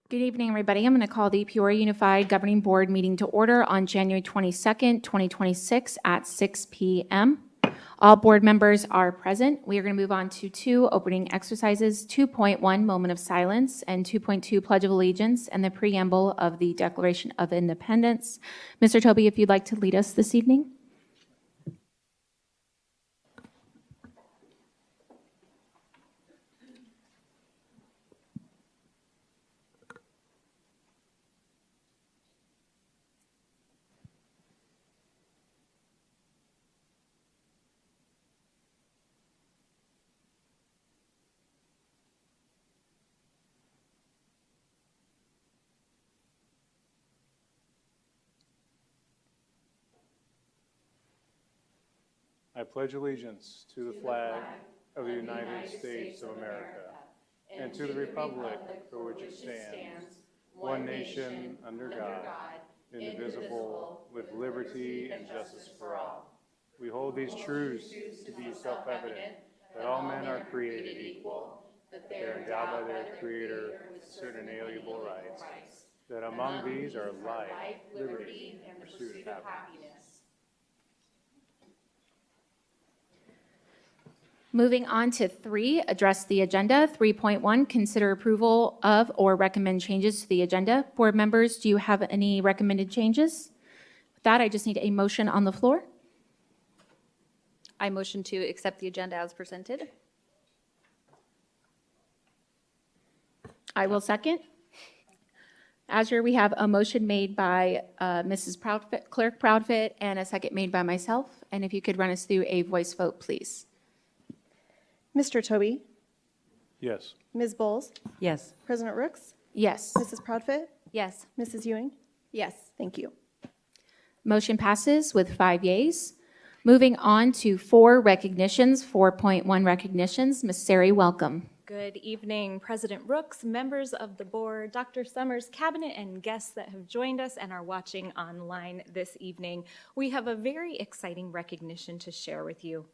Good evening, everybody. I'm going to call the Peoria Unified Governing Board meeting to order on January 22nd, 2026 at 6 p.m. All board members are present. We are going to move on to two opening exercises, 2.1 Moment of Silence and 2.2 Pledge of Allegiance and the preamble of the Declaration of Independence. Mr. Toby, if you'd like to lead us this evening. I pledge allegiance to the flag of the United States of America and to the republic for which it stands, one nation under God, indivisible, with liberty and justice for all. We hold these truths to be self-evident, that all men are created equal, that they are endowed by their Creator with certain inalienable rights, that among these are life, liberty, and pursuit of happiness. Moving on to 3, address the agenda. 3.1, consider approval of or recommend changes to the agenda. Board members, do you have any recommended changes? With that, I just need a motion on the floor. I motion to accept the agenda as presented. I will second. Azure, we have a motion made by Mrs. Clerk Proudfit and a second made by myself. And if you could run us through a voice vote, please. Mr. Toby? Yes. Ms. Bowles? Yes. President Rooks? Yes. Mrs. Proudfit? Yes. Mrs. Ewing? Yes. Thank you. Motion passes with 5 yeas. Moving on to 4 recognitions, 4.1 recognitions. Ms. Sari, welcome. Good evening, President Rooks, members of the board, Dr. Summers, cabinet, and guests that have joined us and are watching online this evening. We have a very exciting recognition to share with you.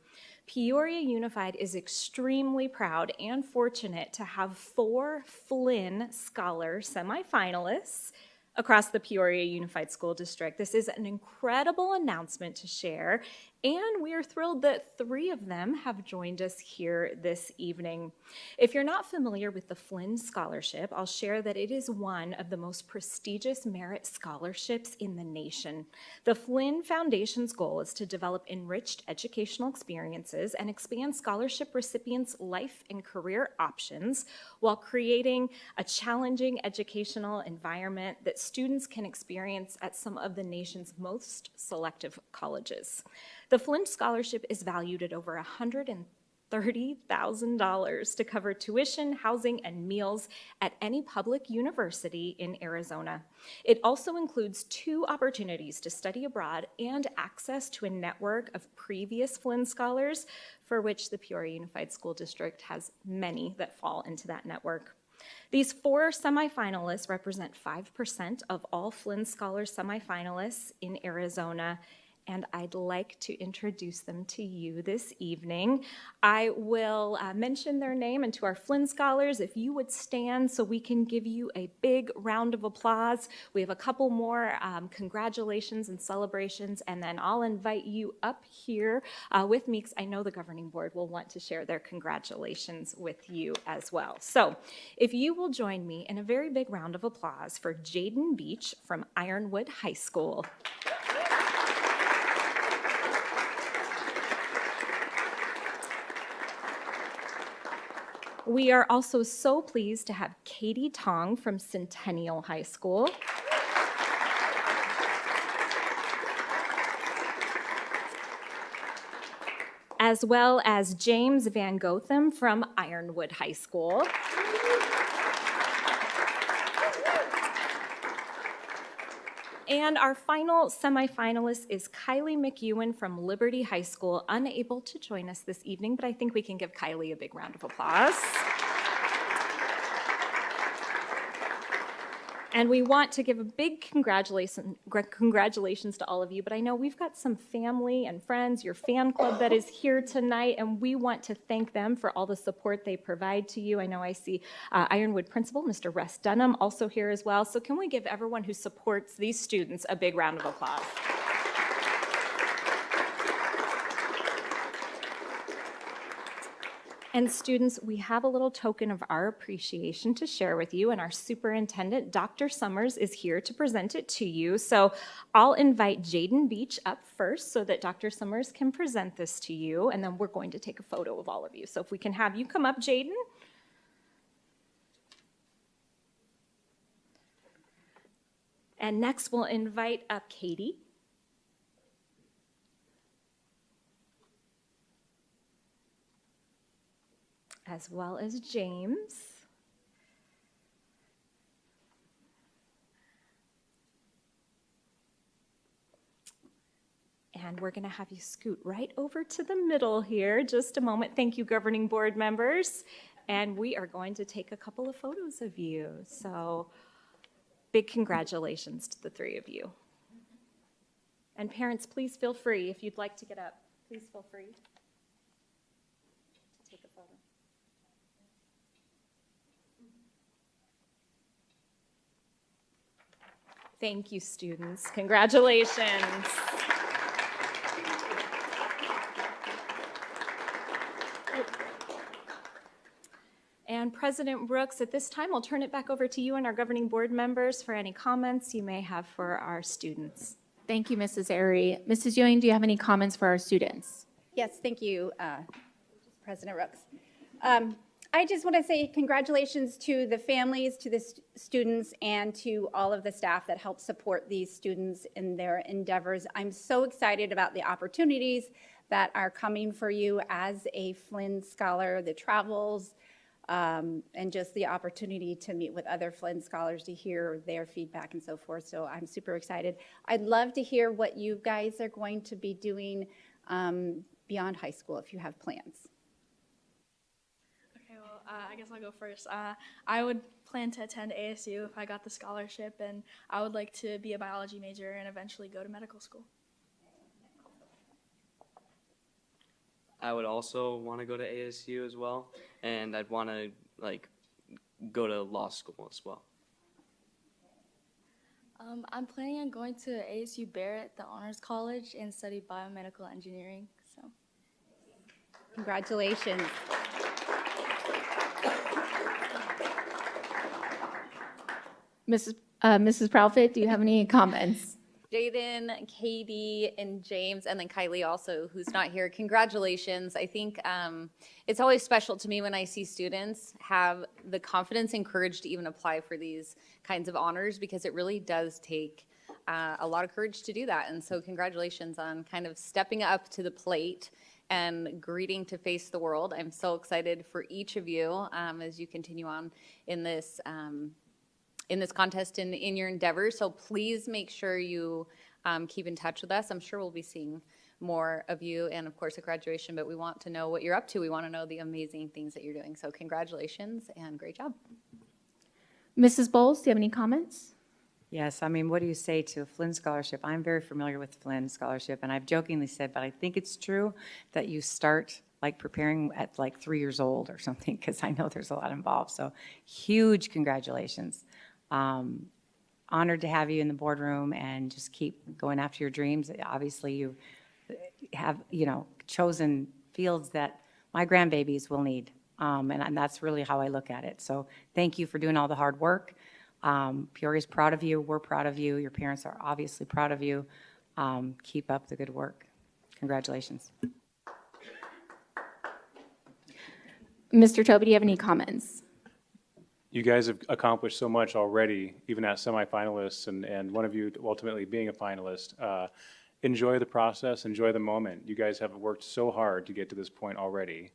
Peoria Unified is extremely proud and fortunate to have 4 Flynn Scholar semifinalists across the Peoria Unified School District. This is an incredible announcement to share, and we are thrilled that 3 of them have joined us here this evening. If you're not familiar with the Flynn Scholarship, I'll share that it is one of the most prestigious merit scholarships in the nation. The Flynn Foundation's goal is to develop enriched educational experiences and expand scholarship recipients' life and career options while creating a challenging educational environment that students can experience at some of the nation's most selective colleges. The Flynn Scholarship is valued at over $130,000 to cover tuition, housing, and meals at any public university in Arizona. It also includes 2 opportunities to study abroad and access to a network of previous Flynn Scholars, for which the Peoria Unified School District has many that fall into that network. These 4 semifinalists represent 5% of all Flynn Scholars semifinalists in Arizona, and I'd like to introduce them to you this evening. I will mention their name, and to our Flynn Scholars, if you would stand so we can give you a big round of applause. We have a couple more congratulations and celebrations, and then I'll invite you up here with me, because I know the governing board will want to share their congratulations with you as well. So if you will join me in a very big round of applause for Jaden Beach from Ironwood High School. We are also so pleased to have Katie Tong from Centennial High School. As well as James Van Gotham from Ironwood High School. And our final semifinalist is Kylie McEwen from Liberty High School, unable to join us this evening, but I think we can give Kylie a big round of applause. And we want to give a big congratulations to all of you, but I know we've got some family and friends, your fan club that is here tonight, and we want to thank them for all the support they provide to you. I know I see Ironwood Principal, Mr. Russ Dunham, also here as well. So can we give everyone who supports these students a big round of applause? And students, we have a little token of our appreciation to share with you, and our superintendent, Dr. Summers, is here to present it to you. So I'll invite Jaden Beach up first so that Dr. Summers can present this to you, and then we're going to take a photo of all of you. So if we can have you come up, Jaden. And next we'll invite up Katie. As well as James. And we're going to have you scoot right over to the middle here. Just a moment. Thank you, governing board members. And we are going to take a couple of photos of you. So big congratulations to the three of you. And parents, please feel free, if you'd like to get up, please feel free to take a photo. Thank you, students. Congratulations. And President Brooks, at this time, I'll turn it back over to you and our governing board members for any comments you may have for our students. Thank you, Mrs. Airy. Mrs. Ewing, do you have any comments for our students? Yes, thank you, President Rooks. I just want to say congratulations to the families, to the students, and to all of the staff that help support these students in their endeavors. I'm so excited about the opportunities that are coming for you as a Flynn Scholar, the travels, and just the opportunity to meet with other Flynn Scholars to hear their feedback and so forth. So I'm super excited. I'd love to hear what you guys are going to be doing beyond high school, if you have plans. Okay, well, I guess I'll go first. I would plan to attend ASU if I got the scholarship, and I would like to be a biology major and eventually go to medical school. I would also want to go to ASU as well, and I'd want to go to law school as well. I'm planning on going to ASU Barrett, the Honors College, and study biomedical engineering. So, Congratulations. Mrs. Proudfit, do you have any comments? Jaden, Katie, and James, and then Kylie also, who's not here. Congratulations. I think it's always special to me when I see students have the confidence and courage to even apply for these kinds of honors, because it really does take a lot of courage to do that. And so congratulations on kind of stepping up to the plate and greeting to face the world. I'm so excited for each of you as you continue on in this contest and in your endeavors. So please make sure you keep in touch with us. I'm sure we'll be seeing more of you, and of course at graduation, but we want to know what you're up to. We want to know the amazing things that you're doing. So congratulations and great job. Mrs. Bowles, do you have any comments? Yes, I mean, what do you say to a Flynn Scholarship? I'm very familiar with Flynn Scholarship, and I've jokingly said, but I think it's true that you start preparing at 3 years old or something, because I know there's a lot involved. So huge congratulations. Honored to have you in the boardroom, and just keep going after your dreams. Obviously, you have, chosen fields that my grandbabies will need, and that's really how I look at it. So thank you for doing all the hard work. Peoria's proud of you. We're proud of you. Your parents are obviously proud of you. Keep up the good work. Congratulations. Mr. Tobey, do you have any comments? You guys have accomplished so much already, even as semifinalists, and one of you ultimately being a finalist. Enjoy the process, enjoy the moment. You guys have worked so hard to get to this point already.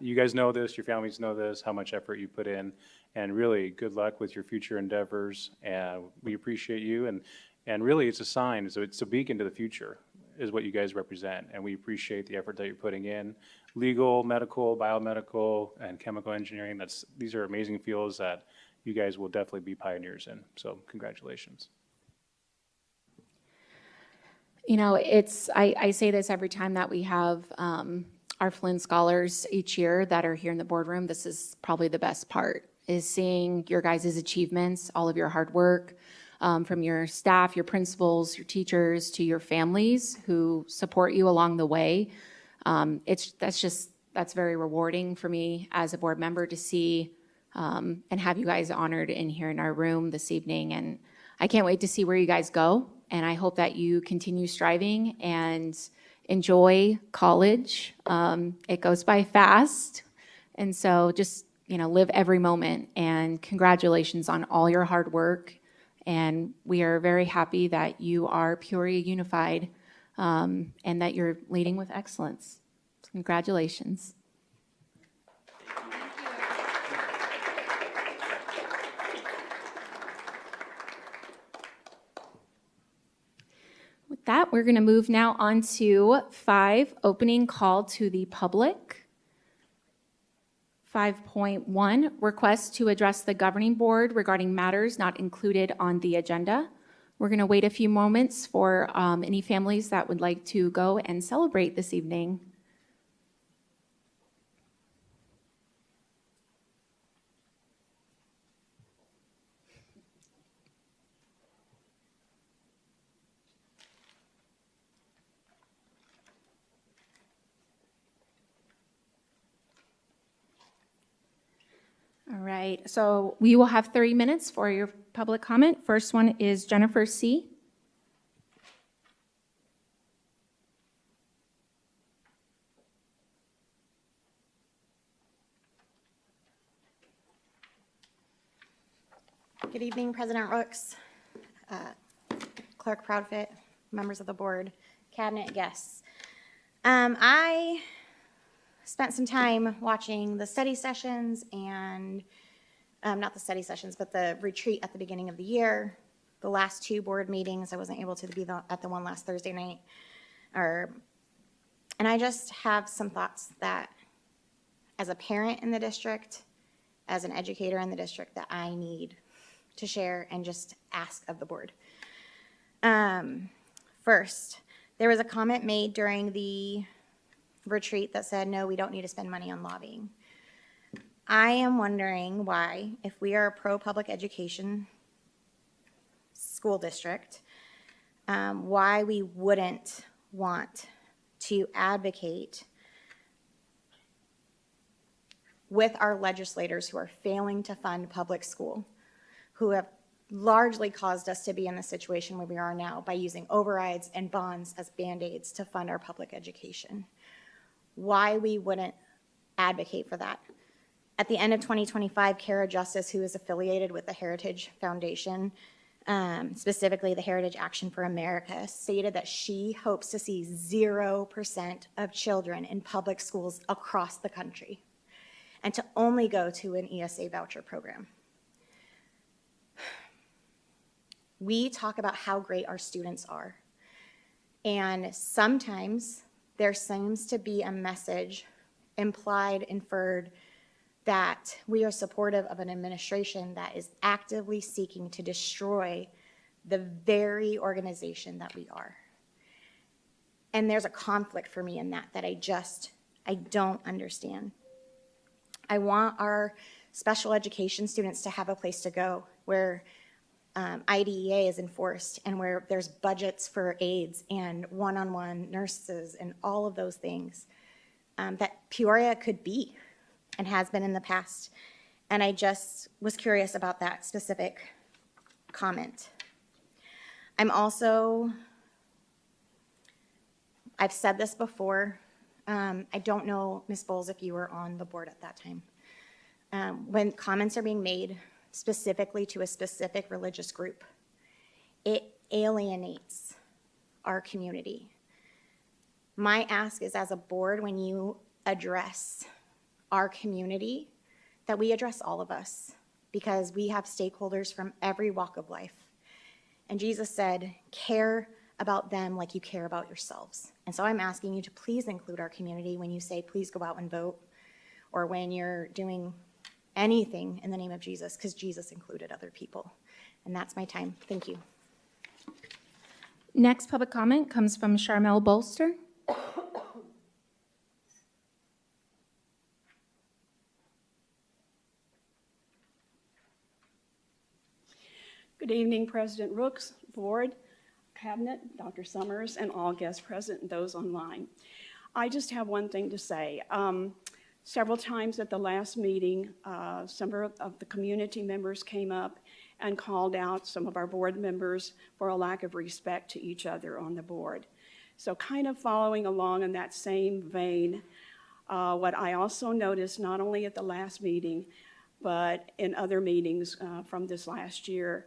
You guys know this, your families know this, how much effort you put in, and really good luck with your future endeavors. And we appreciate you, and really it's a sign, so it's a beacon to the future, is what you guys represent, and we appreciate the effort that you're putting in. Legal, medical, biomedical, and chemical engineering, these are amazing fields that you guys will definitely be pioneers in. So congratulations. You know, I say this every time that we have our Flynn Scholars each year that are here in the boardroom. This is probably the best part, is seeing your guys' achievements, all of your hard work, from your staff, your principals, your teachers, to your families who support you along the way. That's very rewarding for me as a board member to see and have you guys honored in here in our room this evening. And I can't wait to see where you guys go. And I hope that you continue striving and enjoy college. It goes by fast. And so just, live every moment. And congratulations on all your hard work. And we are very happy that you are Peoria Unified and that you're leading with excellence. Congratulations. With that, we're going to move now on to 5, opening call to the public. 5.1, request to address the governing board regarding matters not included on the agenda. We're going to wait a few moments for any families that would like to go and celebrate this evening. All right, so we will have 30 minutes for your public comment. First one is Jennifer C. Good evening, President Rooks, Clerk Proudfit, members of the board, cabinet, guests. I spent some time watching the study sessions and, not the study sessions, but the retreat at the beginning of the year, the last 2 board meetings. I wasn't able to be at the one last Thursday night. And I just have some thoughts that as a parent in the district, as an educator in the district, that I need to share and just ask of the board. First, there was a comment made during the retreat that said, no, we don't need to spend money on lobbying. I am wondering why, if we are a pro-public education school district, why we wouldn't want to advocate with our legislators who are failing to fund public school, who have largely caused us to be in the situation where we are now by using overrides and bonds as Band-Aids to fund our public education. Why we wouldn't advocate for that. At the end of 2025, Kara Justice, who is affiliated with the Heritage Foundation, specifically the Heritage Action for America, stated that she hopes to see 0% of children in public schools across the country and to only go to an ESA voucher program. We talk about how great our students are, and sometimes there seems to be a message implied, inferred, that we are supportive of an administration that is actively seeking to destroy the very organization that we are. And there's a conflict for me in that I don't understand. I want our special education students to have a place to go where IDEA is enforced and where there's budgets for aides and one-on-one nurses and all of those things that Peoria could be and has been in the past. And I just was curious about that specific comment. I've said this before. I don't know, Ms. Bowles, if you were on the board at that time. When comments are being made specifically to a specific religious group, it alienates our community. My ask is, as a board, when you address our community, that we address all of us, because we have stakeholders from every walk of life. And Jesus said, care about them like you care about yourselves. And so I'm asking you to please include our community when you say, please go out and vote, or when you're doing anything in the name of Jesus, because Jesus included other people. And that's my time. Thank you. Next public comment comes from Charmel Bolster. Good evening, President Rooks, Board, Cabinet, Dr. Summers, and all guests present and those online. I just have one thing to say. Several times at the last meeting, some of the community members came up and called out some of our board members for a lack of respect to each other on the board. So kind of following along in that same vein, what I also noticed not only at the last meeting, but in other meetings from this last year,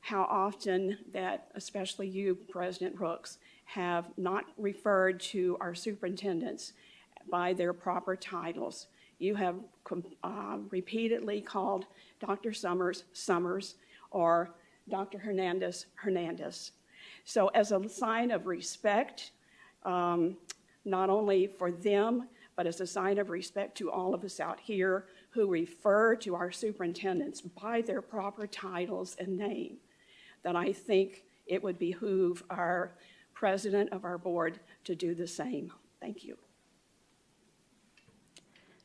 how often that, especially you, President Rooks, have not referred to our superintendents by their proper titles. You have repeatedly called Dr. Summers, Summers, or Dr. Hernandez, Hernandez. So as a sign of respect, not only for them, but as a sign of respect to all of us out here who refer to our superintendents by their proper titles and name, that I think it would behoove our president of our board to do the same. Thank you.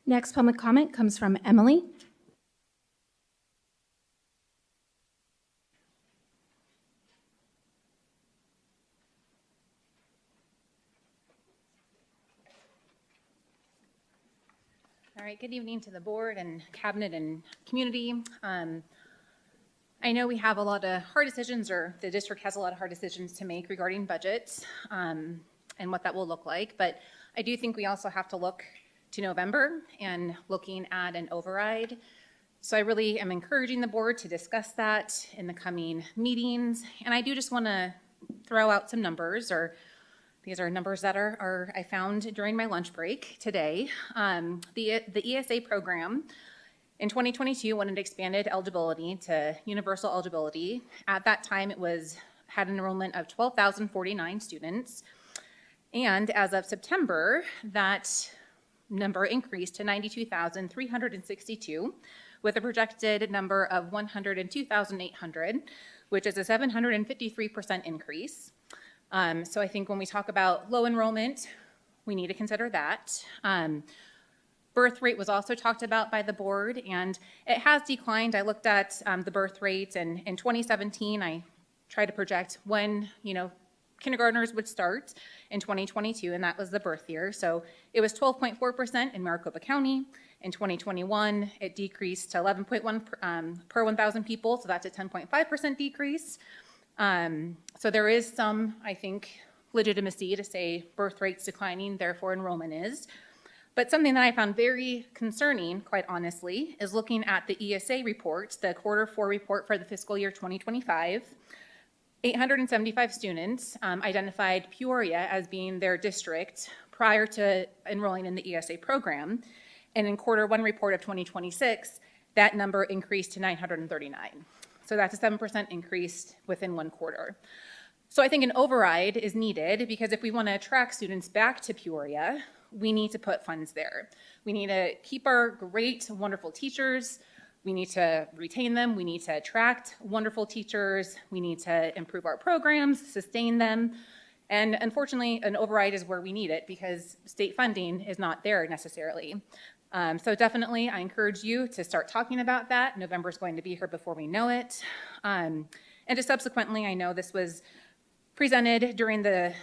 Next public comment comes from Emily. All right, good evening to the board and cabinet and community. I know we have a lot of hard decisions, or the district has a lot of hard decisions to make regarding budgets and what that will look like, but I do think we also have to look to November and looking at an override. So I really am encouraging the board to discuss that in the coming meetings. And I do just want to throw out some numbers, or these are numbers that I found during my lunch break today. The ESA program in 2022, when it expanded eligibility to universal eligibility, at that time it had an enrollment of 12,049 students. And as of September, that number increased to 92,362 with a projected number of 102,800, which is a 753% increase. So I think when we talk about low enrollment, we need to consider that. Birth rate was also talked about by the board, and it has declined. I looked at the birth rate, and in 2017, I tried to project when, kindergartners would start in 2022, and that was the birth year. So it was 12.4% in Maricopa County. In 2021, it decreased to 11.1 per 1,000 people, so that's a 10.5% decrease. So there is some, I think, legitimacy to say birth rate's declining, therefore enrollment is. But something that I found very concerning, quite honestly, is looking at the ESA report, the Q4 report for the fiscal year 2025. 875 students identified Peoria as being their district prior to enrolling in the ESA program. And in Q1 report of 2026, that number increased to 939. So that's a 7% increase within one quarter. So I think an override is needed, because if we want to attract students back to Peoria, we need to put funds there. We need to keep our great, wonderful teachers. We need to retain them. We need to attract wonderful teachers. We need to improve our programs, sustain them. And unfortunately, an override is where we need it, because state funding is not there necessarily. So definitely, I encourage you to start talking about that. November is going to be here before we know it. And just subsequently, I know this was presented during the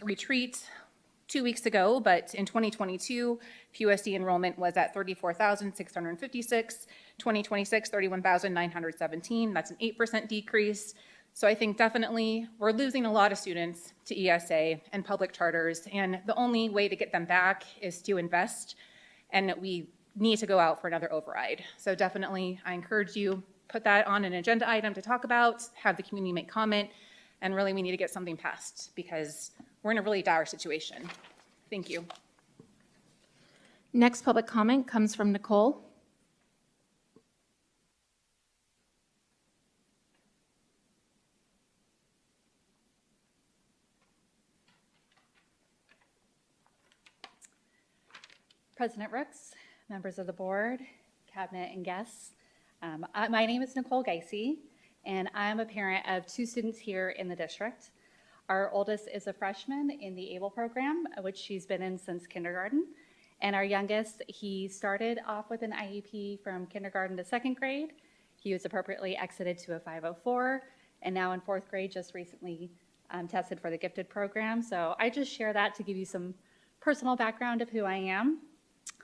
retreat 2 weeks ago, but in 2022, PUSD enrollment was at 34,656. 2026, 31,917. That's an 8% decrease. So I think definitely we're losing a lot of students to ESA and public charters, and the only way to get them back is to invest, and we need to go out for another override. So definitely, I encourage you, put that on an agenda item to talk about, have the community make comment, and really we need to get something passed, because we're in a really dire situation. Thank you. Next public comment comes from Nicole. President Rooks, members of the board, Cabinet, and guests. My name is Nicole Geisey, and I'm a parent of 2 students here in the district. Our oldest is a freshman in the ABLE program, which she's been in since kindergarten. And our youngest, he started off with an IEP from kindergarten to 2nd grade. He was appropriately exited to a 504, and now in 4th grade, just recently tested for the gifted program. So I just share that to give you some personal background of who I am.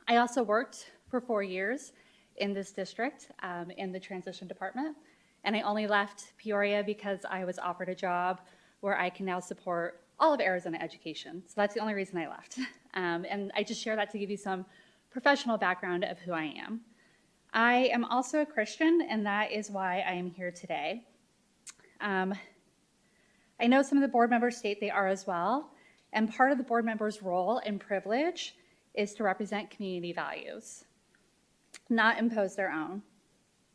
I also worked for 4 years in this district in the transition department, and I only left Peoria because I was offered a job where I can now support all of Arizona education. So that's the only reason I left. And I just share that to give you some professional background of who I am. I am also a Christian, and that is why I am here today. I know some of the board members state they are as well, and part of the board member's role and privilege is to represent community values, not impose their own.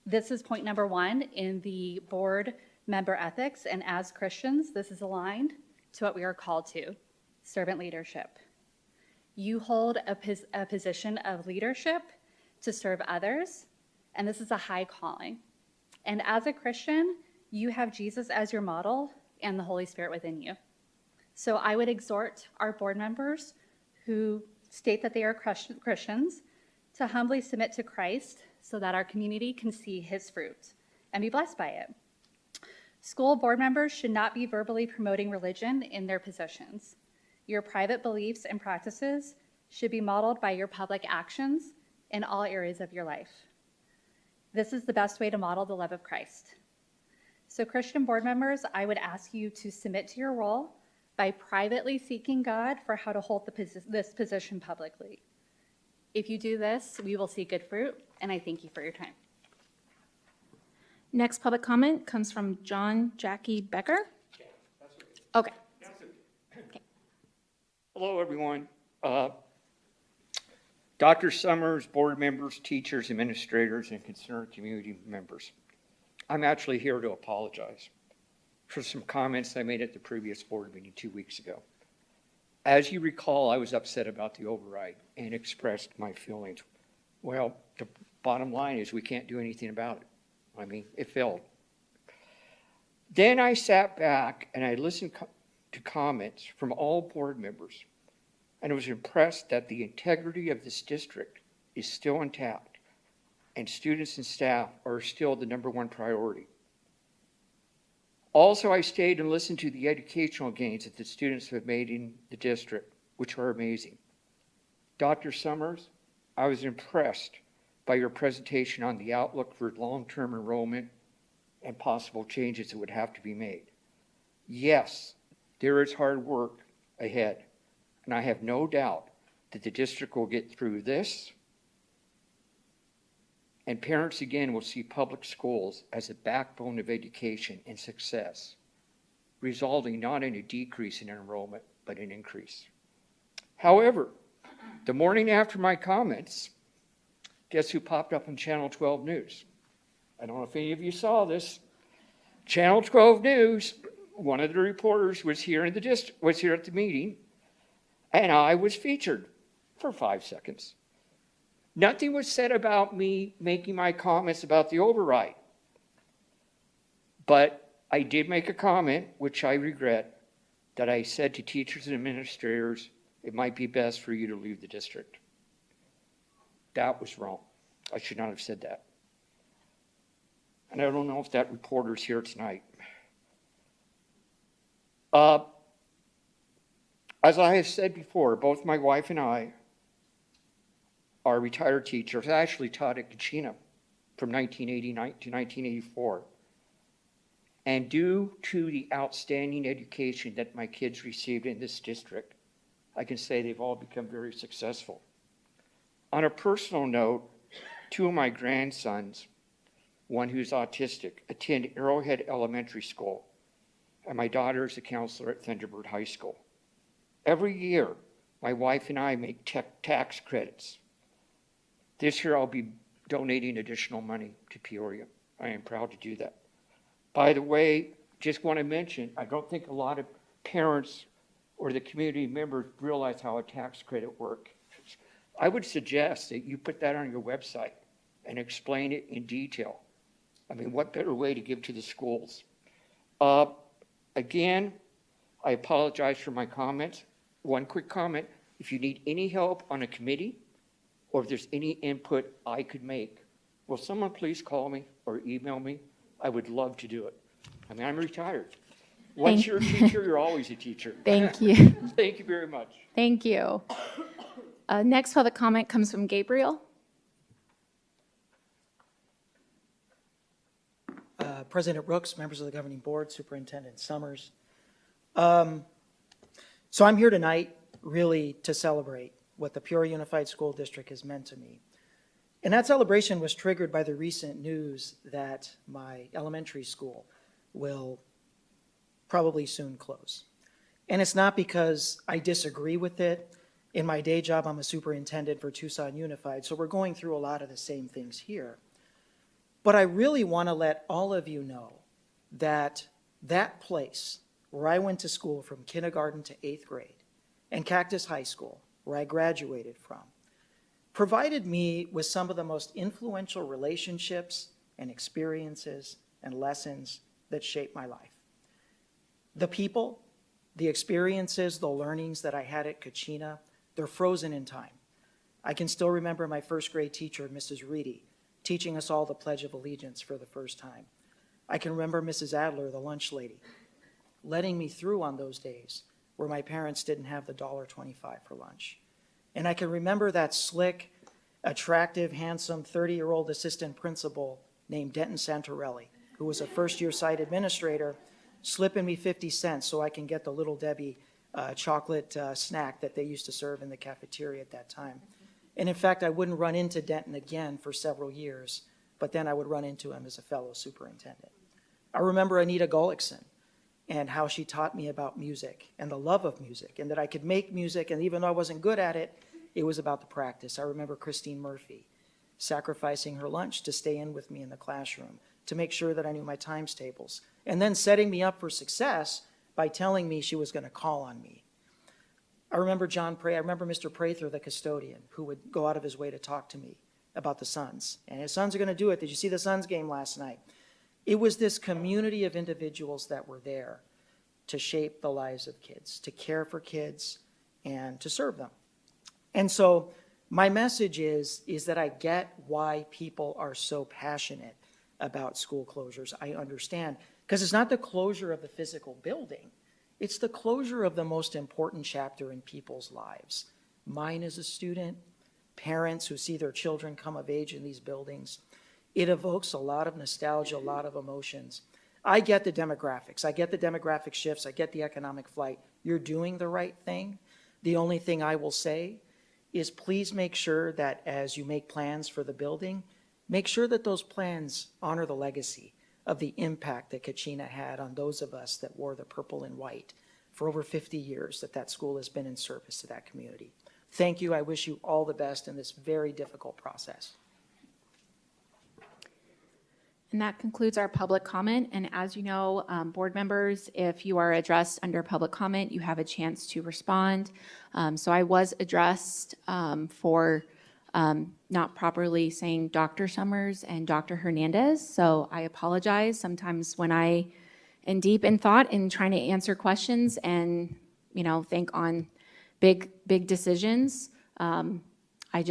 This is point number 1 in the board member ethics, and as Christians, this is aligned to what we are called to, servant leadership. You hold a position of leadership to serve others, and this is a high calling. And as a Christian, you have Jesus as your model and the Holy Spirit within you. So I would exhort our board members who state that they are Christians to humbly submit to Christ so that our community can see his fruit and be blessed by it. School board members should not be verbally promoting religion in their positions. Your private beliefs and practices should be modeled by your public actions in all areas of your life. This is the best way to model the love of Christ. So Christian board members, I would ask you to submit to your role by privately seeking God for how to hold this position publicly. If you do this, we will see good fruit, and I thank you for your time. Next public comment comes from John Jackie Becker. Okay. Hello, everyone. Dr. Summers, board members, teachers, administrators, and concerned community members. I'm actually here to apologize for some comments I made at the previous board meeting 2 weeks ago. As you recall, I was upset about the override and expressed my feelings. Well, the bottom line is we can't do anything about it. I mean, it failed. Then I sat back and I listened to comments from all board members, and I was impressed that the integrity of this district is still intact, and students and staff are still the #1 priority. Also, I stayed and listened to the educational gains that the students have made in the district, which are amazing. Dr. Summers, I was impressed by your presentation on the outlook for long-term enrollment and possible changes that would have to be made. Yes, there is hard work ahead, and I have no doubt that the district will get through this, and parents again will see public schools as a backbone of education and success, resulting not in a decrease in enrollment, but an increase. However, the morning after my comments, guess who popped up on Channel 12 News? I don't know if any of you saw this. Channel 12 News, one of the reporters was here at the meeting, and I was featured for 5 seconds. Nothing was said about me making my comments about the override. But I did make a comment, which I regret, that I said to teachers and administrators, it might be best for you to leave the district. That was wrong. I should not have said that. And I don't know if that reporter's here tonight. As I have said before, both my wife and I are retired teachers. I actually taught at Kachina from 1989 to 1984. And due to the outstanding education that my kids received in this district, I can say they've all become very successful. On a personal note, 2 of my grandsons, one who's autistic, attend Arrowhead Elementary School, and my daughter is a counselor at Thunderbird High School. Every year, my wife and I make tax credits. This year, I'll be donating additional money to Peoria. I am proud to do that. By the way, just want to mention, I don't think a lot of parents or the community members realize how a tax credit works. I would suggest that you put that on your website and explain it in detail. I mean, what better way to give to the schools? Again, I apologize for my comments. One quick comment, if you need any help on a committee, or if there's any input I could make, will someone please call me or email me? I would love to do it. I mean, I'm retired. Once you're a teacher, you're always a teacher. Thank you. Thank you very much. Thank you. Next public comment comes from Gabriel. President Rooks, members of the governing board, Superintendent Summers. So I'm here tonight really to celebrate what the Peoria Unified School District has meant to me. And that celebration was triggered by the recent news that my elementary school will probably soon close. And it's not because I disagree with it. In my day job, I'm a superintendent for Tucson Unified, so we're going through a lot of the same things here. But I really want to let all of you know that that place where I went to school from kindergarten to 8th grade, and Cactus High School, where I graduated from, provided me with some of the most influential relationships and experiences and lessons that shaped my life. The people, the experiences, the learnings that I had at Kachina, they're frozen in time. I can still remember my first grade teacher, Mrs. Reedy, teaching us all the Pledge of Allegiance for the first time. I can remember Mrs. Adler, the lunch lady, letting me through on those days where my parents didn't have the $1.25 for lunch. And I can remember that slick, attractive, handsome 30-year-old assistant principal named Denton Santorelli, who was a first-year site administrator, slipping me 50 cents so I can get the Little Debbie chocolate snack that they used to serve in the cafeteria at that time. And in fact, I wouldn't run into Denton again for several years, but then I would run into him as a fellow superintendent. I remember Anita Gullickson and how she taught me about music and the love of music, and that I could make music, and even though I wasn't good at it, it was about the practice. I remember Christine Murphy sacrificing her lunch to stay in with me in the classroom to make sure that I knew my times tables, and then setting me up for success by telling me she was going to call on me. I remember I remember Mr. Prather, the custodian, who would go out of his way to talk to me about the Suns. And his sons are going to do it. Did you see the Suns game last night? It was this community of individuals that were there to shape the lives of kids, to care for kids, and to serve them. And so my message is that I get why people are so passionate about school closures. I understand, because it's not the closure of the physical building. It's the closure of the most important chapter in people's lives. Mine as a student, parents who see their children come of age in these buildings. It evokes a lot of nostalgia, a lot of emotions. I get the demographics. I get the demographic shifts. I get the economic flight. You're doing the right thing. The only thing I will say is please make sure that as you make plans for the building, make sure that those plans honor the legacy of the impact that Kachina had on those of us that wore the purple and white for over 50 years that school has been in service to that community. Thank you. I wish you all the best in this very difficult process. And that concludes our public comment. And as you know, board members, if you are addressed under public comment, you have a chance to respond. So I was addressed for not properly saying Dr. Summers and Dr. Hernandez. So I apologize. Sometimes when I am deep in thought in trying to answer questions and, think on big decisions, I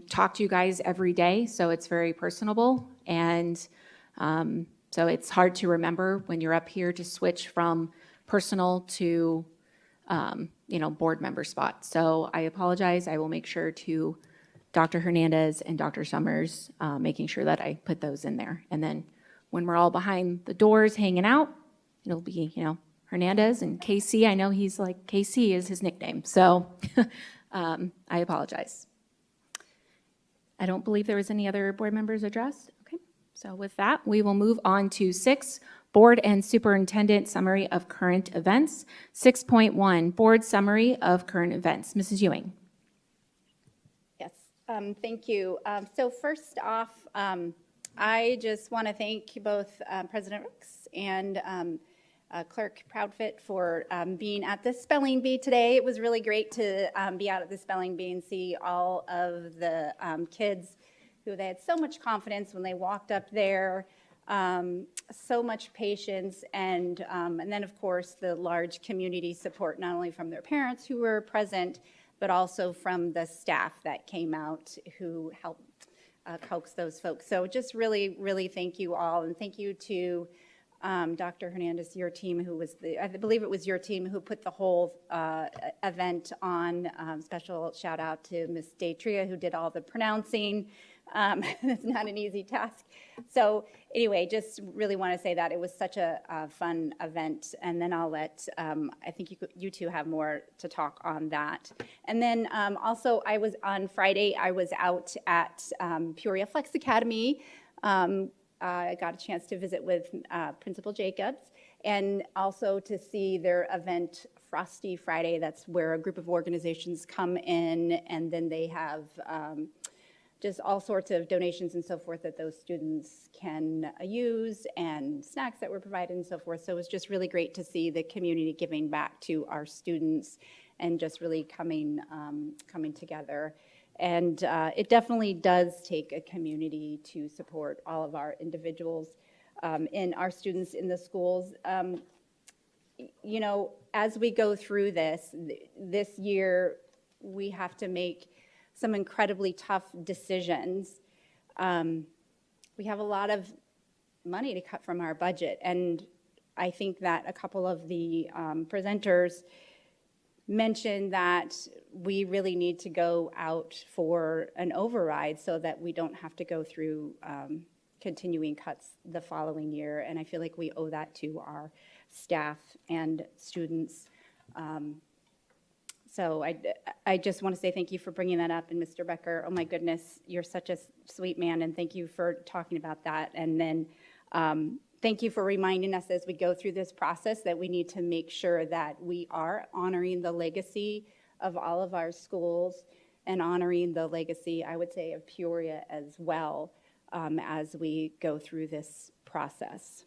talk to you guys every day, so it's very personable. And so it's hard to remember when you're up here to switch from personal to, board member spot. So I apologize. I will make sure to Dr. Hernandez and Dr. Summers, making sure that I put those in there. And then when we're all behind the doors hanging out, it'll be, Hernandez and KC. I know he's like, KC is his nickname. So I apologize. I don't believe there was any other board members addressed. Okay, so with that, we will move on to 6, Board and Superintendent Summary of Current Events. 6.1, Board Summary of Current Events. Mrs. Ewing. Yes, thank you. So first off, I just want to thank both President Rooks and Clerk Proudfit for being at the spelling bee today. It was really great to be out at the spelling bee and see all of the kids who they had so much confidence when they walked up there, so much patience, and then, of course, the large community support, not only from their parents who were present, but also from the staff that came out who helped coax those folks. So just really, really thank you all, and thank you to Dr. Hernandez, your team, who was I believe it was your team who put the whole event on. Special shout out to Ms. Daytria, who did all the pronouncing. It's not an easy task. So anyway, just really want to say that it was such a fun event. And then I'll let, I think you two have more to talk on that. And then also on Friday, I was out at Peoria Flex Academy. I got a chance to visit with Principal Jacobs and also to see their event Frosty Friday. That's where a group of organizations come in, and then they have just all sorts of donations and so forth that those students can use, and snacks that were provided and so forth. So it was just really great to see the community giving back to our students and just really coming together. And it definitely does take a community to support all of our individuals and our students in the schools. You know, as we go through this year, we have to make some incredibly tough decisions. We have a lot of money to cut from our budget, and I think that a couple of the presenters mentioned that we really need to go out for an override so that we don't have to go through continuing cuts the following year, and I feel like we owe that to our staff and students. So I just want to say thank you for bringing that up. And Mr. Becker, oh my goodness, you're such a sweet man, and thank you for talking about that. And then thank you for reminding us as we go through this process that we need to make sure that we are honoring the legacy of all of our schools and honoring the legacy, I would say, of Peoria as well as we go through this process.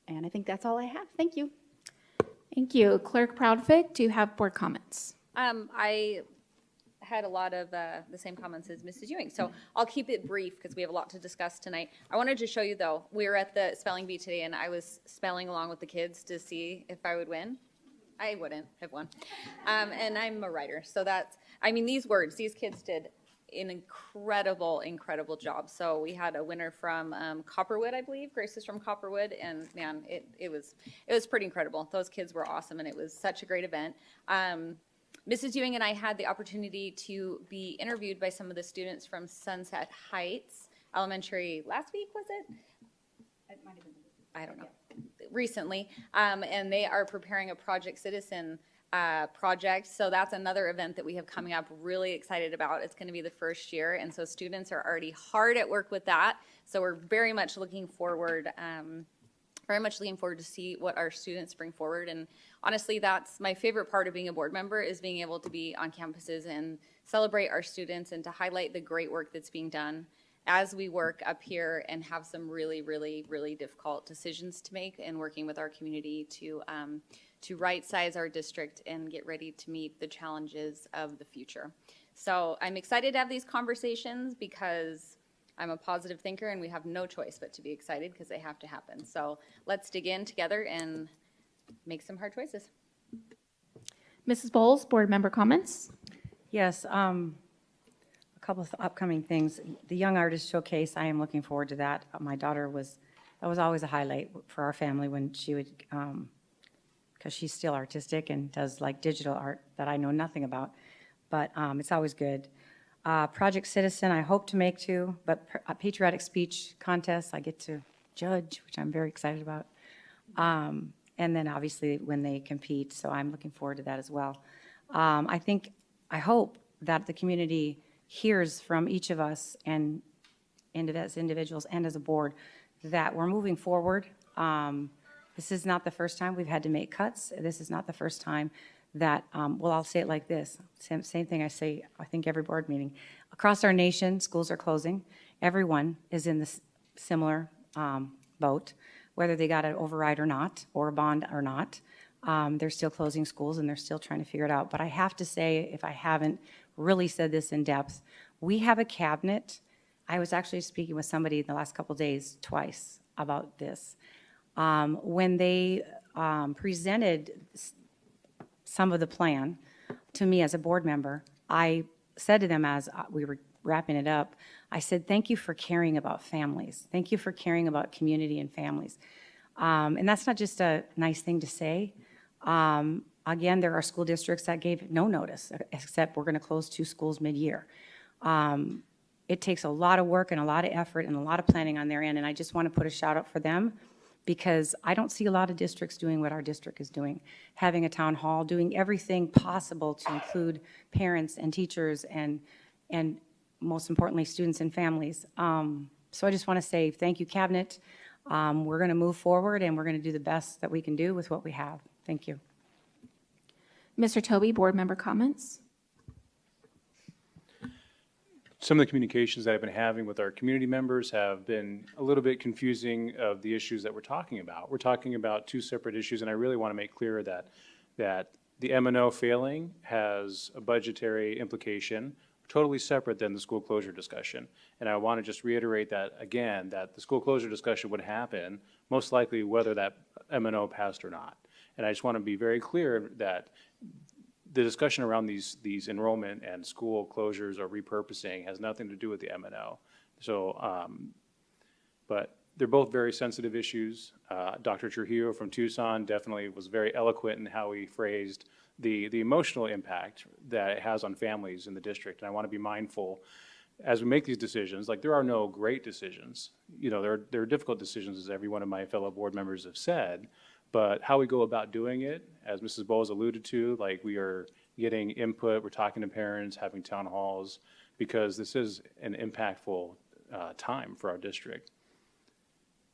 And I think that's all I have. Thank you. Thank you. Clerk Proudfit, do you have board comments? I had a lot of the same comments as Mrs. Ewing, so I'll keep it brief because we have a lot to discuss tonight. I wanted to show you, though, we were at the spelling bee today, and I was spelling along with the kids to see if I would win. I wouldn't have won. And I'm a writer, so that's, I mean, these words, these kids did an incredible job. So we had a winner from Copperwood, I believe. Grace is from Copperwood, and man, it was pretty incredible. Those kids were awesome, and it was such a great event. Mrs. Ewing and I had the opportunity to be interviewed by some of the students from Sunset Heights Elementary last week, was it? It might have been. I don't know. Recently, and they are preparing a Project Citizen project. So that's another event that we have coming up, really excited about. It's going to be the first year, and so students are already hard at work with that. So we're very much looking forward to see what our students bring forward. And honestly, that's my favorite part of being a board member, is being able to be on campuses and celebrate our students and to highlight the great work that's being done as we work up here and have some really difficult decisions to make, and working with our community to right-size our district and get ready to meet the challenges of the future. So I'm excited to have these conversations because I'm a positive thinker, and we have no choice but to be excited because they have to happen. So let's dig in together and make some hard choices. Mrs. Bowles, board member comments? Yes, a couple of upcoming things. The Young Artist Showcase, I am looking forward to that. My daughter that was always a highlight for our family when she would, because she's still artistic and does like digital art that I know nothing about, but it's always good. Project Citizen, I hope to make too, but a patriotic speech contest, I get to judge, which I'm very excited about. And then obviously when they compete, so I'm looking forward to that as well. I hope that the community hears from each of us and as individuals and as a board that we're moving forward. This is not the first time we've had to make cuts. This is not the first time that, well, I'll say it like this. Same thing I say, I think, every board meeting. Across our nation, schools are closing. Everyone is in this similar boat, whether they got an override or not, or a bond or not. They're still closing schools, and they're still trying to figure it out. But I have to say, if I haven't really said this in depth, we have a cabinet. I was actually speaking with somebody in the last couple days twice about this. When they presented some of the plan to me as a board member, I said to them as we were wrapping it up, I said, thank you for caring about families. Thank you for caring about community and families. And that's not just a nice thing to say. Again, there are school districts that gave no notice, except we're going to close 2 schools mid-year. It takes a lot of work and a lot of effort and a lot of planning on their end, and I just want to put a shout out for them because I don't see a lot of districts doing what our district is doing, having a town hall, doing everything possible to include parents and teachers and most importantly, students and families. So I just want to say thank you, Cabinet. We're going to move forward and we're going to do the best that we can do with what we have. Thank you. Mr. Toby, board member comments? Some of the communications that I've been having with our community members have been a little bit confusing of the issues that we're talking about. We're talking about 2 separate issues, and I really want to make clear that the M&O failing has a budgetary implication totally separate than the school closure discussion. And I want to just reiterate that again, that the school closure discussion would happen most likely whether that M&O passed or not. And I just want to be very clear that the discussion around these enrollment and school closures or repurposing has nothing to do with the M&O. So, but they're both very sensitive issues. Dr. Trujillo from Tucson definitely was very eloquent in how he phrased the emotional impact that it has on families in the district. And I want to be mindful as we make these decisions, like there are no great decisions. You know, there are difficult decisions, as every one of my fellow board members have said, but how we go about doing it, as Mrs. Bowles alluded to, like we are getting input, we're talking to parents, having town halls, because this is an impactful time for our district.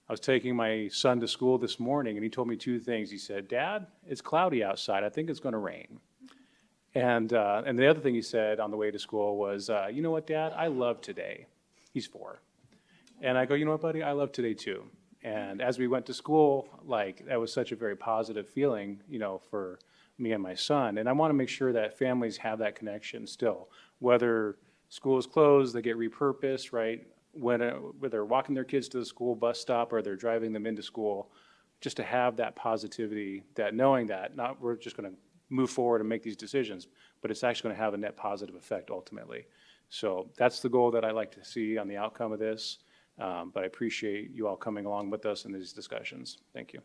I was taking my son to school this morning, and he told me 2 things. He said, Dad, it's cloudy outside. I think it's going to rain. And the other thing he said on the way to school was, you know what, Dad, I love today. He's 4. And I go, you know what, buddy, I love today too. And as we went to school, like that was such a very positive feeling, you know, for me and my son. And I want to make sure that families have that connection still, whether school is closed, they get repurposed, right? Whether they're walking their kids to the school bus stop or they're driving them into school, just to have that positivity, that knowing that not we're just going to move forward and make these decisions, but it's actually going to have a net positive effect ultimately. So that's the goal that I like to see on the outcome of this. But I appreciate you all coming along with us in these discussions. Thank you.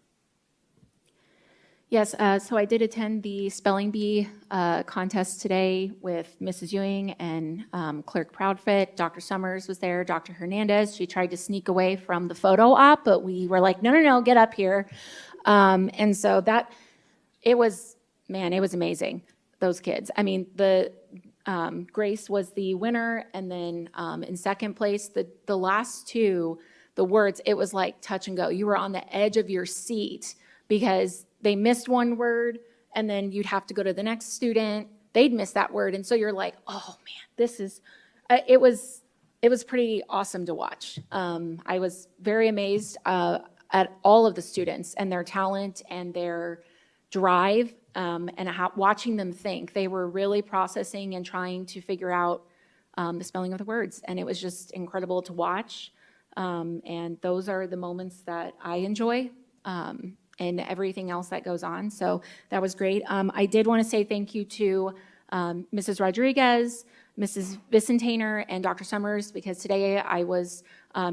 Yes, so I did attend the spelling bee contest today with Mrs. Ewing and Clerk Proudfit. Dr. Summers was there, Dr. Hernandez. She tried to sneak away from the photo op, but we were like, no, get up here. And so that, it was amazing, those kids. I mean, Grace was the winner, and then in second place, the last 2, the words, it was like touch and go. You were on the edge of your seat because they missed one word, and then you'd have to go to the next student. They'd miss that word, and so you're like, oh man, this is. It was pretty awesome to watch. I was very amazed at all of the students and their talent and their drive. And watching them think. They were really processing and trying to figure out the spelling of the words, and it was just incredible to watch. And those are the moments that I enjoy, and everything else that goes on. So that was great. I did want to say thank you to Mrs. Rodriguez, Mrs. Vicentainer, and Dr. Summers, because today I was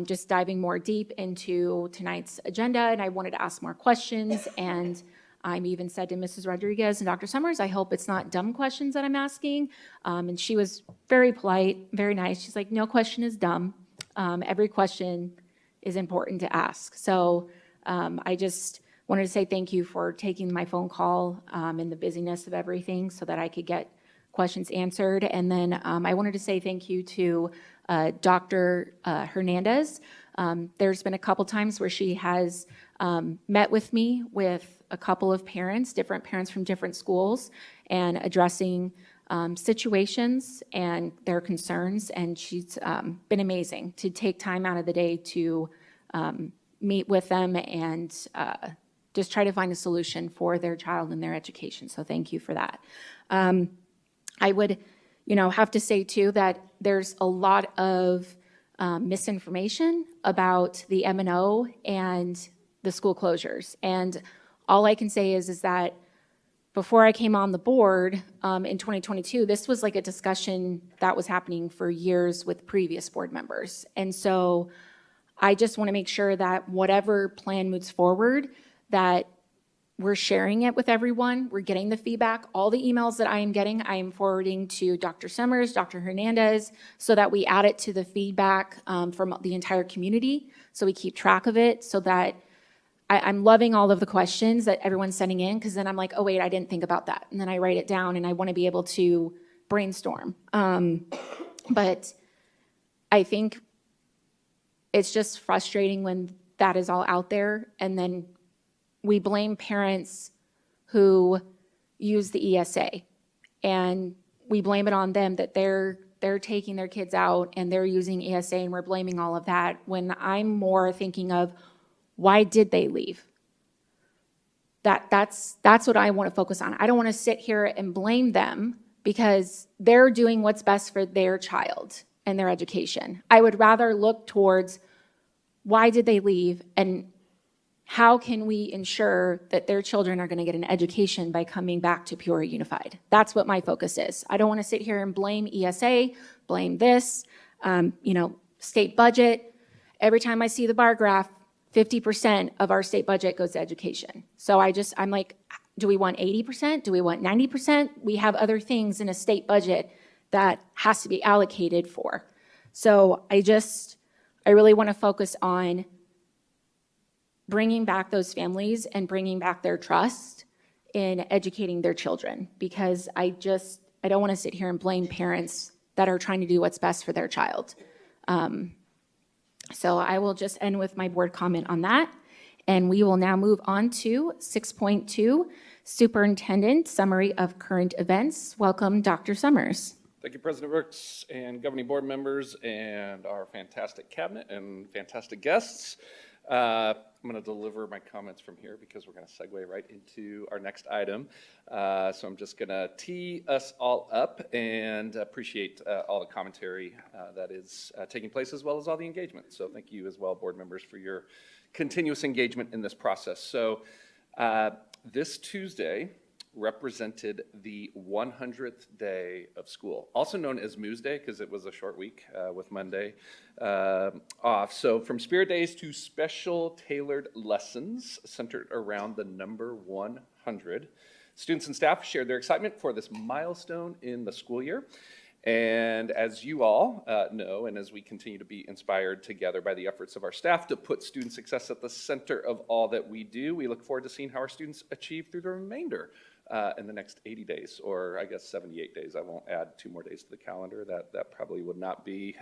just diving more deep into tonight's agenda, and I wanted to ask more questions. And I even said to Mrs. Rodriguez and Dr. Summers, I hope it's not dumb questions that I'm asking. And she was very polite, very nice. She's like, no question is dumb. Every question is important to ask. So I just wanted to say thank you for taking my phone call in the busyness of everything so that I could get questions answered. And then I wanted to say thank you to Dr. Hernandez. There's been a couple times where she has met with me with a couple of parents, different parents from different schools, and addressing situations and their concerns. And she's been amazing to take time out of the day to meet with them and just try to find a solution for their child and their education. So thank you for that. I would, have to say too that there's a lot of misinformation about the M&O and the school closures. And all I can say is that before I came on the board in 2022, this was like a discussion that was happening for years with previous board members. And so I just want to make sure that whatever plan moves forward, that we're sharing it with everyone. We're getting the feedback. All the emails that I am getting, I am forwarding to Dr. Summers, Dr. Hernandez, so that we add it to the feedback from the entire community, so we keep track of it, so that I'm loving all of the questions that everyone's sending in, because then I'm like, oh, wait, I didn't think about that. And then I write it down, and I want to be able to brainstorm. But I think it's just frustrating when that is all out there, and then we blame parents who use the ESA, and we blame it on them that they're taking their kids out and they're using ESA, and we're blaming all of that, when I'm more thinking of, why did they leave? That's what I want to focus on. I don't want to sit here and blame them because they're doing what's best for their child and their education. I would rather look towards, why did they leave, and how can we ensure that their children are going to get an education by coming back to Peoria Unified? That's what my focus is. I don't want to sit here and blame ESA, blame this, state budget. Every time I see the bar graph, 50% of our state budget goes to education. So I'm like, do we want 80%? Do we want 90%? We have other things in a state budget that has to be allocated for. So I really want to focus on bringing back those families and bringing back their trust in educating their children, because I don't want to sit here and blame parents that are trying to do what's best for their child. So I will just end with my board comment on that. And we will now move on to 6.2, Superintendent Summary of Current Events. Welcome, Dr. Summers. Thank you, President Brooks and governing board members and our fantastic cabinet and fantastic guests. I'm going to deliver my comments from here because we're going to segue right into our next item. So I'm just going to tee us all up and appreciate all the commentary that is taking place, as well as all the engagement. So thank you as well, board members, for your continuous engagement in this process. So this Tuesday represented the 100th day of school, also known as Moose Day because it was a short week with Monday off. So from Spirit Days to special tailored lessons centered around the number 100, students and staff shared their excitement for this milestone in the school year. And as you all know, and as we continue to be inspired together by the efforts of our staff to put student success at the center of all that we do, we look forward to seeing how our students achieve through the remainder in the next 80 days, or I guess 78 days. I won't add 2 more days to the calendar. That probably would not be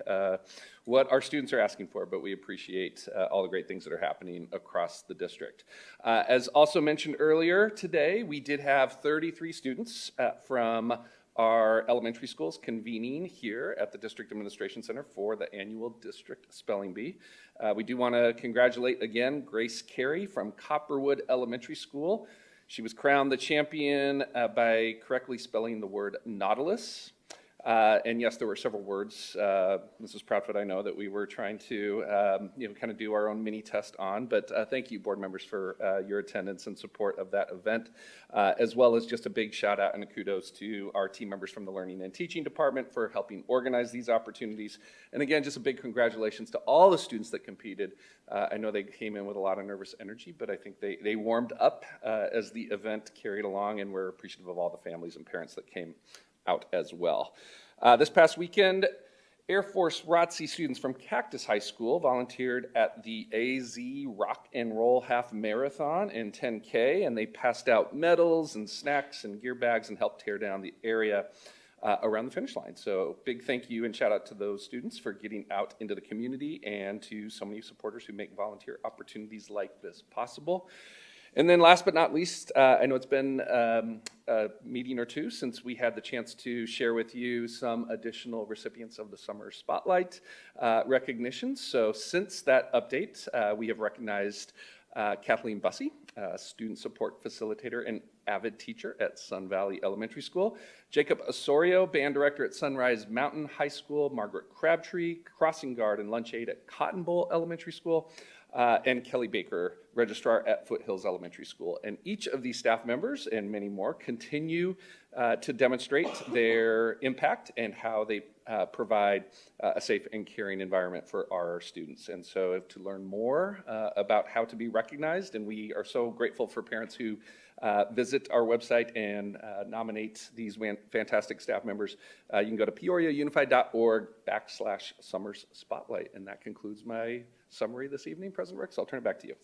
what our students are asking for, but we appreciate all the great things that are happening across the district. As also mentioned earlier today, we did have 33 students from our elementary schools convening here at the District Administration Center for the annual District Spelling Bee. We do want to congratulate again Grace Carey from Copperwood Elementary School. She was crowned the champion by correctly spelling the word nautilus. And yes, there were several words, Mrs. Proudfoot, I know, that we were trying to kind of do our own mini test on, but thank you, board members, for your attendance and support of that event, as well as just a big shout out and a kudos to our team members from the Learning and Teaching Department for helping organize these opportunities. And again, just a big congratulations to all the students that competed. I know they came in with a lot of nervous energy, but I think they warmed up as the event carried along, and we're appreciative of all the families and parents that came out as well. This past weekend, Air Force ROTC students from Cactus High School volunteered at the AZ Rock and Roll Half Marathon and 10K, and they passed out medals and snacks and gear bags and helped tear down the area around the finish line. So big thank you and shout out to those students for getting out into the community, and to so many supporters who make volunteer opportunities like this possible. And then last but not least, I know it's been a meeting or two since we had the chance to share with you some additional recipients of the Summer Spotlight recognitions. So since that update, we have recognized Kathleen Bussey, student support facilitator, and avid teacher at Sun Valley Elementary School. Jacob Osorio, band director at Sunrise Mountain High School. Margaret Crabtree, crossing guard and lunch aide at Cotton Bowl Elementary School. And Kelly Baker, registrar at Foothills Elementary School. And each of these staff members and many more continue to demonstrate their impact and how they provide a safe and caring environment for our students. And so to learn more about how to be recognized, and we are so grateful for parents who visit our website and nominate these fantastic staff members, you can go to peoriaunified.org/Summers Spotlight. And that concludes my summary this evening. President Ricks, I'll turn it back to you.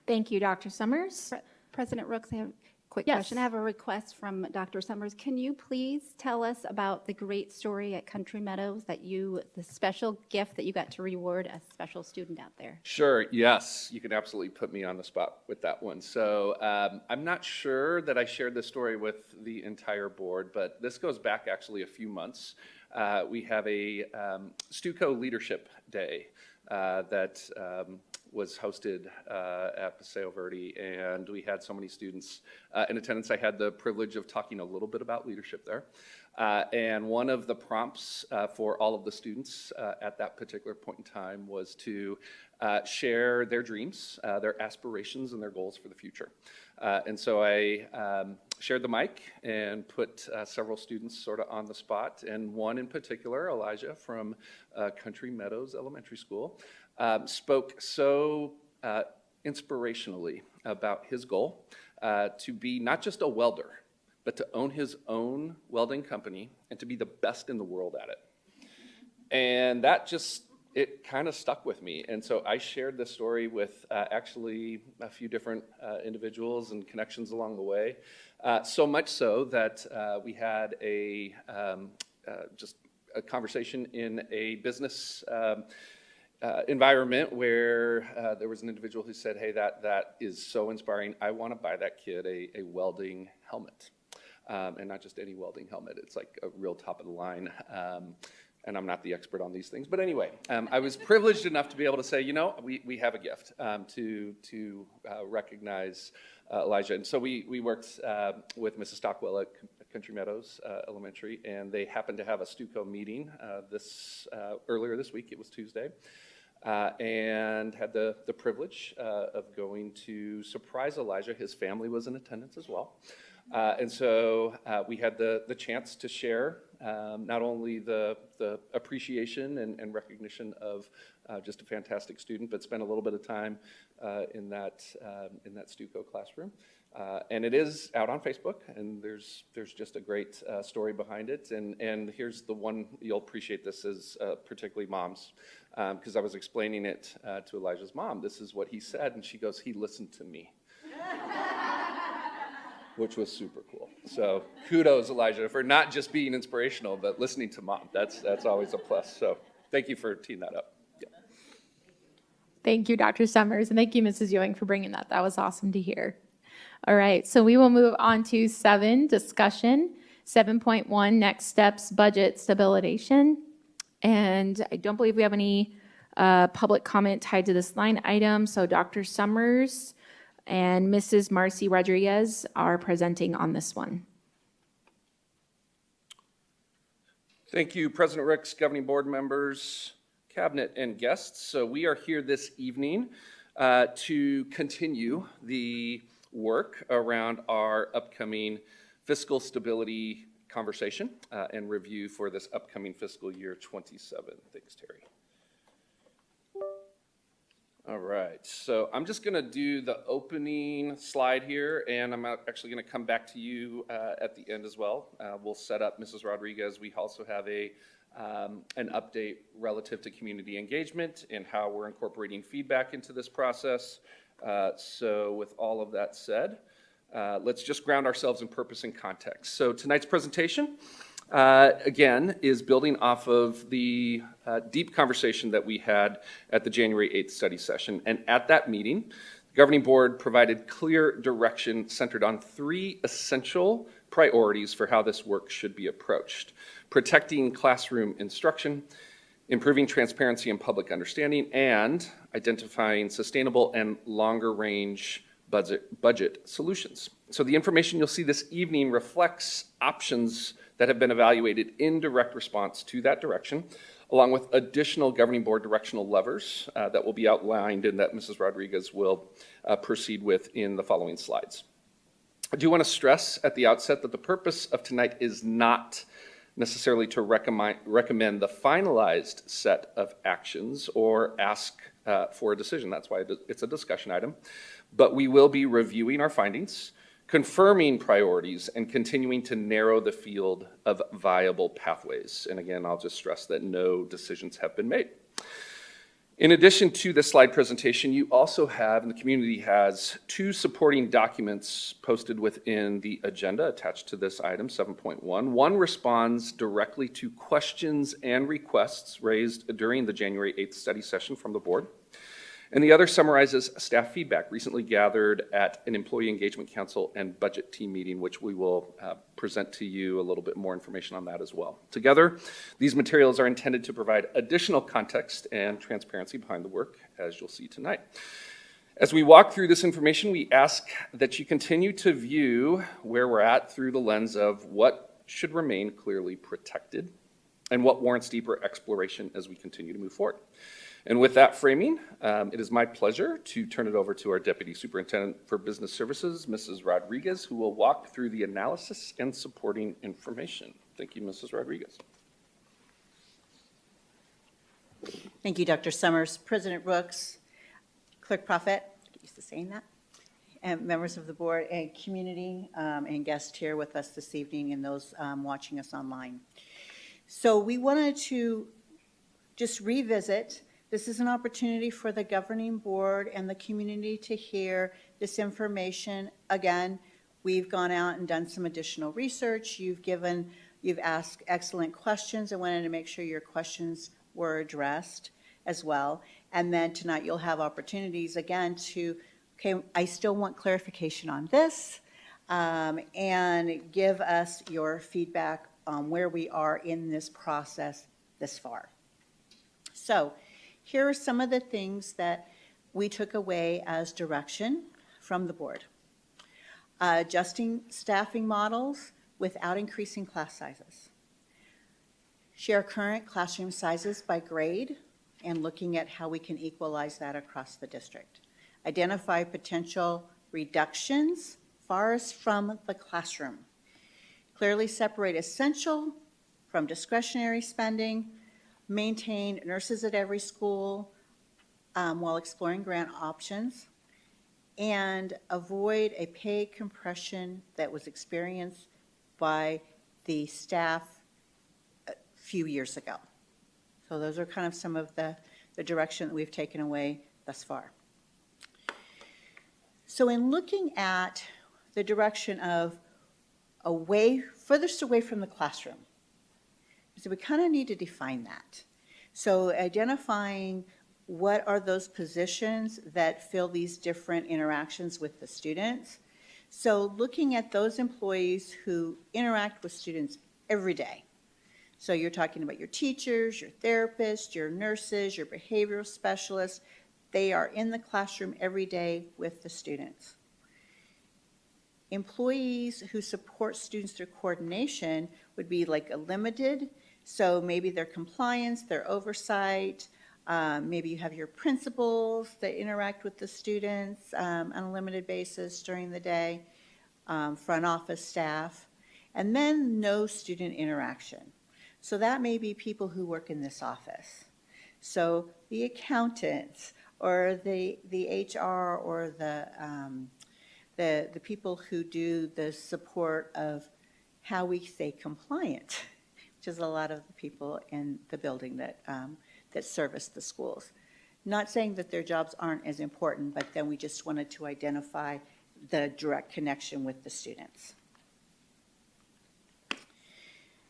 Thank you, Dr. Summers. President Rooks, I have a quick Yes. question. I have a request from Dr. Summers. Can you please tell us about the great story at Country Meadows the special gift that you got to reward a special student out there? Sure, yes. You can absolutely put me on the spot with that one. So I'm not sure that I shared this story with the entire board, but this goes back actually a few months. We have a Stuco Leadership Day that was hosted at Paseo Verde, and we had so many students in attendance. I had the privilege of talking a little bit about leadership there. And one of the prompts for all of the students at that particular point in time was to share their dreams, their aspirations, and their goals for the future. And so I shared the mic and put several students sort of on the spot, and one in particular, Elijah from Country Meadows Elementary School, spoke so inspirationally about his goal to be not just a welder, but to own his own welding company and to be the best in the world at it. And that it kind of stuck with me. And so I shared this story with actually a few different individuals and connections along the way. So much so that we had just a conversation in a business environment where there was an individual who said, hey, that is so inspiring. I want to buy that kid a welding helmet. And not just any welding helmet. It's like a real top of the line. And I'm not the expert on these things. But anyway, I was privileged enough to be able to say, we have a gift to recognize Elijah. And so we worked with Mrs. Stockwell at Country Meadows Elementary, and they happened to have a Stuco meeting earlier this week. It was Tuesday. And had the privilege of going to surprise Elijah. His family was in attendance as well. And so we had the chance to share not only the appreciation and recognition of just a fantastic student, but spend a little bit of time in that Stuco classroom. And it is out on Facebook, and there's just a great story behind it. And here's the one, you'll appreciate this as particularly moms, because I was explaining it to Elijah's mom. This is what he said, and she goes, he listened to me. Which was super cool. So kudos, Elijah, for not just being inspirational, but listening to mom. That's always a plus. So thank you for teeing that up. Yeah. Thank you, Dr. Summers, and thank you, Mrs. Ewing, for bringing that. That was awesome to hear. All right, so we will move on to 7, discussion. 7.1, next steps, budget stabilization. And I don't believe we have any public comment tied to this line item. So Dr. Summers and Mrs. Marcy Rodriguez are presenting on this one. Thank you, President Ricks, governing board members, cabinet, and guests. So we are here this evening to continue the work around our upcoming fiscal stability conversation and review for this upcoming fiscal year 27. Thanks, Terry. All right, so I'm just going to do the opening slide here, and I'm actually going to come back to you at the end as well. We'll set up Mrs. Rodriguez. We also have an update relative to community engagement and how we're incorporating feedback into this process. So with all of that said, let's just ground ourselves in purpose and context. So tonight's presentation, again, is building off of the deep conversation that we had at the January 8th study session. And at that meeting, the governing board provided clear direction centered on 3 essential priorities for how this work should be approached: protecting classroom instruction, improving transparency and public understanding, and identifying sustainable and longer range budget solutions. So the information you'll see this evening reflects options that have been evaluated in direct response to that direction, along with additional governing board directional levers that will be outlined and that Mrs. Rodriguez will proceed with in the following slides. I do want to stress at the outset that the purpose of tonight is not necessarily to recommend the finalized set of actions or ask for a decision. That's why it's a discussion item. But we will be reviewing our findings, confirming priorities, and continuing to narrow the field of viable pathways. And again, I'll just stress that no decisions have been made. In addition to the slide presentation, you also have, and the community has, 2 supporting documents posted within the agenda attached to this item, 7.1. One responds directly to questions and requests raised during the January 8th study session from the board. And the other summarizes staff feedback recently gathered at an Employee Engagement Council and Budget Team meeting, which we will present to you a little bit more information on that as well. Together, these materials are intended to provide additional context and transparency behind the work, as you'll see tonight. As we walk through this information, we ask that you continue to view where we're at through the lens of what should remain clearly protected and what warrants deeper exploration as we continue to move forward. And with that framing, it is my pleasure to turn it over to our Deputy Superintendent for Business Services, Mrs. Rodriguez, who will walk through the analysis and supporting information. Thank you, Mrs. Rodriguez. Thank you, Dr. Summers, President Rooks, Clerk Prophet, get used to saying that, and members of the board and community and guests here with us this evening and those watching us online. So we wanted to just revisit. This is an opportunity for the governing board and the community to hear this information. Again, we've gone out and done some additional research. You've asked excellent questions. I wanted to make sure your questions were addressed as well. And then tonight you'll have opportunities again to, okay, I still want clarification on this, and give us your feedback on where we are in this process this far. So, here are some of the things that we took away as direction from the board. Adjusting staffing models without increasing class sizes. Share current classroom sizes by grade and looking at how we can equalize that across the district. Identify potential reductions farthest from the classroom. Clearly separate essential from discretionary spending. Maintain nurses at every school while exploring grant options, and avoid a pay compression that was experienced by the staff a few years ago. So those are kind of some of the direction that we've taken away thus far. So in looking at the direction of furthest away from the classroom, so we kind of need to define that. So identifying what are those positions that fill these different interactions with the students. So looking at those employees who interact with students every day. So you're talking about your teachers, your therapists, your nurses, your behavioral specialists. They are in the classroom every day with the students. Employees who support students through coordination would be like a limited. So maybe their compliance, their oversight, maybe you have your principals that interact with the students on a limited basis during the day, front office staff, and then no student interaction. So that may be people who work in this office. So the accountants or the HR or the people who do the support of how we stay compliant, which is a lot of the people in the building that service the schools. Not saying that their jobs aren't as important, but then we just wanted to identify the direct connection with the students.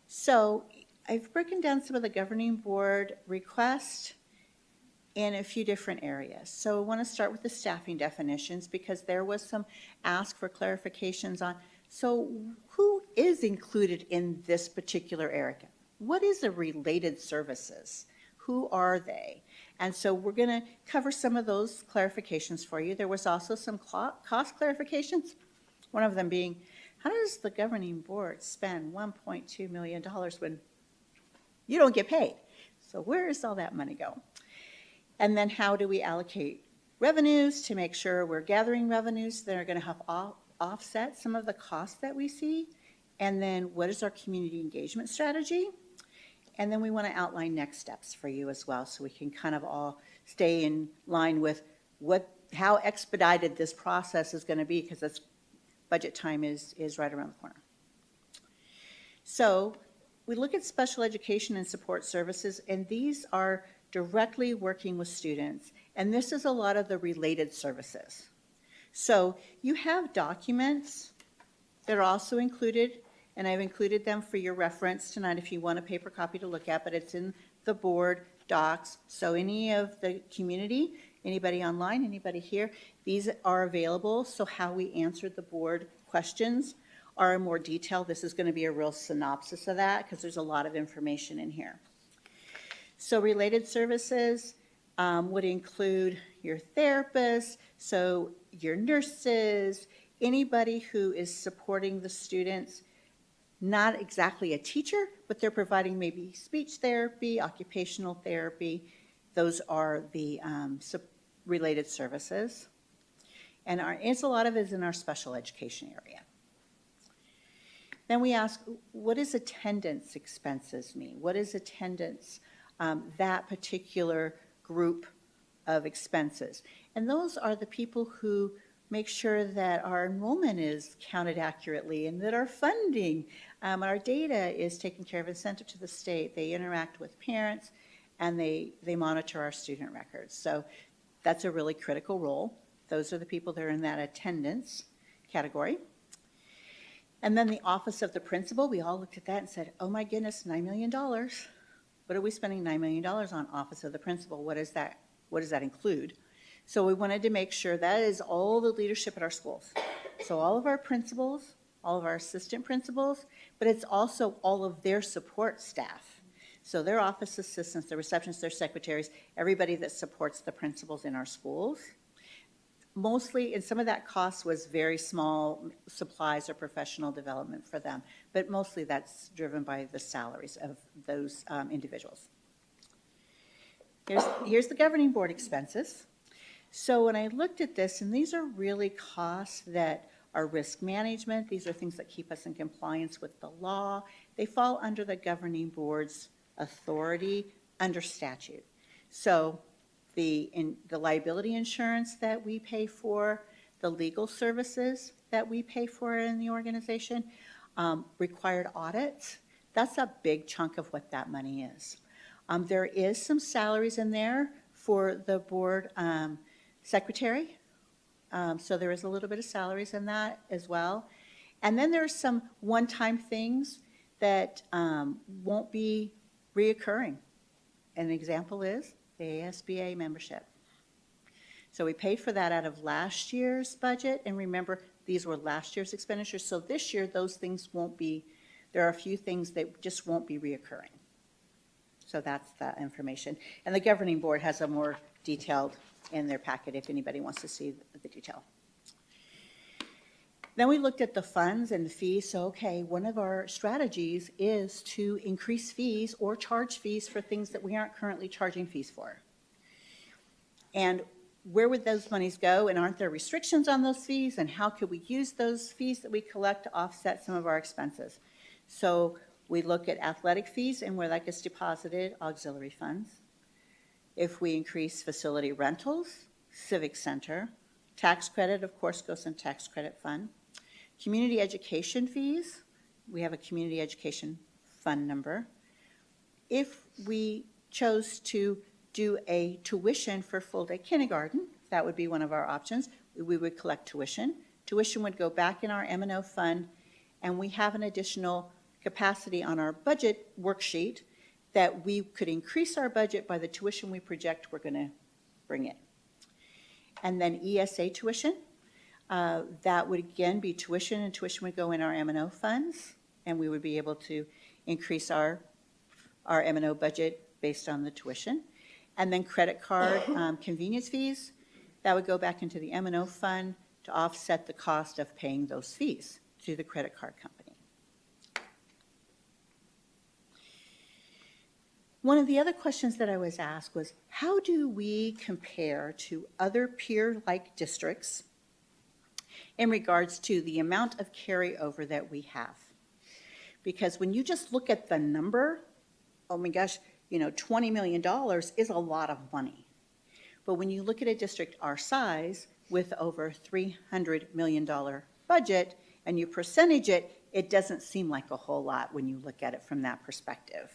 So I've broken down some of the governing board requests in a few different areas. So I want to start with the staffing definitions because there was some ask for clarifications on, so who is included in this particular area? What is the related services? Who are they? And so we're going to cover some of those clarifications for you. There was also some cost clarifications One of them being, how does the governing board spend $1.2 million when you don't get paid? So where does all that money go? And then how do we allocate revenues to make sure we're gathering revenues that are going to help offset some of the costs that we see? And then what is our community engagement strategy? And then we want to outline next steps for you as well, so we can kind of all stay in line with how expedited this process is going to be, because that's budget time is right around the corner. So we look at special education and support services, and these are directly working with students. And this is a lot of the related services. So you have documents that are also included, and I've included them for your reference tonight if you want a paper copy to look at, but it's in the board docs. So any of the community, anybody online, anybody here, these are available. So how we answered the board questions are in more detail. This is going to be a real synopsis of that because there's a lot of information in here. So related services would include your therapists, so your nurses, anybody who is supporting the students, not exactly a teacher, but they're providing maybe speech therapy, occupational therapy. Those are the related services. And it's a lot of it is in our special education area. Then we ask, what does attendance expenses mean? What is attendance, that particular group of expenses? And those are the people who make sure that our enrollment is counted accurately and that our funding, our data is taken care of and sent up to the state. They interact with parents and they monitor our student records. So that's a really critical role. Those are the people that are in that attendance category. And then the office of the principal, we all looked at that and said, oh my goodness, $9 million. What are we spending $9 million on office of the principal? What does that include? So we wanted to make sure that is all the leadership at our schools. So all of our principals, all of our assistant principals, but it's also all of their support staff. So their office assistants, their receptionists, their secretaries, everybody that supports the principals in our schools. Mostly, and some of that cost was very small supplies or professional development for them, but mostly that's driven by the salaries of those individuals. Here's the governing board expenses. So when I looked at this, and these are really costs that are risk management, these are things that keep us in compliance with the law. They fall under the governing board's authority under statute. So the liability insurance that we pay for, the legal services that we pay for in the organization, required audits, that's a big chunk of what that money is. There is some salaries in there for the board secretary. So there is a little bit of salaries in that as well. And then there's some one-time things that won't be reoccurring. An example is the ASBA membership. So we paid for that out of last year's budget, and remember, these were last year's expenditures, so this year those things won't be, there are a few things that just won't be reoccurring. So that's the information. And the governing board has a more detailed in their packet if anybody wants to see the detail. Then we looked at the funds and the fees. So, okay, one of our strategies is to increase fees or charge fees for things that we aren't currently charging fees for. And where would those monies go? And aren't there restrictions on those fees? And how could we use those fees that we collect to offset some of our expenses? So we look at athletic fees and where that gets deposited, auxiliary funds. If we increase facility rentals, civic center, tax credit, of course, goes in tax credit fund. Community education fees, we have a community education fund number. If we chose to do a tuition for full-day kindergarten, that would be one of our options. We would collect tuition. Tuition would go back in our M&O fund, and we have an additional capacity on our budget worksheet that we could increase our budget by the tuition we project we're going to bring in. And then ESA tuition, that would again be tuition, and tuition would go in our M&O funds, and we would be able to increase our M&O budget based on the tuition. And then credit card convenience fees, that would go back into the M&O fund to offset the cost of paying those fees to the credit card company. One of the other questions that I was asked was, how do we compare to other peer-like districts in regards to the amount of carryover that we have? Because when you just look at the number, oh my gosh, you know, $20 million is a lot of money. But when you look at a district our size with over $300 million budget and you percentage it, it doesn't seem like a whole lot when you look at it from that perspective.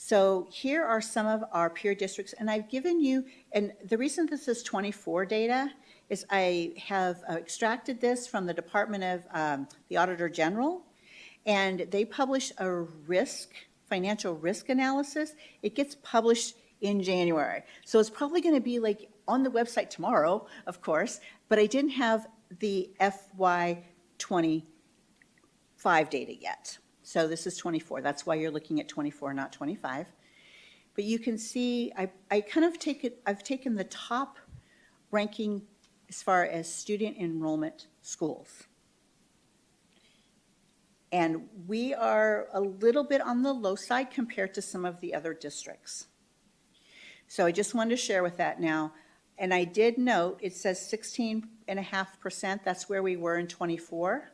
So here are some of our peer districts, and I've given you, and the reason this is 24 data is I have extracted this from the Department of the Auditor General, and they publish a financial risk analysis. It gets published in January. So it's probably going to be like on the website tomorrow, of course, but I didn't have the FY25 data yet. So this is 24. That's why you're looking at 24, not 25. But you can see I've taken the top ranking as far as student enrollment schools. And we are a little bit on the low side compared to some of the other districts. So I just wanted to share with that now. And I did note, it says 16.5%. That's where we were in 24.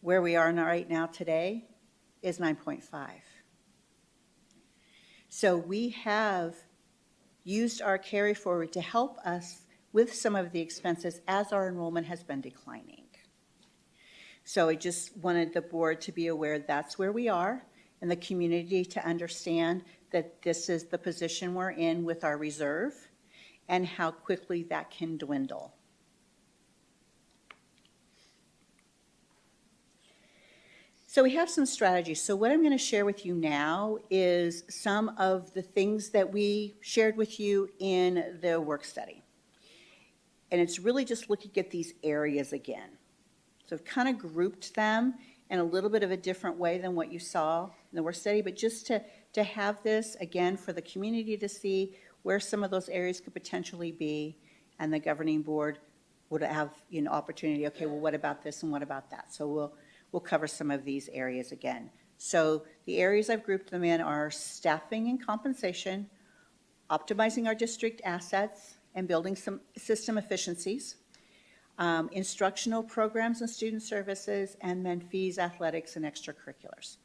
Where we are right now today is 9.5. So we have used our carry forward to help us with some of the expenses as our enrollment has been declining. So I just wanted the board to be aware that's where we are, and the community to understand that this is the position we're in with our reserve and how quickly that can dwindle. So we have some strategies. So what I'm going to share with you now is some of the things that we shared with you in the work study. And it's really just looking at these areas again. So I've kind of grouped them in a little bit of a different way than what you saw in the work study, but just to have this, again, for the community to see where some of those areas could potentially be, and the governing board would have, you know, opportunity, okay, well, what about this and what about that? So we'll cover some of these areas again. So the areas I've grouped them in are staffing and compensation, optimizing our district assets, and building some system efficiencies, instructional programs and student services, and then fees, athletics, and extracurriculars.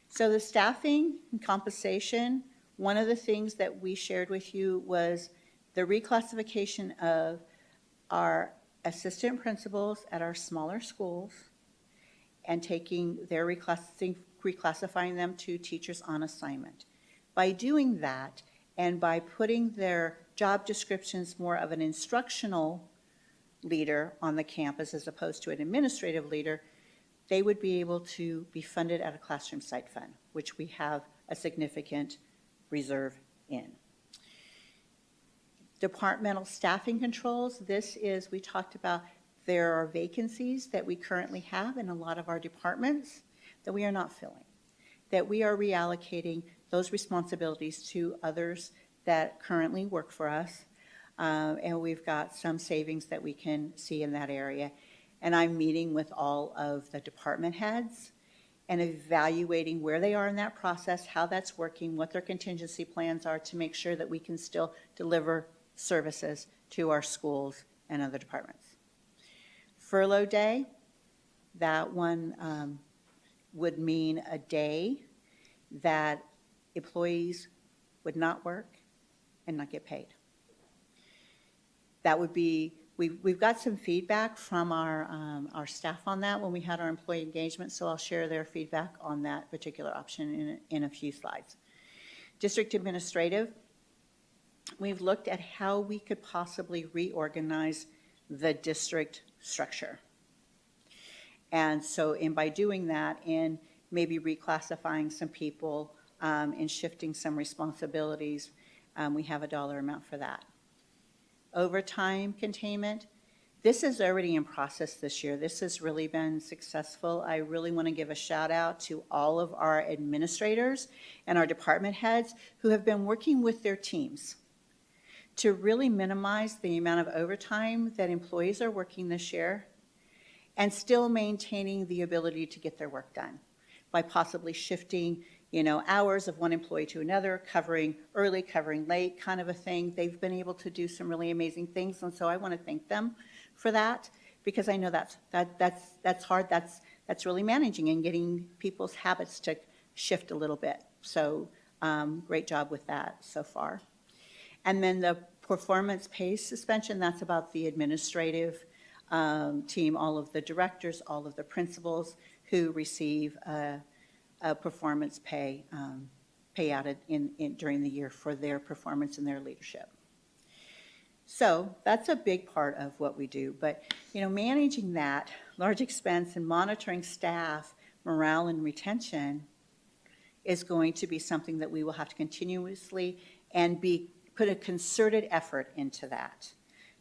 So the staffing and compensation, one of the things that we shared with you was the reclassification of our assistant principals at our smaller schools and taking their reclassifying them to teachers on assignment. By doing that, and by putting their job descriptions more of an instructional leader on the campus as opposed to an administrative leader, they would be able to be funded at a classroom site fund, which we have a significant reserve in. Departmental staffing controls, this is, we talked about there are vacancies that we currently have in a lot of our departments that we are not filling, that we are reallocating those responsibilities to others that currently work for us, and we've got some savings that we can see in that area. And I'm meeting with all of the department heads and evaluating where they are in that process, how that's working, what their contingency plans are to make sure that we can still deliver services to our schools and other departments. Furlough day, that one would mean a day that employees would not work and not get paid. That would be, we've got some feedback from our staff on that when we had our employee engagement, so I'll share their feedback on that particular option in a few slides. District administrative, we've looked at how we could possibly reorganize the district structure. And so, and by doing that, and maybe reclassifying some people and shifting some responsibilities, we have a dollar amount for that. Overtime containment, this is already in process this year. This has really been successful. I really want to give a shout out to all of our administrators and our department heads who have been working with their teams to really minimize the amount of overtime that employees are working this year and still maintaining the ability to get their work done by possibly shifting, hours of one employee to another, covering early, covering late, kind of a thing. They've been able to do some really amazing things, and so I want to thank them for that, because I know that's hard. That's really managing and getting people's habits to shift a little bit. So great job with that so far. And then the performance pay suspension, that's about the administrative team, all of the directors, all of the principals who receive a performance pay payout during the year for their performance and their leadership. So that's a big part of what we do. But, managing that large expense and monitoring staff morale and retention is going to be something that we will have to continuously and put a concerted effort into that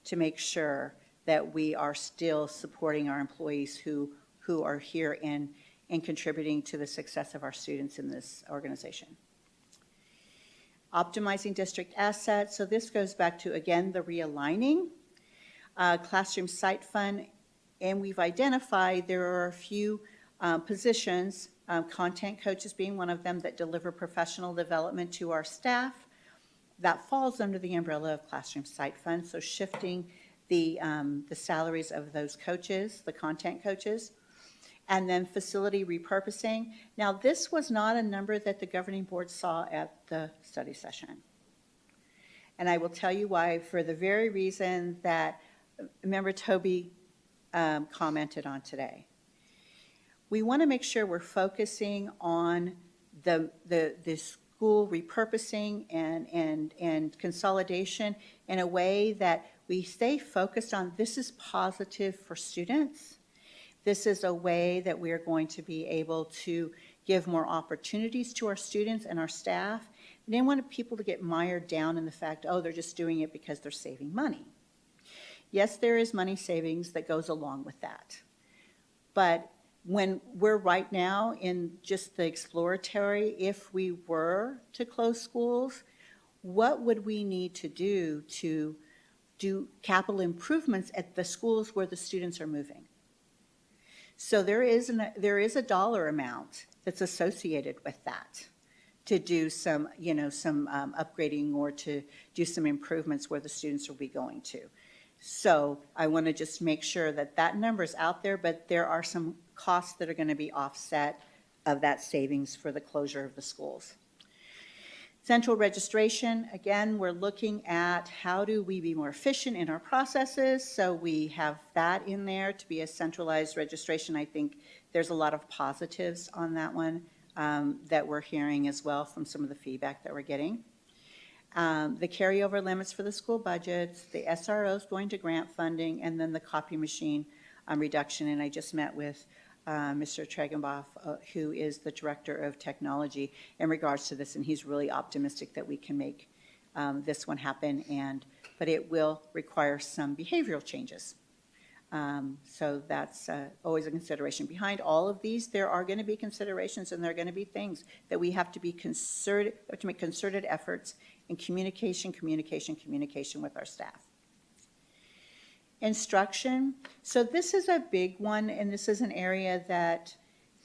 to make sure that we are still supporting our employees who are here and contributing to the success of our students in this organization. Optimizing district assets. So this goes back to, again, the realigning. Classroom site fund, and we've identified there are a few positions, content coaches being one of them, that deliver professional development to our staff. That falls under the umbrella of classroom site fund, so shifting the salaries of those coaches, the content coaches. And then facility repurposing. Now, this was not a number that the governing board saw at the study session. And I will tell you why, for the very reason that Member Toby commented on today. We want to make sure we're focusing on the school repurposing and consolidation in a way that we stay focused on this is positive for students. This is a way that we are going to be able to give more opportunities to our students and our staff. We didn't want people to get mired down in the fact, oh, they're just doing it because they're saving money. Yes, there is money savings that goes along with that. But when we're right now in just the exploratory, if we were to close schools, what would we need to do capital improvements at the schools where the students are moving? So there is a dollar amount that's associated with that to do some upgrading or to do some improvements where the students will be going to. So I want to just make sure that that number is out there, but there are some costs that are going to be offset of that savings for the closure of the schools. Central registration, again, we're looking at how do we be more efficient in our processes, so we have that in there to be a centralized registration. I think there's a lot of positives on that one that we're hearing as well from some of the feedback that we're getting. The carryover limits for the school budgets, the SROs going to grant funding, and then the copy machine reduction. And I just met with Mr. Tregenboff, who is the Director of Technology, in regards to this, and he's really optimistic that we can make this one happen, but it will require some behavioral changes. So that's always a consideration. Behind all of these, there are going to be considerations, and there are going to be things that we have to be concerted, to make concerted efforts in communication with our staff. Instruction. So this is a big one, and this is an area that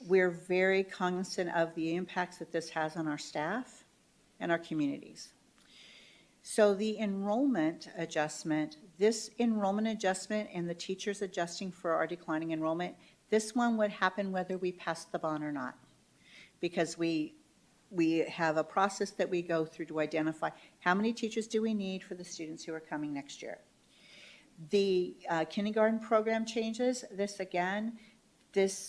we're very cognizant of the impacts that this has on our staff and our communities. So the enrollment adjustment, this enrollment adjustment and the teachers adjusting for our declining enrollment, this one would happen whether we pass the bond or not, because we have a process that we go through to identify how many teachers do we need for the students who are coming next year. The kindergarten program changes, this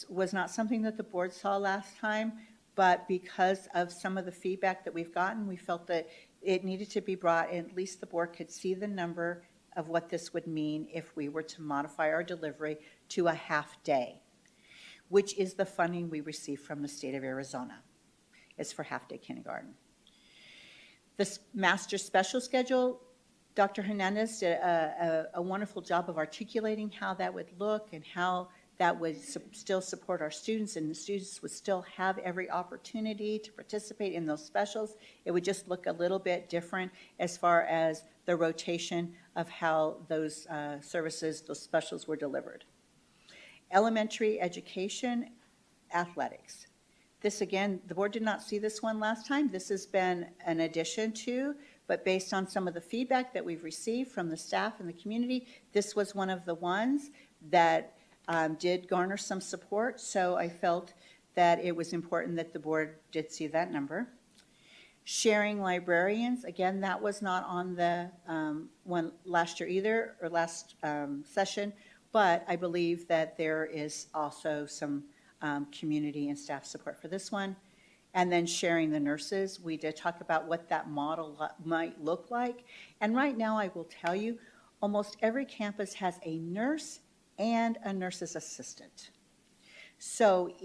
was not something that the board saw last time, but because of some of the feedback that we've gotten, we felt that it needed to be brought, and at least the board could see the number of what this would mean if we were to modify our delivery to a half day, which is the funding we receive from the state of Arizona. It's for half-day kindergarten. This master special schedule, Dr. Hernandez did a wonderful job of articulating how that would look and how that would still support our students, and the students would still have every opportunity to participate in those specials. It would just look a little bit different as far as the rotation of how those services, those specials were delivered. Elementary education, athletics. This, again, the board did not see this one last time. This has been an addition to, but based on some of the feedback that we've received from the staff and the community, this was one of the ones that did garner some support. So I felt that it was important that the board did see that number. Sharing librarians, again, that was not on the one last year either, or last session, but I believe that there is also some community and staff support for this one. And then sharing the nurses, we did talk about what that model might look like. And right now, I will tell you, almost every campus has a nurse and a nurse's assistant. So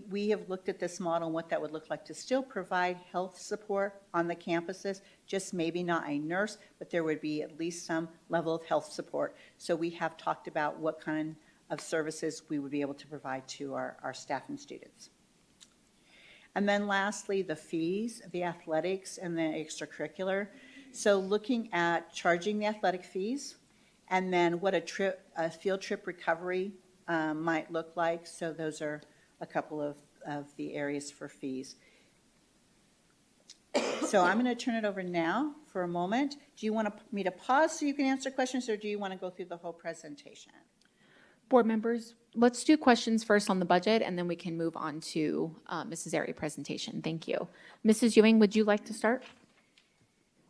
we have looked at this model and what that would look like to still provide health support on the campuses, just maybe not a nurse, but there would be at least some level of health support. So we have talked about what kind of services we would be able to provide to our staff and students. And then lastly, the fees, the athletics and the extracurricular. So looking at charging the athletic fees, and then what a field trip recovery might look like. So those are a couple of the areas for fees. So I'm going to turn it over now for a moment. Do you want me to pause so you can answer questions, or do you want to go through the whole presentation? Board members, let's do questions first on the budget, and then we can move on to Mrs. Airy presentation. Thank you. Mrs. Ewing, would you like to start?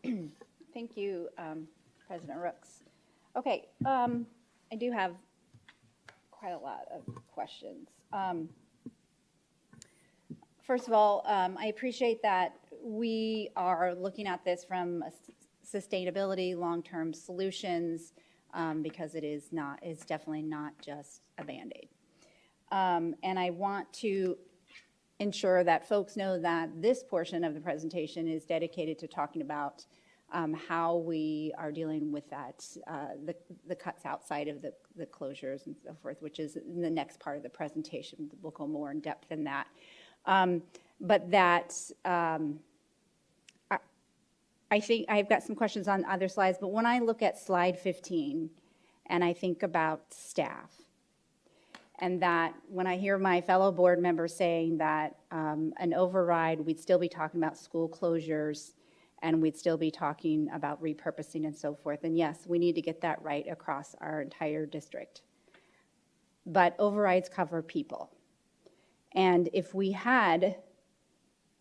Thank you, President Rooks. Okay, I do have quite a lot of questions. First of all, I appreciate that we are looking at this from a sustainability, long-term solutions, because it's definitely not just a Band-Aid. And I want to ensure that folks know that this portion of the presentation is dedicated to talking about how we are dealing with that, the cuts outside of the closures and so forth, which is in the next part of the presentation. We'll go more in depth in that. But that, I think I've got some questions on other slides, but when I look at slide 15 and I think about staff, and that when I hear my fellow board members saying that an override, we'd still be talking about school closures, and we'd still be talking about repurposing and so forth. And yes, we need to get that right across our entire district. But overrides cover people. And if we had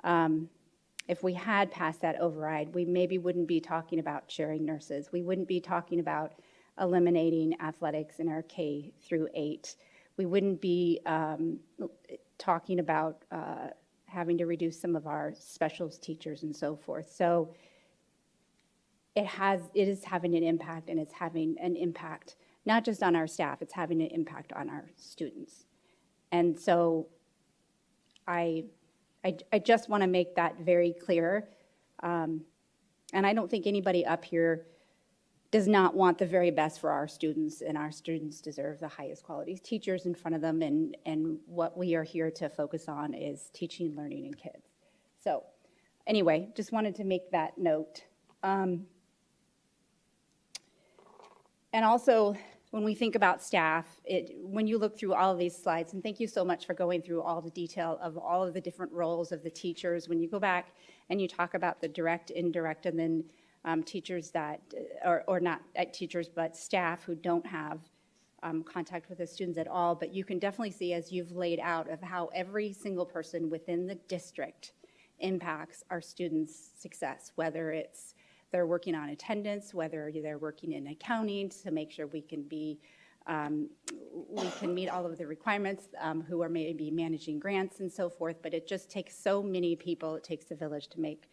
passed that override, we maybe wouldn't be talking about sharing nurses. We wouldn't be talking about eliminating athletics in our K through 8. We wouldn't be talking about having to reduce some of our specials teachers and so forth. So it is having an impact, and it's having an impact not just on our staff, it's having an impact on our students. And so I just want to make that very clear. And I don't think anybody up here does not want the very best for our students, and our students deserve the highest quality teachers in front of them, and what we are here to focus on is teaching, learning, and kids. So anyway, just wanted to make that note. And also, when we think about staff, when you look through all of these slides, and thank you so much for going through all the detail of all of the different roles of the teachers, when you go back and you talk about the direct, indirect, and then teachers that, or not teachers, but staff who don't have contact with the students at all, but you can definitely see, as you've laid out, of how every single person within the district impacts our students' success, whether it's they're working on attendance, whether they're working in accounting to make sure we can be, we can meet all of the requirements, who are maybe managing grants and so forth, but it just takes so many people, it takes a village to make,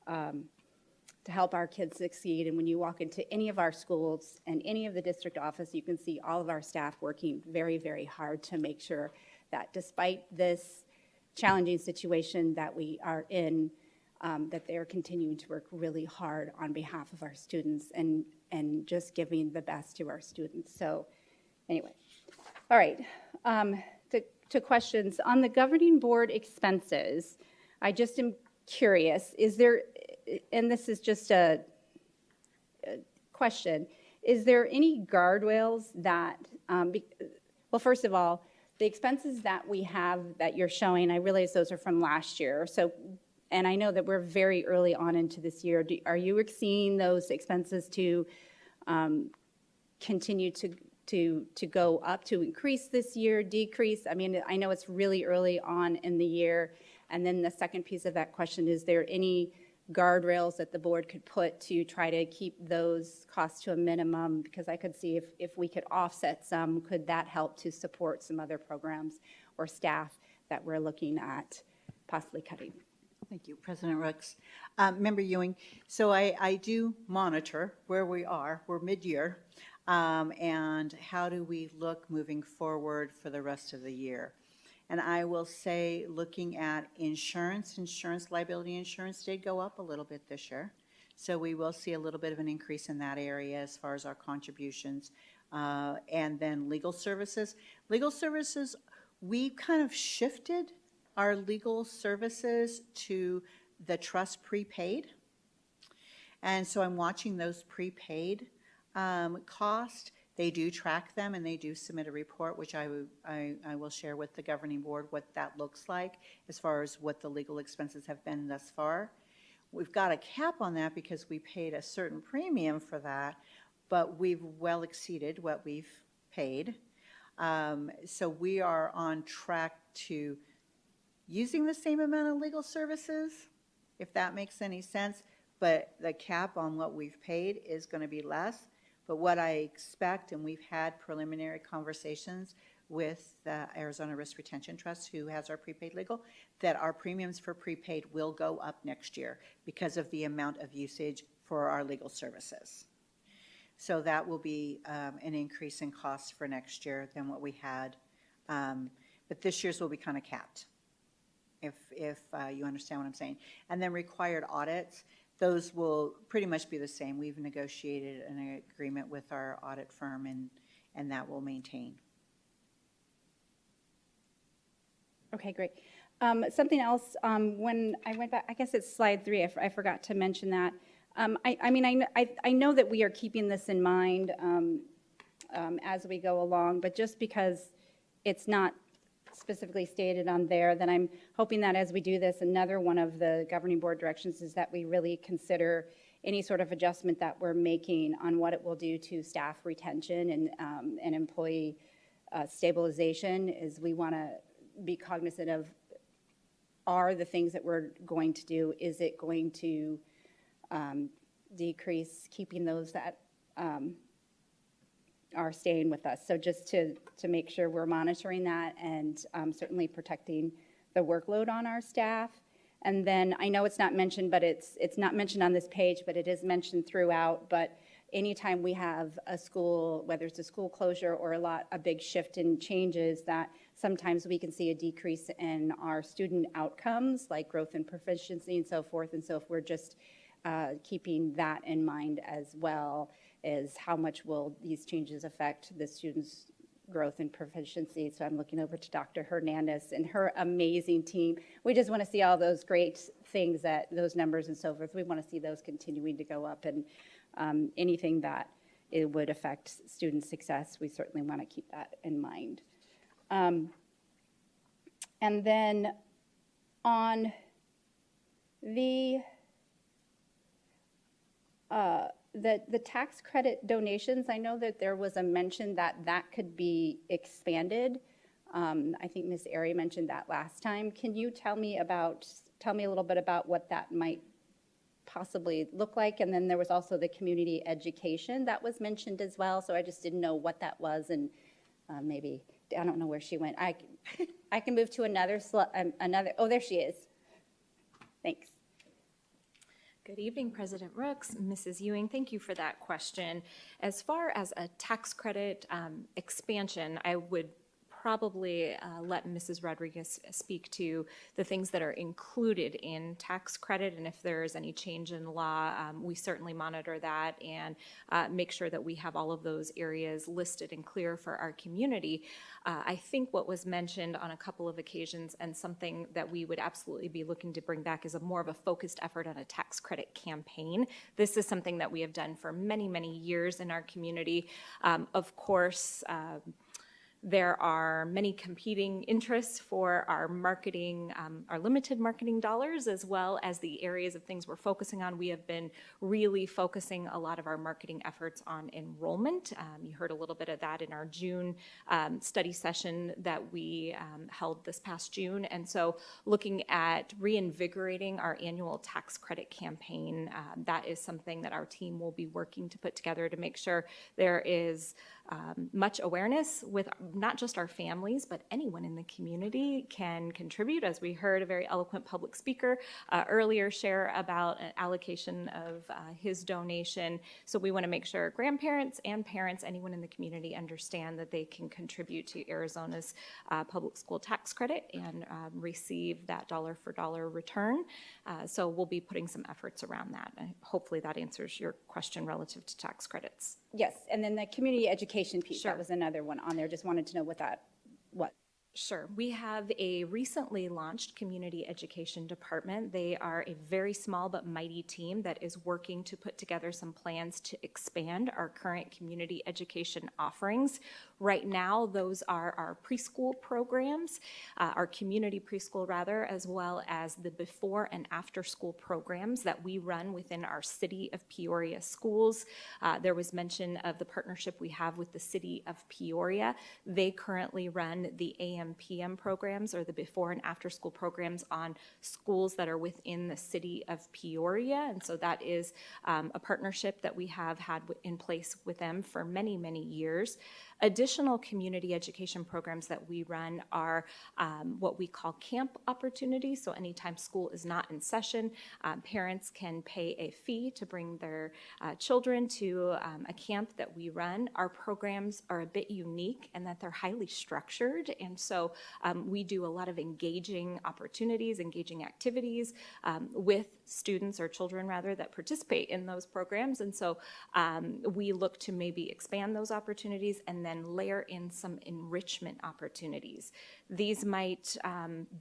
to help our kids succeed. And when you walk into any of our schools and any of the district office, you can see all of our staff working very, very hard to make sure that despite this challenging situation that we are in, that they are continuing to work really hard on behalf of our students and just giving the best to our students. So anyway, All right, to questions. On the governing board expenses, I just am curious, is there, and this is just a question, is there any guardrails that, well, first of all, the expenses that we have that you're showing, I realize those are from last year, so, and I know that we're very early on into this year. Are you seeing those expenses to continue to go up, to increase this year, decrease? I mean, I know it's really early on in the year. And then the second piece of that question, is there any guardrails that the board could put to try to keep those costs to a minimum? Because I could see if we could offset some, could that help to support some other programs or staff that we're looking at possibly cutting? Thank you, President Rooks. Member Ewing, so I do monitor where we are. We're mid-year. And how do we look moving forward for the rest of the year? And I will say, looking at insurance liability insurance did go up a little bit this year. So we will see a little bit of an increase in that area as far as our contributions. And then legal services. Legal services, we kind of shifted our legal services to the trust prepaid. And so I'm watching those prepaid cost. They do track them and they do submit a report, which I will share with the governing board what that looks like as far as what the legal expenses have been thus far. We've got a cap on that because we paid a certain premium for that, but we've well exceeded what we've paid. So we are on track to using the same amount of legal services, if that makes any sense, but the cap on what we've paid is going to be less. But what I expect, and we've had preliminary conversations with the Arizona Risk Retention Trust, who has our prepaid legal, that our premiums for prepaid will go up next year because of the amount of usage for our legal services. So that will be an increase in costs for next year than what we had. But this year's will be kind of capped, if you understand what I'm saying. And then required audits, those will pretty much be the same. We've negotiated an agreement with our audit firm, and that will maintain. Okay, great. Something else, when I went back, I guess it's slide 3, I forgot to mention that. I know that we are keeping this in mind as we go along, but just because it's not specifically stated on there, then I'm hoping that as we do this, another one of the governing board directions is that we really consider any sort of adjustment that we're making on what it will do to staff retention and employee stabilization. Is we want to be cognizant of, are the things that we're going to do, is it going to decrease keeping those that are staying with us? So just to make sure we're monitoring that and certainly protecting the workload on our staff. And then I know it's not mentioned, but it's not mentioned on this page, but it is mentioned throughout. But anytime we have a school, whether it's a school closure or a big shift in changes, that sometimes we can see a decrease in our student outcomes, like growth and proficiency and so forth. And so if we're just keeping that in mind as well, is how much will these changes affect the students' growth and proficiency. So I'm looking over to Dr. Hernandez and her amazing team. We just want to see all those great things, that those numbers and so forth. We want to see those continuing to go up, and anything that it would affect student success, we certainly want to keep that in mind. And then on the tax credit donations, I know that there was a mention that that could be expanded. I think Ms. Airy mentioned that last time. Can you tell me a little bit about what that might possibly look like? And then there was also the community education that was mentioned as well. So I just didn't know what that was, and maybe, I don't know where she went. I can move to another, oh, there she is. Thanks. Good evening, President Rooks, Mrs. Ewing. Thank you for that question. As far as a tax credit expansion, I would probably let Mrs. Rodriguez speak to the things that are included in tax credit, and if there is any change in law, we certainly monitor that and make sure that we have all of those areas listed and clear for our community. I think what was mentioned on a couple of occasions, and something that we would absolutely be looking to bring back, is a more of a focused effort on a tax credit campaign. This is something that we have done for many, many years in our community. Of course, there are many competing interests for our marketing, our limited marketing dollars, as well as the areas of things we're focusing on. We have been really focusing a lot of our marketing efforts on enrollment. You heard a little bit of that in our June study session that we held this past June. And so looking at reinvigorating our annual tax credit campaign, that is something that our team will be working to put together to make sure there is much awareness with not just our families, but anyone in the community can contribute. As we heard a very eloquent public speaker earlier share about an allocation of his donation. So we want to make sure grandparents and parents, anyone in the community, understand that they can contribute to Arizona's public school tax credit and receive that dollar for dollar return. So we'll be putting some efforts around that. Hopefully that answers your question relative to tax credits. Yes, and then the community education piece, that was another one on there. Just wanted to know what that was. Sure. We have a recently launched community education department. They are a very small but mighty team that is working to put together some plans to expand our current community education offerings. Right now, those are our preschool programs, our community preschool rather, as well as the before and after school programs that we run within our City of Peoria schools. There was mention of the partnership we have with the City of Peoria. They currently run the AM/PM programs, or the before and after school programs, on schools that are within the City of Peoria. And so that is a partnership that we have had in place with them for many, many years. Additional community education programs that we run are what we call camp opportunities. So anytime school is not in session, parents can pay a fee to bring their children to a camp that we run. Our programs are a bit unique in that they're highly structured, and so we do a lot of engaging opportunities, engaging activities with students, or children rather, that participate in those programs. And so we look to maybe expand those opportunities and then layer in some enrichment opportunities. These might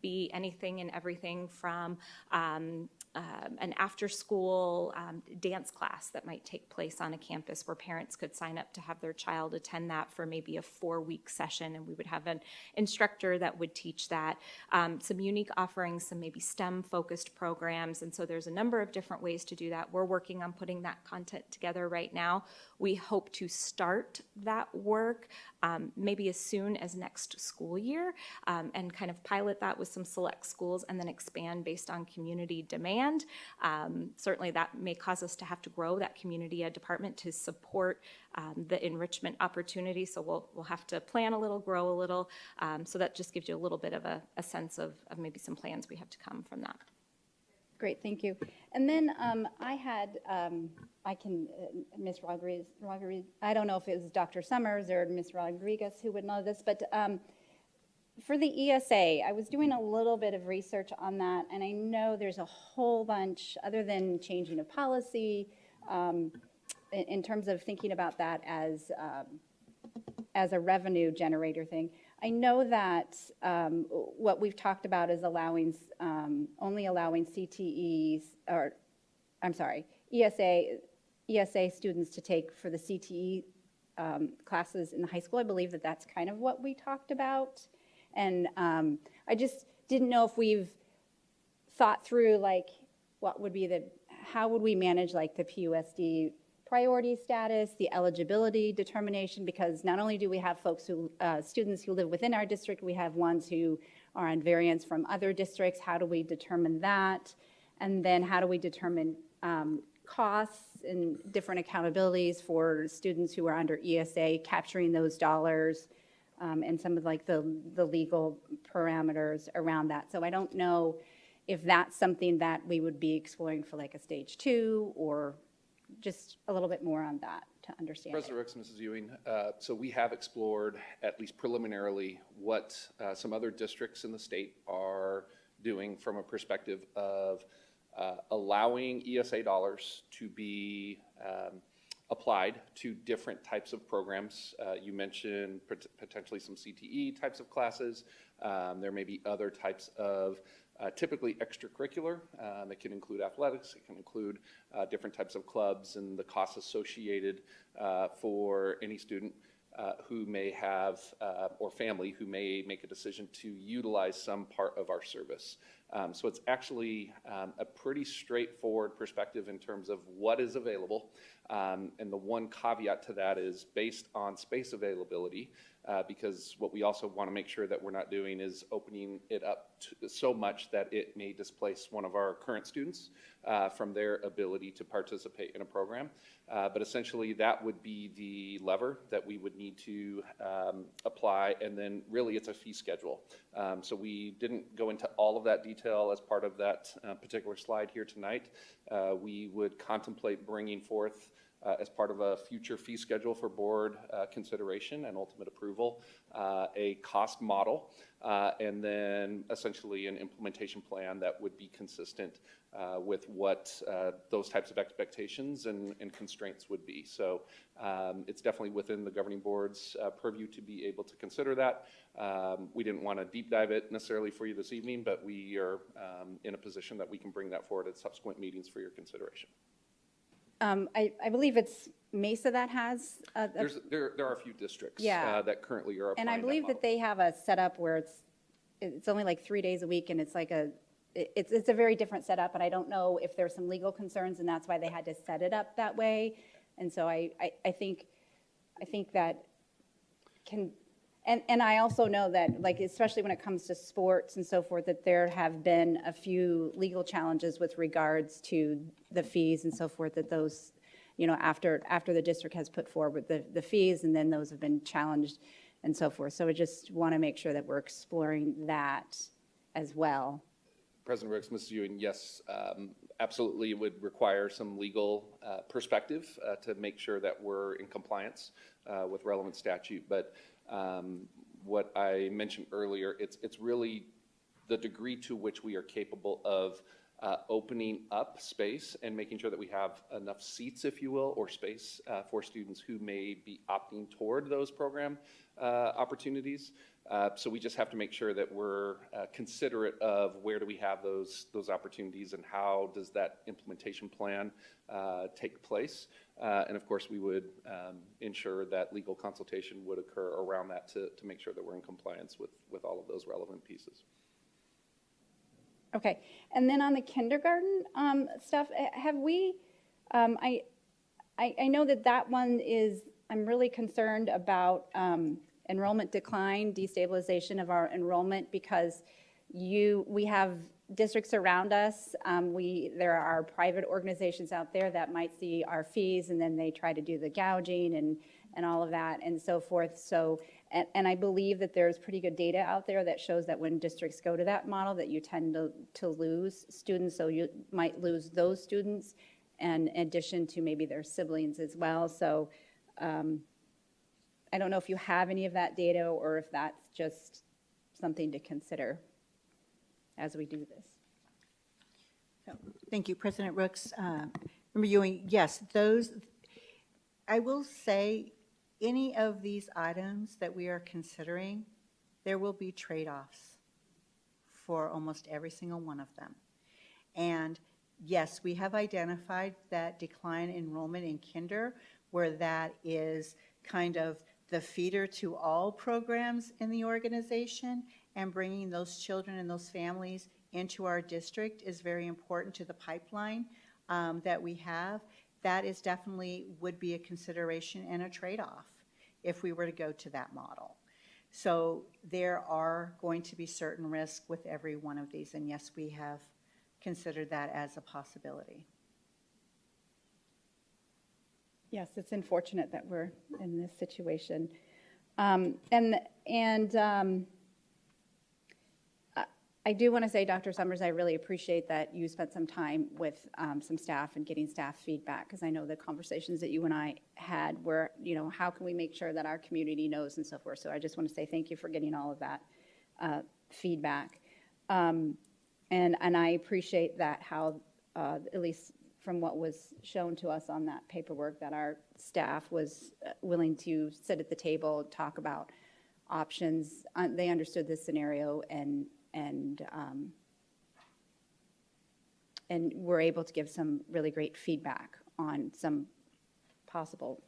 be anything and everything from an after-school dance class that might take place on a campus where parents could sign up to have their child attend that for maybe a 4-week session, and we would have an instructor that would teach that. Some unique offerings, some maybe STEM-focused programs, and so there's a number of different ways to do that. We're working on putting that content together right now. We hope to start that work maybe as soon as next school year, and kind of pilot that with some select schools and then expand based on community demand. Certainly that may cause us to have to grow that community ed department to support the enrichment opportunity. So we'll have to plan a little, grow a little. So that just gives you a little bit of a sense of maybe some plans we have to come from that. Great, thank you. And then Ms. Rodriguez, I don't know if it was Dr. Summers or Ms. Rodriguez who would know this, but for the ESA, I was doing a little bit of research on that, and I know there's a whole bunch, other than changing of policy, in terms of thinking about that as a revenue generator thing. I know that what we've talked about is only allowing CTEs, or I'm sorry, ESA students to take for the CTE classes in the high school. I believe that that's kind of what we talked about. And I just didn't know if we've thought through, like, how would we manage, like, the PUSD priority status, the eligibility determination, because not only do we have students who live within our district, we have ones who are on variance from other districts. How do we determine that? And then how do we determine costs and different accountabilities for students who are under ESA, capturing those dollars, and some of, like, the legal parameters around that. So I don't know if that's something that we would be exploring for, like, a stage 2, or just a little bit more on that. understand it. President Ricks, Mrs. Ewing, so we have explored, at least preliminarily, what some other districts in the state are doing from a perspective of allowing ESA dollars to be applied to different types of programs. You mentioned potentially some CTE types of classes. There may be other types of typically extracurricular. It can include athletics. It can include different types of clubs and the costs associated for any student who may have, or family who may make a decision to utilize some part of our service. So it's actually a pretty straightforward perspective in terms of what is available. And the one caveat to that is based on space availability, because what we also want to make sure that we're not doing is opening it up so much that it may displace one of our current students from their ability to participate in a program. But essentially that would be the lever that we would need to apply, and then really it's a fee schedule. So we didn't go into all of that detail as part of that particular slide here tonight. We would contemplate bringing forth as part of a future fee schedule for board consideration and ultimate approval, a cost model, and then essentially an implementation plan that would be consistent with what those types of expectations and constraints would be. So it's definitely within the governing board's purview to be able to consider that. We didn't want to deep dive it necessarily for you this evening, but we are in a position that we can bring that forward at subsequent meetings for your consideration. I believe it's Mesa that has. There are a few districts that currently are applying and I believe that they have a setup where it's only like 3 days a week, and it's like it's a very different setup. And I don't know if there's some legal concerns, and that's why they had to set it up that way. And so I think that can. And I also know that, like, especially when it comes to sports and so forth, that there have been a few legal challenges with regards to the fees and so forth, that those, after the district has put forward the fees, and then those have been challenged and so forth. So I just want to make sure that we're exploring that as well. President Ricks, Mrs. Ewing, yes, absolutely, it would require some legal perspective to make sure that we're in compliance with relevant statute. But what I mentioned earlier, it's really the degree to which we are capable of opening up space and making sure that we have enough seats, if you will, or space for students who may be opting toward those program opportunities. So we just have to make sure that we're considerate of where do we have those opportunities, and how does that implementation plan take place. And of course, we would ensure that legal consultation would occur around that to make sure that we're in compliance with all of those relevant pieces. Okay, and then on the kindergarten stuff, have we, I know that one is, I'm really concerned about enrollment decline, destabilization of our enrollment, because we have districts around us. There are private organizations out there that might see our fees, and then they try to do the gouging and all of that and so forth. So, and I believe that there's pretty good data out there that shows that when districts go to that model, that you tend to lose students. So you might lose those students, and in addition to maybe their siblings as well. So I don't know if you have any of that data, or if that's just something to consider as we do this. So, thank you, President Rooks. Member Ewing, yes, I will say, any of these items that we are considering, there will be trade-offs for almost every single one of them. And yes, we have identified that decline in enrollment in kinder, where that is kind of the feeder to all programs in the organization, and bringing those children and those families into our district is very important to the pipeline that we have. That is definitely would be a consideration and a trade-off if we were to go to that model. So there are going to be certain risks with every one of these, and yes, we have considered that as a possibility. Yes, it's unfortunate that we're in this situation. I do want to say, Dr. Summers, I really appreciate that you spent some time with some staff and getting staff feedback, because I know the conversations that you and I had were, you know, how can we make sure that our community knows and so forth. So I just want to say thank you for getting all of that feedback. And I appreciate that how, at least from what was shown to us on that paperwork, that our staff was willing to sit at the table, talk about options. They understood this scenario and we're able to give some really great feedback on some possible,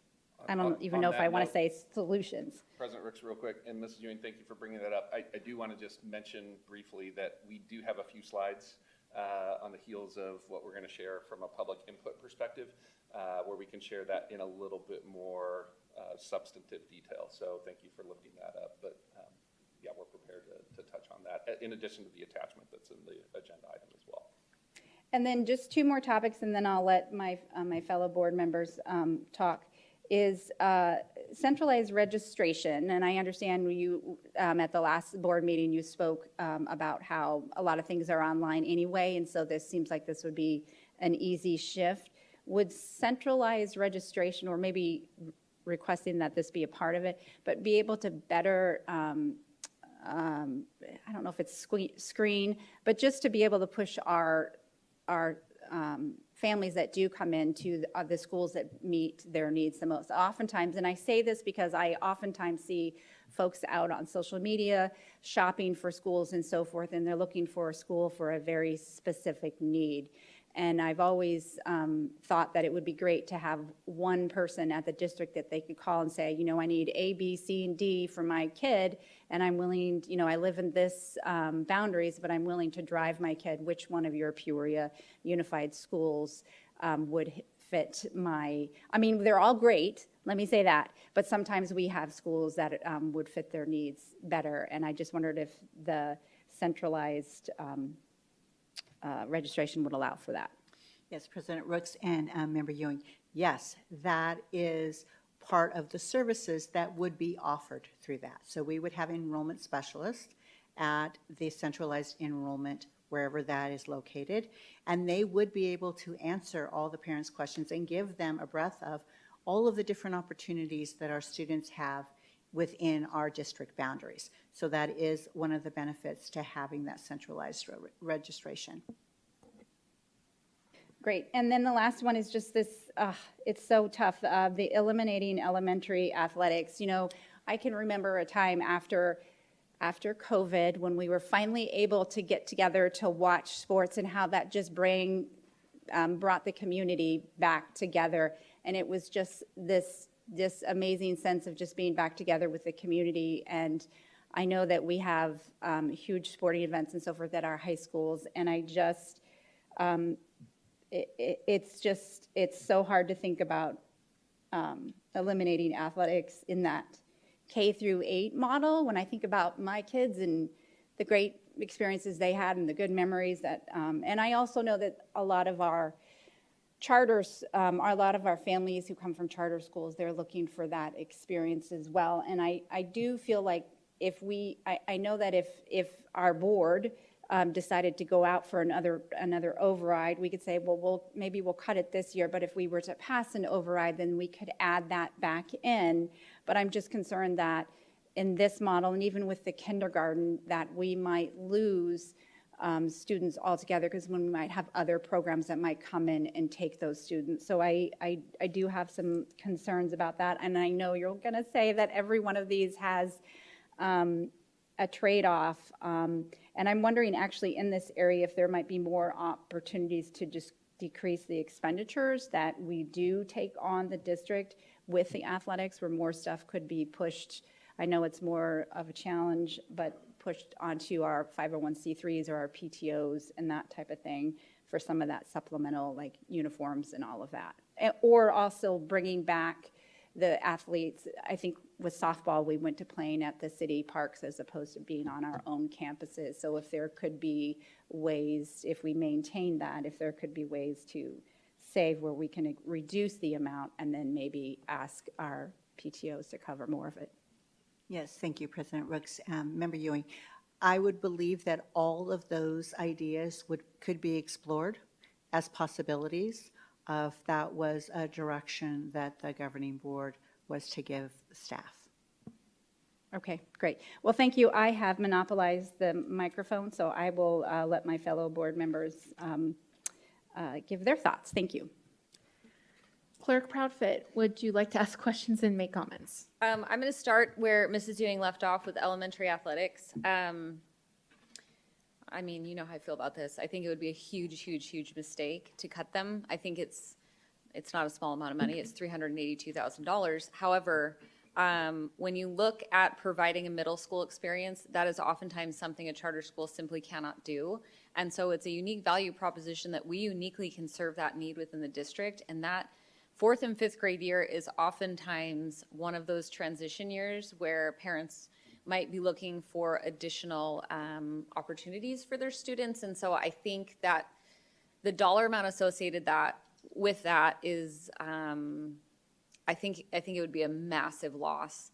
I don't even know if I want to say solutions. President Rooks, real quick, and Mrs. Ewing, thank you for bringing that up. I do want to just mention briefly that we do have a few slides on the heels of what we're going to share from a public input perspective, where we can share that in a little bit more substantive detail. So thank you for lifting that up. But yeah, we're prepared to touch on that, in addition to the attachment that's in the agenda item as well. And then just two more topics, and then I'll let my fellow board members talk, is centralized registration. And I understand you, at the last board meeting, you spoke about how a lot of things are online anyway, and so this seems like this would be an easy shift. Would centralized registration, or maybe requesting that this be a part of it, but be able to better, I don't know if it's screen, but just to be able to push our families that do come into the schools that meet their needs the most. Oftentimes, and I say this because I oftentimes see folks out on social media shopping for schools and so forth, and they're looking for a school for a very specific need. And I've always thought that it would be great to have one person at the district that they could call and say, you know, I need A, B, C, and D for my kid, and I'm willing, you know, I live in this boundaries, but I'm willing to drive my kid. Which one of your Peoria Unified Schools would fit my, I mean, they're all great, let me say that, but sometimes we have schools that would fit their needs better, and I just wondered if the centralized registration would allow for that. Yes, President Rooks and Member Ewing, yes, that is part of the services that would be offered through that. So we would have enrollment specialists at the centralized enrollment, wherever that is located, and they would be able to answer all the parents' questions and give them a breadth of all of the different opportunities that our students have within our district boundaries. So that is one of the benefits to having that centralized registration. Great. And then the last one is just this, it's so tough, the eliminating elementary athletics. You know, I can remember a time after COVID when we were finally able to get together to watch sports, and how that just brought the community back together. And it was just this amazing sense of just being back together with the community. And I know that we have huge sporting events and so forth at our high schools, and I just, it's so hard to think about eliminating athletics in that K-8 model. When I think about my kids and the great experiences they had and the good memories that, and I also know that a lot of our charters, a lot of our families who come from charter schools, they're looking for that experience as well. And I do feel like if I know that if our board decided to go out for another override, we could say, well, maybe we'll cut it this year, but if we were to pass an override, then we could add that back in. But I'm just concerned that in this model, and even with the kindergarten, that we might lose students altogether, because when we might have other programs that might come in and take those students. So I do have some concerns about that, and I know you're going to say that every one of these has a trade-off, and I'm wondering actually in this area if there might be more opportunities to just decrease the expenditures that we do take on the district with the athletics, where more stuff could be pushed. I know it's more of a challenge, but pushed onto our 501c3s or our PTOs and that type of thing for some of that supplemental, like uniforms and all of that. Or also bringing back the athletes. I think with softball, we went to playing at the city parks as opposed to being on our own campuses. So if there could be ways, if we maintain that, if there could be ways to save where we can reduce the amount and then maybe ask our PTOs to cover more of it. Yes, thank you, President Rooks. Member Ewing, I would believe that all of those ideas could be explored as possibilities if that was a direction that the governing board was to give staff. Okay, great. Well, thank you. I have monopolized the microphone, so I will let my fellow board members give their thoughts. Thank you. Clerk Proudfit, would you like to ask questions and make comments? I'm going to start where Mrs. Ewing left off with elementary athletics. I mean, you know how I feel about this. I think it would be a huge, huge, huge mistake to cut them. I think it's not a small amount of money. It's $382,000. However, when you look at providing a middle school experience, that is oftentimes something a charter school simply cannot do. And so it's a unique value proposition that we uniquely can serve that need within the district. And that 4th and 5th grade year is oftentimes one of those transition years where parents might be looking for additional opportunities for their students. And so I think that the dollar amount associated with that is, I think it would be a massive loss.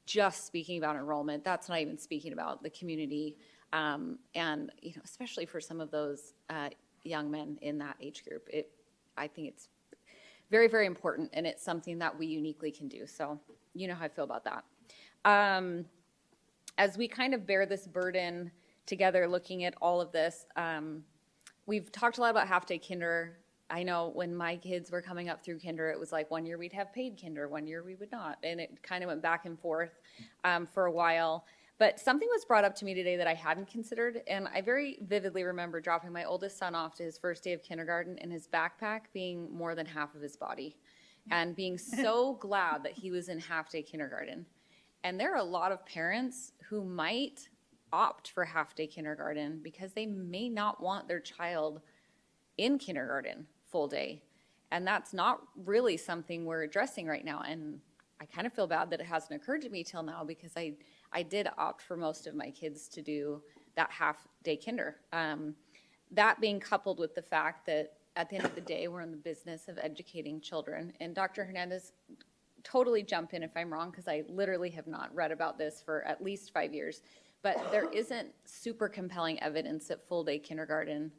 Just speaking about enrollment, that's not even speaking about the community, and especially for some of those young men in that age group. I think it's very, very important, and it's something that we uniquely can do. So you know how I feel about that. As we kind of bear this burden together, looking at all of this, we've talked a lot about half-day kinder. I know when my kids were coming up through kinder, it was like 1 year we'd have paid kinder, 1 year we would not. And it kind of went back and forth for a while. But something was brought up to me today that I hadn't considered. And I very vividly remember dropping my oldest son off to his first day of kindergarten and his backpack being more than half of his body and being so glad that he was in half-day kindergarten. And there are a lot of parents who might opt for half-day kindergarten because they may not want their child in kindergarten full day. And that's not really something we're addressing right now. And I kind of feel bad that it hasn't occurred to me till now because I did opt for most of my kids to do that half-day kinder. That being coupled with the fact that at the end of the day, we're in the business of educating children. And Dr. Hernandez, totally jump in if I'm wrong, because I literally have not read about this for at least 5 years. But there isn't super compelling evidence that full-day kindergarten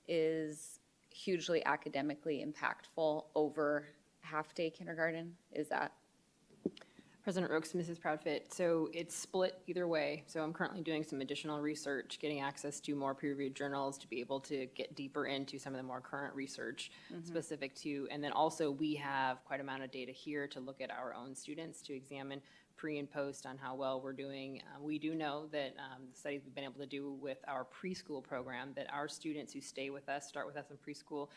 is hugely academically impactful over half-day kindergarten. Is that? President Rooks, Mrs. Proudfit. So it's split either way. So I'm currently doing some additional research, getting access to more peer-reviewed journals to be able to get deeper into some of the more current research specific to, and then also we have quite a amount of data here to look at our own students to examine pre and post on how well we're doing. We do know that the studies we've been able to do with our preschool program, that our students who stay with us, start with us in preschool,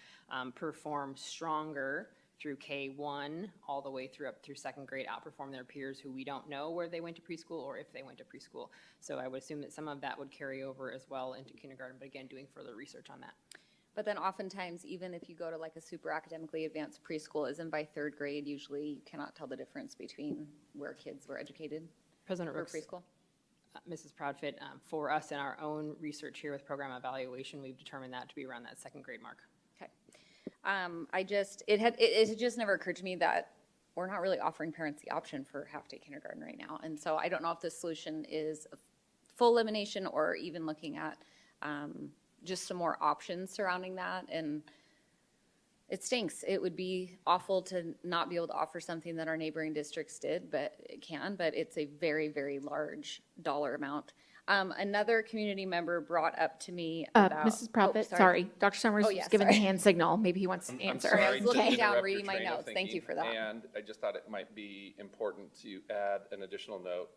perform stronger through K1 all the way through up through 2nd grade, outperform their peers who we don't know where they went to preschool or if they went to preschool. So I would assume that some of that would carry over as well into kindergarten, but again, doing further research on that. But then oftentimes, even if you go to like a super academically advanced preschool, isn't by 3rd grade, usually you cannot tell the difference between where kids were educated President or Rooks, preschool? Mrs. Proudfit, for us in our own research here with program evaluation, we've determined that to be around that 2nd grade mark. Okay. It had just never occurred to me that we're not really offering parents the option for half-day kindergarten right now. And so I don't know if the solution is a full elimination or even looking at just some more options surrounding that. And it stinks. It would be awful to not be able to offer something that our neighboring districts did, but it's a very, very large dollar amount. Another community member brought up to me about Mrs. Proudfit, sorry. Dr. Summers was giving the hand signal. Maybe he wants to answer. I'm sorry to looking down, interrupt reading your my train of notes. Thank you for that. And I just thought it might be important to add an additional note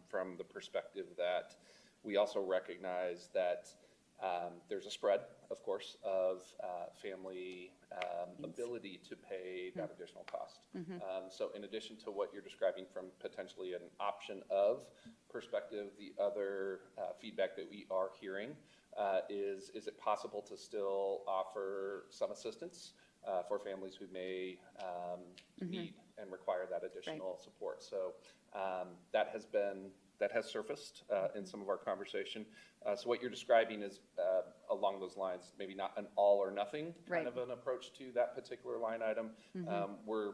from the perspective that we also recognize that there's a spread, of course, of family ability to pay that additional cost. So in addition to what you're describing from potentially an option of perspective, the other feedback that we are hearing is it possible to still offer some assistance for families who may need and require that additional support? So that has surfaced in some of our conversation. So what you're describing is along those lines, maybe not an all or nothing kind of an approach to that particular line item. We're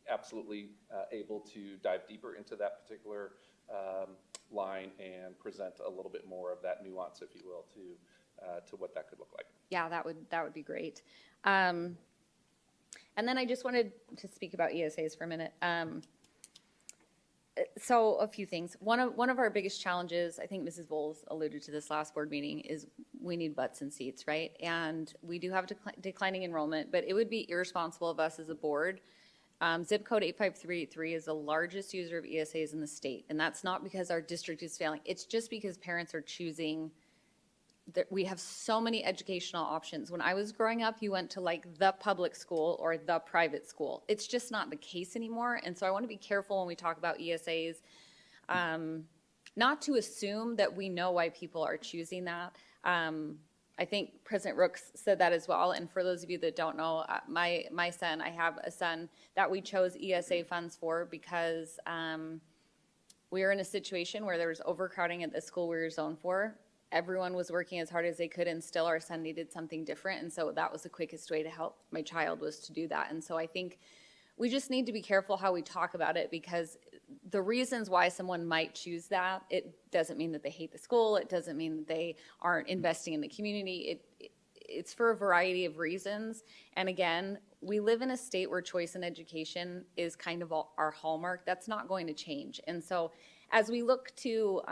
absolutely able to dive deeper into that particular line and present a little bit more of that nuance, if you will, to what that could look like. Yeah, that would be great. And then I just wanted to speak about ESAs for a minute. So a few things. One of our biggest challenges, I think Mrs. Bowles alluded to this last board meeting, is we need butts and seats, right? And we do have declining enrollment, but it would be irresponsible of us as a board. Zip code 85383 is the largest user of ESAs in the state, and that's not because our district is failing. It's just because parents are choosing. We have so many educational options. When I was growing up, you went to like the public school or the private school. It's just not the case anymore. And so I want to be careful when we talk about ESAs, not to assume that we know why people are choosing that. I think President Rooks said that as well. And for those of you that don't know, my son, I have a son that we chose ESA funds for because we were in a situation where there was overcrowding at the school we were zoned for. Everyone was working as hard as they could, and still our son needed something different. And so that was the quickest way to help my child, was to do that. And so I think we just need to be careful how we talk about it, because the reasons why someone might choose that, it doesn't mean that they hate the school. It doesn't mean that they aren't investing in the community. It's for a variety of reasons. And again, we live in a state where choice in education is kind of our hallmark. That's not going to change. And so as we look to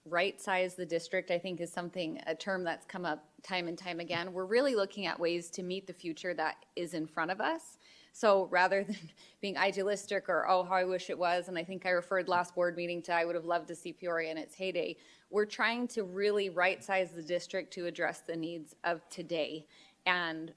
right size the district, I think is a term that's come up time and time again. We're really looking at ways to meet the future that is in front of us. So rather than being idealistic or, oh, how I wish it was, and I think I referred last board meeting to, I would have loved to see Peoria in its heyday, we're trying to really right size the district to address the needs of today and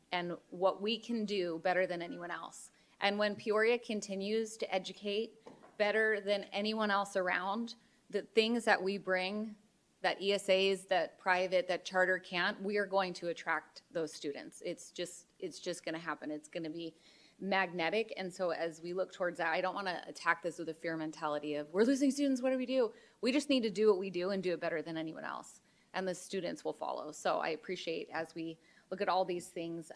what we can do better than anyone else. And when Peoria continues to educate better than anyone else around, the things that we bring, that ESAs, that private, that charter can't, we are going to attract those students. It's just going to happen. It's going to be magnetic. And so as we look towards that, I don't want to attack this with a fear mentality of, we're losing students, what do we do? We just need to do what we do and do it better than anyone else. And the students will follow. So I appreciate, as we look at all these things,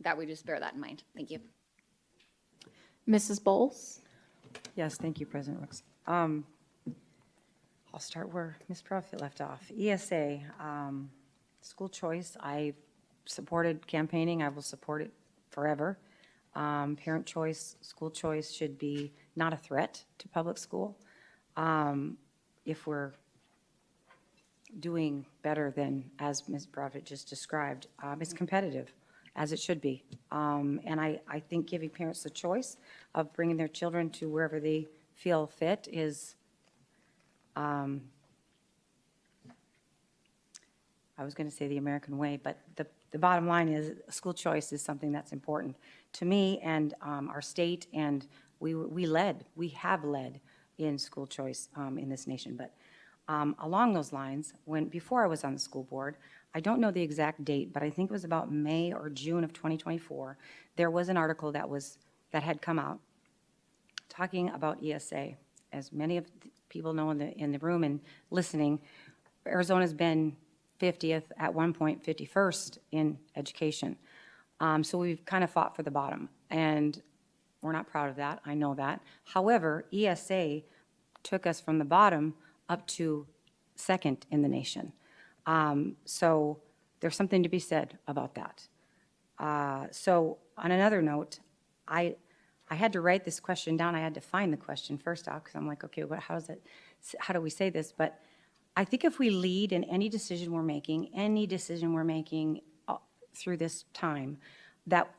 that we just bear that in mind. Thank you. Mrs. Bowles? Yes, thank you, President Rooks. I'll start where Ms. Profit left off. ESA, school choice, I supported campaigning. I will support it forever. Parent choice, school choice should be not a threat to public school. If we're doing better than, as Ms. Profit just described, it's competitive, as it should be. And I think giving parents the choice of bringing their children to wherever they feel fit is, I was going to say the American way, but the bottom line is school choice is something that's important to me and our state, and we have led in school choice in this nation. But along those lines, before I was on the school board, I don't know the exact date, but I think it was about May or June of 2024, there was an article that had come out talking about ESA. As many of the people know in the room and listening, Arizona's been 50th, at one point 51st in education. So we've kind of fought for the bottom, and we're not proud of that. I know that. However, ESA took us from the bottom up to second in the nation. So there's something to be said about that. So on another note, I had to write this question down. I had to find the question first off, because I'm like, okay, how do we say this? But I think if we lead in any decision we're making through this time, that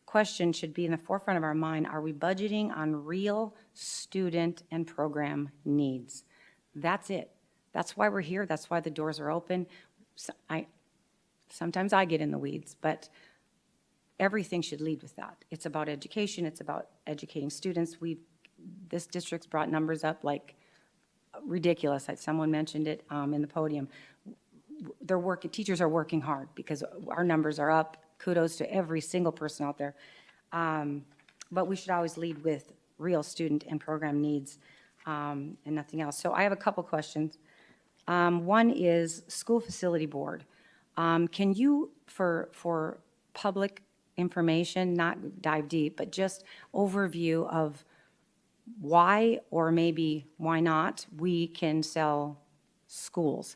question should be in the forefront of our mind. Are we budgeting on real student and program needs? That's it. That's why we're here. That's why the doors are open. Sometimes I get in the weeds, but everything should lead with that. It's about education. It's about educating students. This district's brought numbers up like ridiculous. Someone mentioned it in the podium. Teachers are working hard because our numbers are up. Kudos to every single person out there. But we should always lead with real student and program needs and nothing else. So I have a couple questions. One is school facility board. Can you, for public information, not dive deep, but just overview of why, or maybe why not, we can sell schools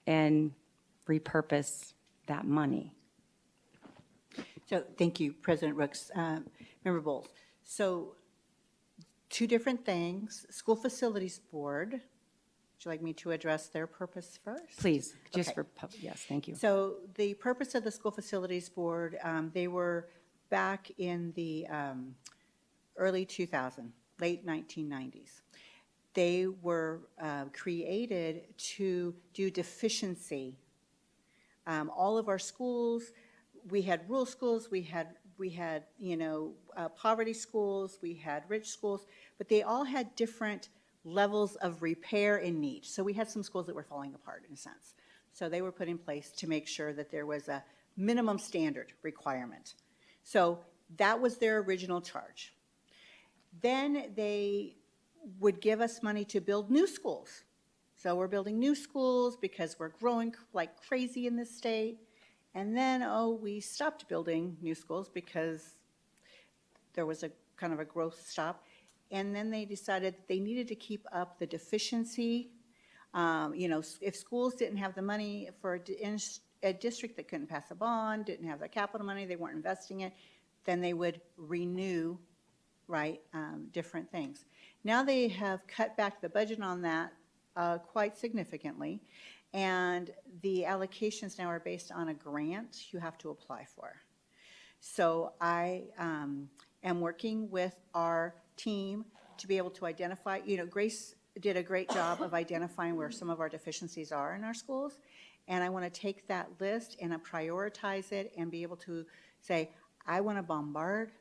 and repurpose that money. So thank you, President Rooks. Member Bowles. So two different things. School Facilities Board. Would you like me to address their purpose first? Please, just Okay. for, yes, thank you. So the purpose of the School Facilities Board, they were back in the early 2000s, late 1990s. They were created to do deficiency. All of our schools, we had rural schools, we had poverty schools, we had rich schools, but they all had different levels of repair and need. So we had some schools that were falling apart in a sense. So they were put in place to make sure that there was a minimum standard requirement. So that was their original charge. Then they would give us money to build new schools. So we're building new schools because we're growing like crazy in this state. And then, we stopped building new schools because there was a kind of a growth stop. And then they decided they needed to keep up the deficiency. If schools didn't have the money for a district that couldn't pass a bond, didn't have the capital money, they weren't investing it, then they would renew, right, different things. Now they have cut back the budget on that quite significantly. And the allocations now are based on a grant you have to apply for. So I am working with our team to be able to identify, Grace did a great job of identifying where some of our deficiencies are in our schools. And I want to take that list and prioritize it and be able to say, I want to bombard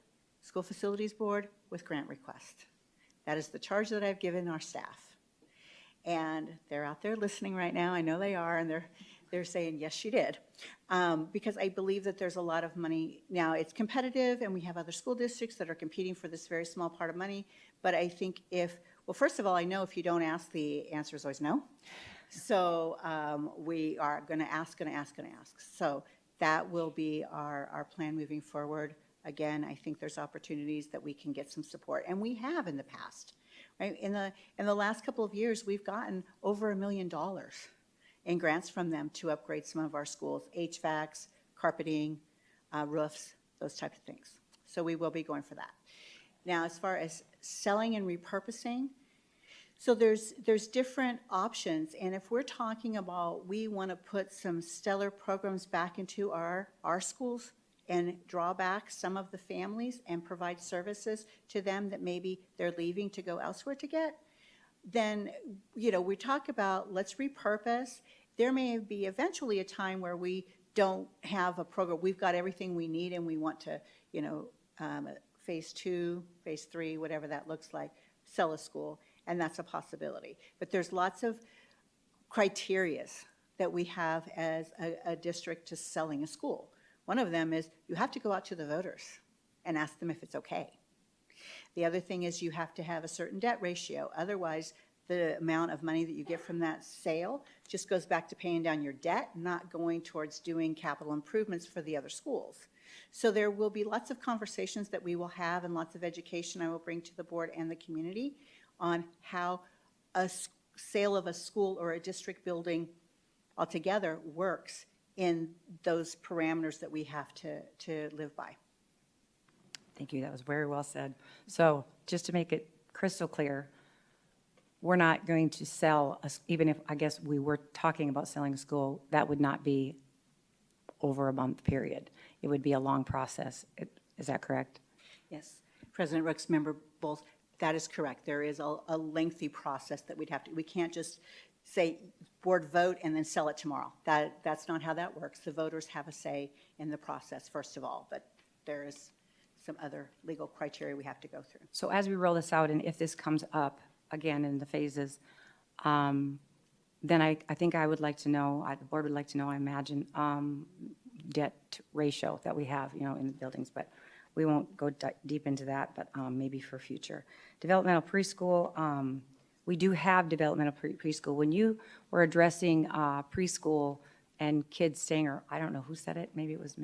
School Facilities Board with grant requests. That is the charge that I've given our staff. And they're out there listening right now. I know they are, and they're saying, yes, you did. Because I believe that there's a lot of money. Now, it's competitive, and we have other school districts that are competing for this very small part of money. But I think well, first of all, I know if you don't ask, the answer is always no. So we are going to ask. So that will be our plan moving forward. Again, I think there's opportunities that we can get some support, and we have in the past. Right? In the last couple of years, we've gotten over $1 million in grants from them to upgrade some of our schools, HVACs, carpeting, roofs, those types of things. So we will be going for that. Now, as far as selling and repurposing, so there's different options, and if we're talking about we want to put some stellar programs back into our schools, and draw back some of the families and provide services to them that maybe they're leaving to go elsewhere to get, then, we talk about let's repurpose. There may be eventually a time where we don't have a program. We've got everything we need and we want to, phase 2, phase 3, whatever that looks like, sell a school, and that's a possibility. But there's lots of criterias that we have as a district to selling a school. One of them is you have to go out to the voters and ask them if it's okay. The other thing is you have to have a certain debt ratio. Otherwise, the amount of money that you get from that sale just goes back to paying down your debt, not going towards doing capital improvements for the other schools. So there will be lots of conversations that we will have and lots of education I will bring to the board and the community on how a sale of a school or a district building altogether works in those parameters that we have to live by. Thank you, that was very well said. So just to make it crystal clear, we're not going to sell, even if I guess we were talking about selling a school, that would not be over a month period. It would be a long process. Is that correct? Yes, President Rooks, Member Bowles, that is correct. There is a lengthy process that we can't just say board vote and then sell it tomorrow. That's not how that works. The voters have a say in the process, first of all, but there is some other legal criteria we have to go through. So as we roll this out, and if this comes up again in the phases, then I think I would like to know, the board would like to know, I imagine, debt ratio that we have, in the buildings, but we won't go deep into that, but maybe for future. Developmental preschool, we do have developmental preschool. When you were addressing preschool and kids staying, or I don't know who said it, maybe it was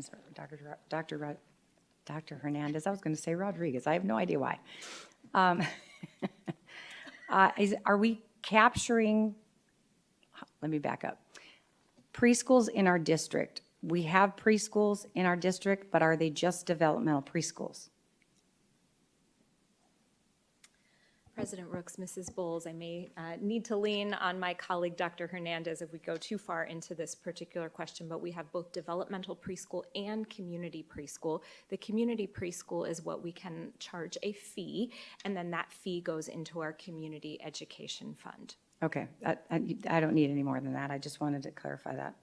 Dr. Hernandez. I was going to say Rodriguez. I have no idea why. Are we capturing, let me back up. Preschools in our district. We have preschools in our district, but are they just developmental preschools? President Rooks, Mrs. Bowles, I may need to lean on my colleague, Dr. Hernandez, if we go too far into this particular question, but we have both developmental preschool and community preschool. The community preschool is what we can charge a fee, and then that fee goes into our community education fund. Okay, I don't need any more than that. I just wanted to clarify that.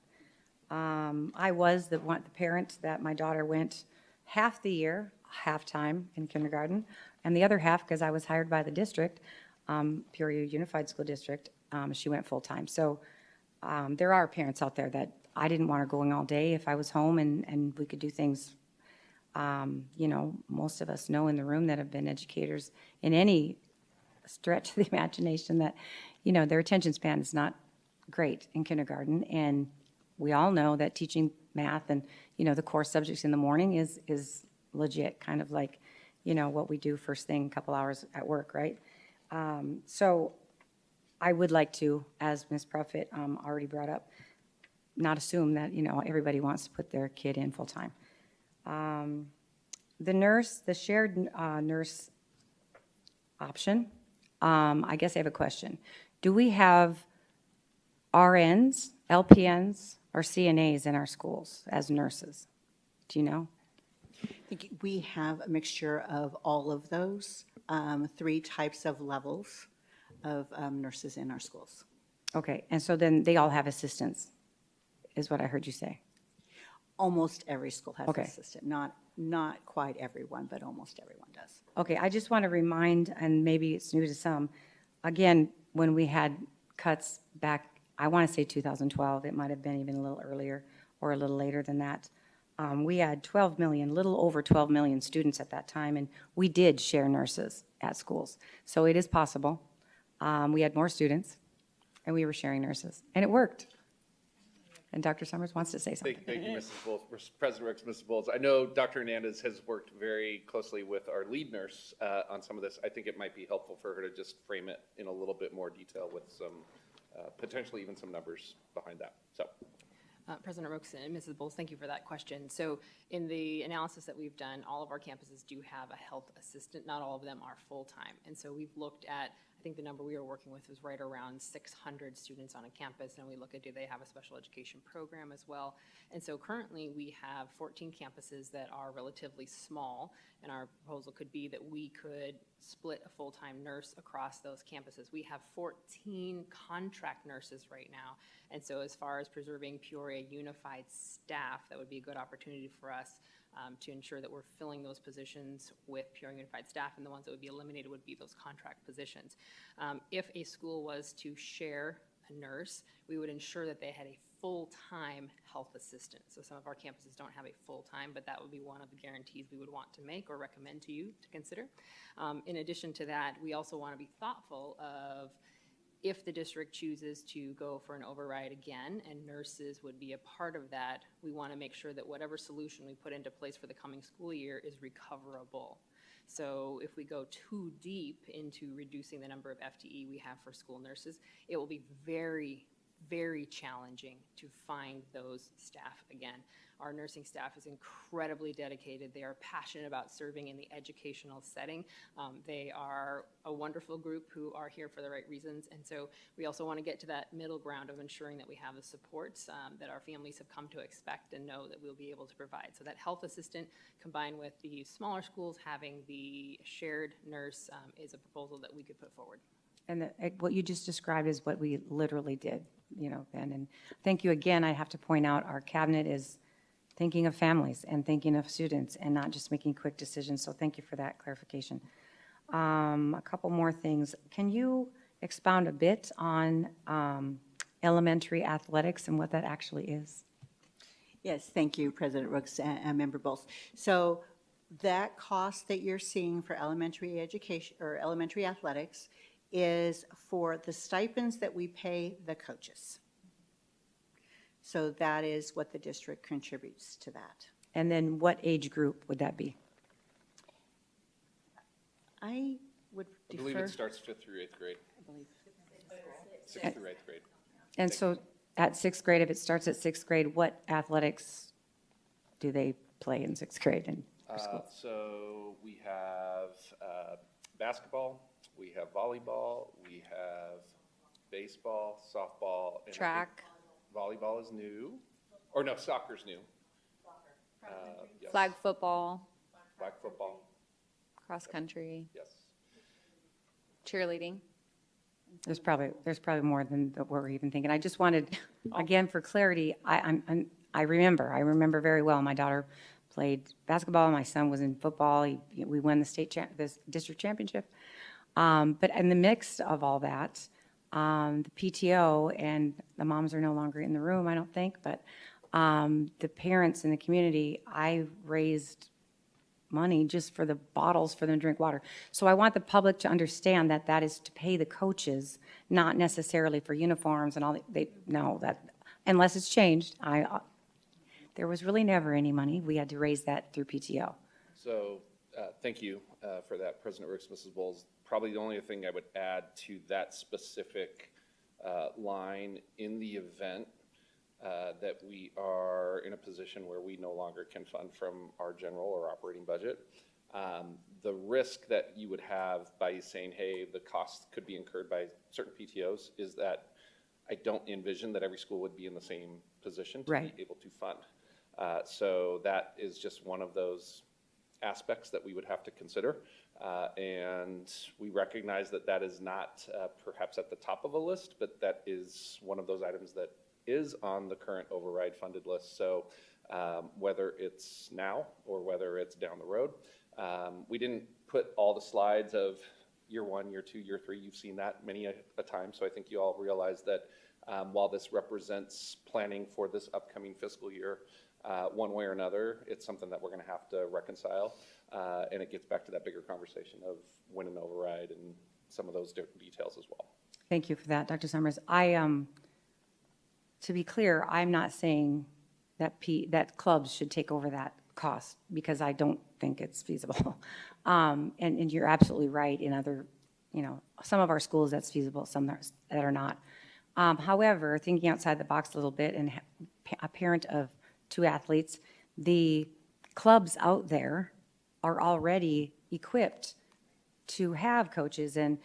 I was the parent that my daughter went half the year, half-time in kindergarten, and the other half, because I was hired by the district, Peoria Unified School District, she went full-time. So there are parents out there that I didn't want her going all day if I was home and we could do things. You know, most of us know in the room that have been educators in any stretch of the imagination that, you know, their attention span is not great in kindergarten. And we all know that teaching math and, you know, the core subjects in the morning is legit, kind of like, you know, what we do first thing, a couple hours at work, right? So I would like to, as Ms. Profit already brought up, not assume that, you know, everybody wants to put their kid in full-time. The shared nurse option, I guess I have a question. Do we have RNs, LPNs, or CNAs in our schools as nurses? Do you know? I think we have a mixture of all of those, 3 types of levels of nurses in our schools. Okay, and so then they all have assistants, is what I heard you say. Almost every school has Okay. an assistant. Not quite everyone, but almost everyone does. Okay, I just want to remind, and maybe it's new to some, again, when we had cuts back, I want to say 2012, it might have been even a little earlier or a little later than that. We had 12 million, little over 12 million students at that time, and we did share nurses at schools. So it is possible. We had more students, and we were sharing nurses, and it worked. And Dr. Summers wants to say something. Thank you, Mrs. Bowles. President Ricks, Mrs. Bowles. I know Dr. Hernandez has worked very closely with our lead nurse on some of this. I think it might be helpful for her to just frame it in a little bit more detail with some, potentially even some numbers behind that. So. President Rooks and Mrs. Bowles, thank you for that question. So in the analysis that we've done, all of our campuses do have a health assistant. Not all of them are full-time. And so we've looked at, I think the number we were working with was right around 600 students on a campus, and we look at do they have a special education program as well. And so currently we have 14 campuses that are relatively small, and our proposal could be that we could split a full-time nurse across those campuses. We have 14 contract nurses right now, and so as far as preserving Peoria Unified staff, that would be a good opportunity for us to ensure that we're filling those positions with Peoria Unified staff, and the ones that would be eliminated would be those contract positions. If a school was to share a nurse, we would ensure that they had a full-time health assistant. So some of our campuses don't have a full-time, but that would be one of the guarantees we would want to make or recommend to you to consider. In addition to that, we also want to be thoughtful of if the district chooses to go for an override again, and nurses would be a part of that, we want to make sure that whatever solution we put into place for the coming school year is recoverable. So if we go too deep into reducing the number of FTE we have for school nurses, it will be very, very challenging to find those staff again. Our nursing staff is incredibly dedicated. They are passionate about serving in the educational setting. They are a wonderful group who are here for the right reasons. And so we also want to get to that middle ground of ensuring that we have the supports that our families have come to expect and know that we'll be able to provide. So that health assistant combined with the smaller schools having the shared nurse is a proposal that we could put forward. And what you just described is what we literally did, you know, Ben. And thank you again. I have to point out our cabinet is thinking of families and thinking of students and not just making quick decisions. So thank you for that clarification. A couple more things. Can you expound a bit on elementary athletics and what that actually is? Yes, thank you, President Rooks and Member Bowles. So that cost that you're seeing for elementary education or elementary athletics is for the stipends that we pay the coaches. So that is what the district contributes to that. And then what age group would that be? I would I believe defer. it starts 5th through 8th grade. 6th through 8th grade. And so at sixth grade, if it starts at sixth grade, what athletics do they play in sixth grade in our school? So we have basketball, we have volleyball, we have baseball, softball. And I think Track. Volleyball is new, or no, soccer's new. Yes. Flag football, Flag football, cross country, yes. cheerleading. There's probably more than what we're even thinking. I just wanted, again, for clarity, I remember very well. My daughter played basketball. My son was in football. We won the district championship. But in the mix of all that, the PTO, and the moms are no longer in the room, I don't think, but the parents in the community, I raised money just for the bottles for them to drink water. So I want the public to understand that that is to pay the coaches, not necessarily for uniforms and all. No, that unless it's changed, there was really never any money. We had to raise that through PTO. So thank you for that, President Ricks, Mrs. Bowles. Probably the only thing I would add to that specific line in the event that we are in a position where we no longer can fund from our general or operating budget. The risk that you would have by saying, hey, the cost could be incurred by certain PTOs is that I don't envision that every school would be in the same position to Right. be able to fund. So that is just one of those aspects that we would have to consider. And we recognize that that is not perhaps at the top of a list, but that is one of those items that is on the current override funded list. So whether it's now or whether it's down the road, we didn't put all the slides of year 1, year 2, year 3. You've seen that many a time. So I think you all realize that while this represents planning for this upcoming fiscal year, one way or another, it's something that we're going to have to reconcile. And it gets back to that bigger conversation of when an override and some of those details as well. Thank you for that, Dr. Summers. To be clear, I'm not saying that clubs should take over that cost, because I don't think it's feasible. And you're absolutely right. In other, some of our schools that's feasible, some that are not. However, thinking outside the box a little bit, and a parent of 2 athletes, the clubs out there are already equipped to have coaches, and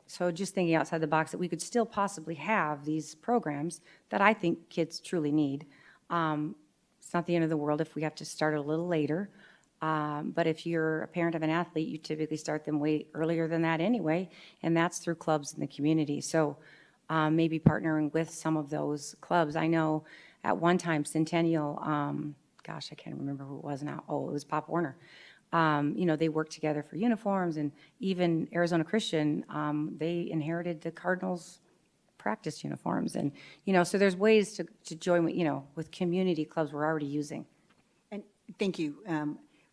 so just thinking outside the box, that we could still possibly have these programs that I think kids truly need. It's not the end of the world if we have to start a little later. But if you're a parent of an athlete, you typically start them way earlier than that anyway, and that's through clubs in the community. So maybe partnering with some of those clubs. I know at one time Centennial, I can't remember who it was now. Oh, it was Pop Warner. They worked together for uniforms, and even Arizona Christian, they inherited the Cardinals practice uniforms. And, so there's ways to join, with community clubs we're already using. And thank you,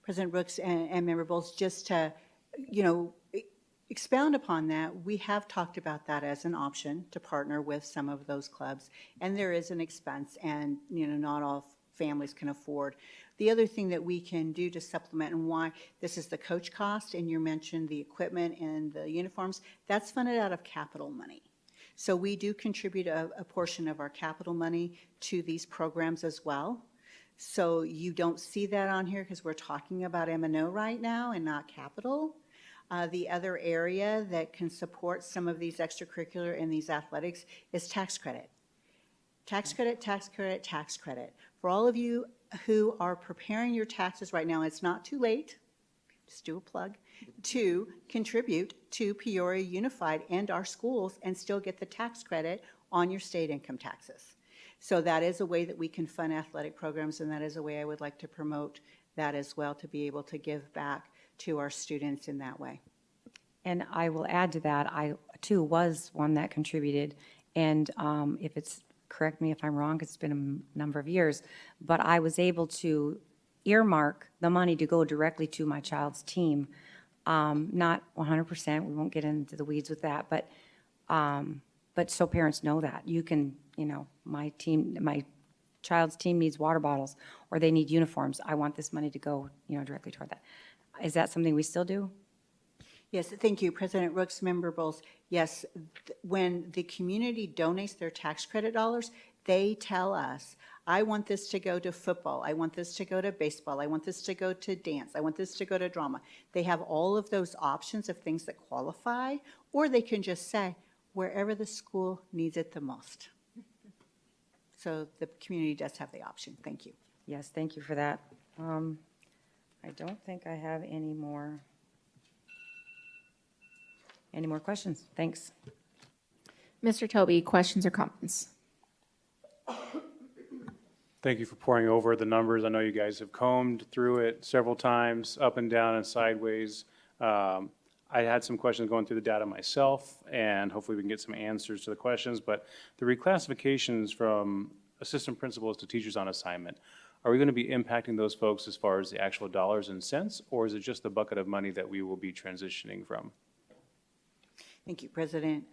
President Brooks and Member Bowles. Just to, expound upon that, we have talked about that as an option to partner with some of those clubs. And there is an expense, and, not all families can afford. The other thing that we can do to supplement, and why this is the coach cost, and you mentioned the equipment and the uniforms, that's funded out of capital money. So we do contribute a portion of our capital money to these programs as well. So you don't see that on here because we're talking about M&O right now and not capital. The other area that can support some of these extracurricular and these athletics is tax credit. Tax credit, tax credit, tax credit. For all of you who are preparing your taxes right now, it's not too late, just do a plug, to contribute to Peoria Unified and our schools and still get the tax credit on your state income taxes. So that is a way that we can fund athletic programs, and that is a way I would like to promote that as well, to be able to give back to our students in that way. And I will add to that, I too was one that contributed, and if it's, correct me if I'm wrong, because it's been a number of years, but I was able to earmark the money to go directly to my child's team. Not 100%, we won't get into the weeds with that, but so parents know that. You can, my child's team needs water bottles, or they need uniforms. I want this money to go, directly toward that. Is that something we still do? Yes, thank you, President Rooks, Member Bowles. Yes, when the community donates their tax credit dollars, they tell us, I want this to go to football, I want this to go to baseball, I want this to go to dance, I want this to go to drama. They have all of those options of things that qualify, or they can just say, wherever the school needs it the most. So the community does have the option. Thank you. Yes, thank you for that. I don't think I have any more questions. Thanks. Mr. Toby, questions or comments? Thank you for pouring over the numbers. I know you guys have combed through it several times, up and down and sideways. I had some questions going through the data myself, and hopefully we can get some answers to the questions. But the reclassifications from assistant principals to teachers on assignment, are we going to be impacting those folks as far as the actual dollars and cents, or is it just the bucket of money that we will be transitioning from? Thank you, President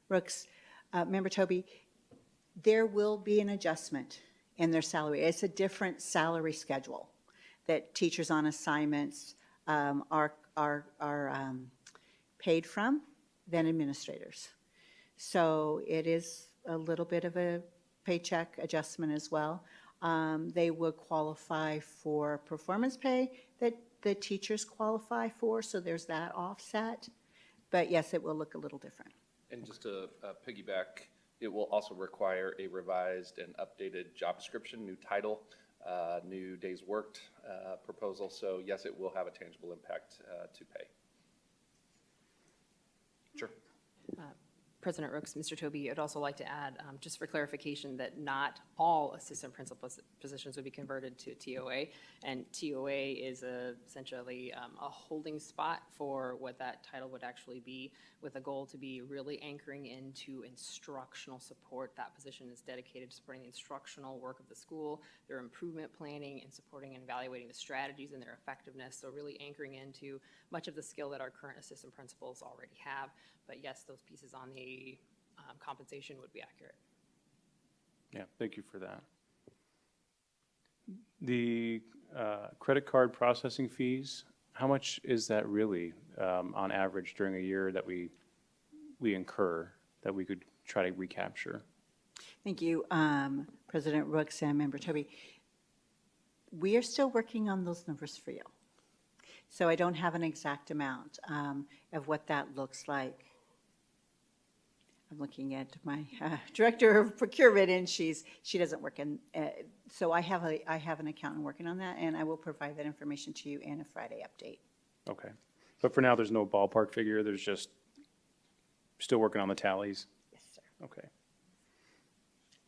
Rooks. Member Toby, there will be an adjustment in their salary. It's a different salary schedule that teachers on assignments are paid from than administrators. So it is a little bit of a paycheck adjustment as well. They would qualify for performance pay that the teachers qualify for, so there's that offset. But yes, it will look a little different. And just to piggyback, it will also require a revised and updated job description, new title, new days worked proposal. So yes, it will have a tangible impact to pay. Sure. President Rooks, Mr. Toby, I'd also like to add, just for clarification, that not all assistant principal positions would be converted to TOA, and TOA is essentially a holding spot for what that title would actually be, with a goal to be really anchoring into instructional support. That position is dedicated to supporting the instructional work of the school, their improvement planning, and supporting and evaluating the strategies and their effectiveness, so really anchoring into much of the skill that our current assistant principals already have. But yes, those pieces on the compensation would be accurate. Yeah, thank you for that. The credit card processing fees, how much is that really on average during a year that we incur that we could try to recapture? Thank you, President Rooks and Member Toby. We are still working on those numbers for you. So I don't have an exact amount of what that looks like. I'm looking at my director of procurement, and she doesn't work in. So I have an accountant working on that, and I will provide that information to you in a Friday update. Okay, but for now, there's no ballpark figure. There's just still working on the tallies. Yes, sir. Okay.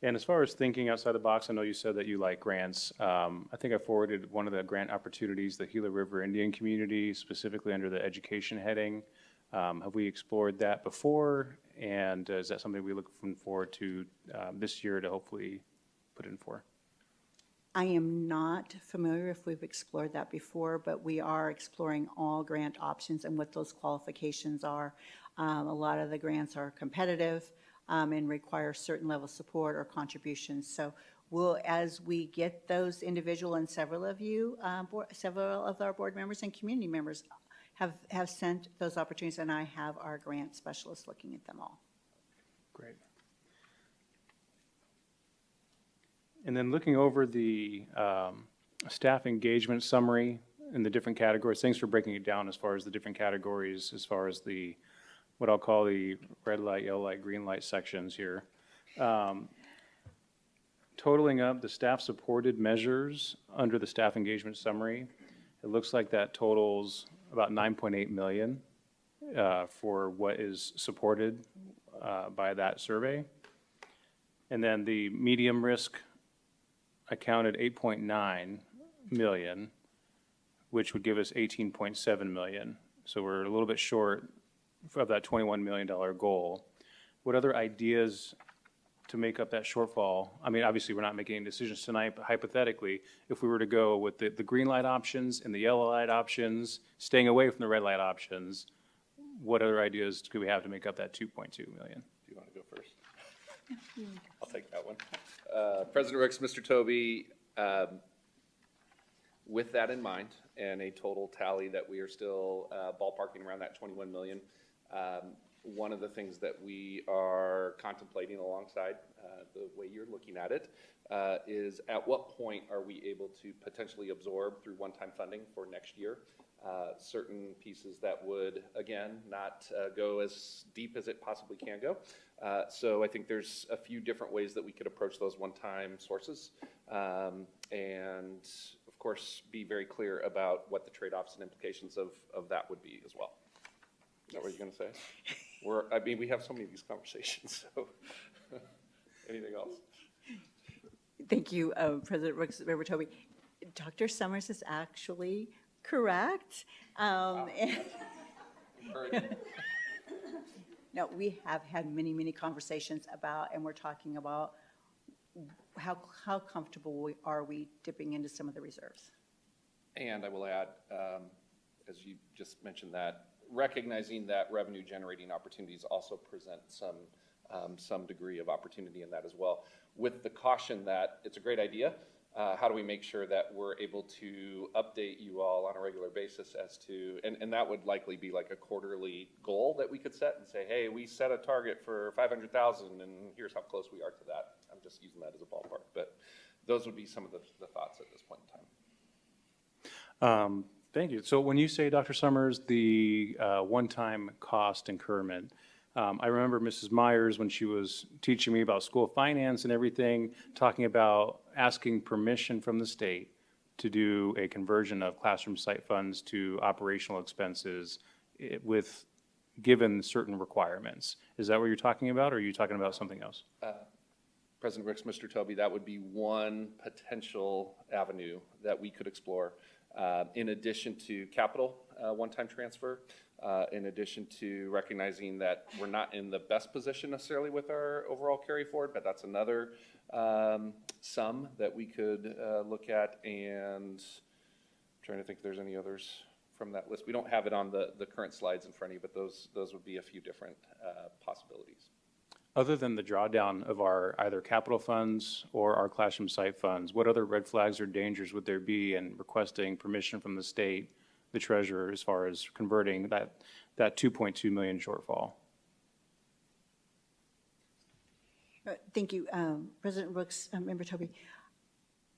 And as far as thinking outside the box, I know you said that you like grants. I think I forwarded one of the grant opportunities, the Gila River Indian Community, specifically under the education heading. Have we explored that before? And is that something we look forward to this year to hopefully put in for? I am not familiar if we've explored that before, but we are exploring all grant options and what those qualifications are. A lot of the grants are competitive and require certain level of support or contributions. So we'll, as we get those individual and several of our board members and community members have sent those opportunities, and I have our grant specialists looking at them all. Great. And then looking over the staff engagement summary in the different categories, thanks for breaking it down as far as the different categories, as far as the, what I'll call the red light, yellow light, green light sections here. Totaling up the staff supported measures under the staff engagement summary, it looks like that totals about 9.8 million for what is supported by that survey. And then the medium risk accounted 8.9 million, which would give us 18.7 million. So we're a little bit short of that $21 million goal. What other ideas to make up that shortfall? I mean, obviously we're not making any decisions tonight, but hypothetically, if we were to go with the green light options and the yellow light options, staying away from the red light options, what other ideas could we have to make up that 2.2 million? Do you want to go first? I'll take that one. President Ricks, Mr. Toby, With that in mind, and a total tally that we are still ballparking around that 21 million, one of the things that we are contemplating alongside the way you're looking at it is at what point are we able to potentially absorb through one-time funding for next year certain pieces that would, again, not go as deep as it possibly can go. So I think there's a few different ways that we could approach those one-time sources, and of course be very clear about what the trade-offs and implications of that would be as well. Is that what you're going to say? I mean, we have so many of these conversations, so anything else? Thank you, President Rooks, Member Toby. Dr. Summers is actually correct. Wow. No, we have had many, many conversations about, and we're talking about how comfortable are we dipping into some of the reserves. And I will add, as you just mentioned, that recognizing that revenue generating opportunities also present some degree of opportunity in that as well, with the caution that it's a great idea. How do we make sure that we're able to update you all on a regular basis as to, and that would likely be like a quarterly goal that we could set and say, hey, we set a target for 500,000 and here's how close we are to that. I'm just using that as a ballpark, but those would be some of the thoughts at this point in time. Thank you. So when you say, Dr. Summers, the one-time cost incurment, I remember Mrs. Myers, when she was teaching me about school finance and everything, talking about asking permission from the state to do a conversion of classroom site funds to operational expenses with given certain requirements. Is that what you're talking about, or are you talking about something else? President Ricks, Mr. Toby, that would be one potential avenue that we could explore, in addition to capital one-time transfer. In addition to recognizing that we're not in the best position necessarily with our overall carry forward, but that's another sum that we could look at, and I'm trying to think if there's any others from that list. We don't have it on the current slides in front of you, but those would be a few different possibilities. Other than the drawdown of our either capital funds or our classroom site funds, what other red flags or dangers would there be in requesting permission from the state, the treasurer, as far as converting that 2.2 million shortfall? Thank you, President Brooks, Member Toby.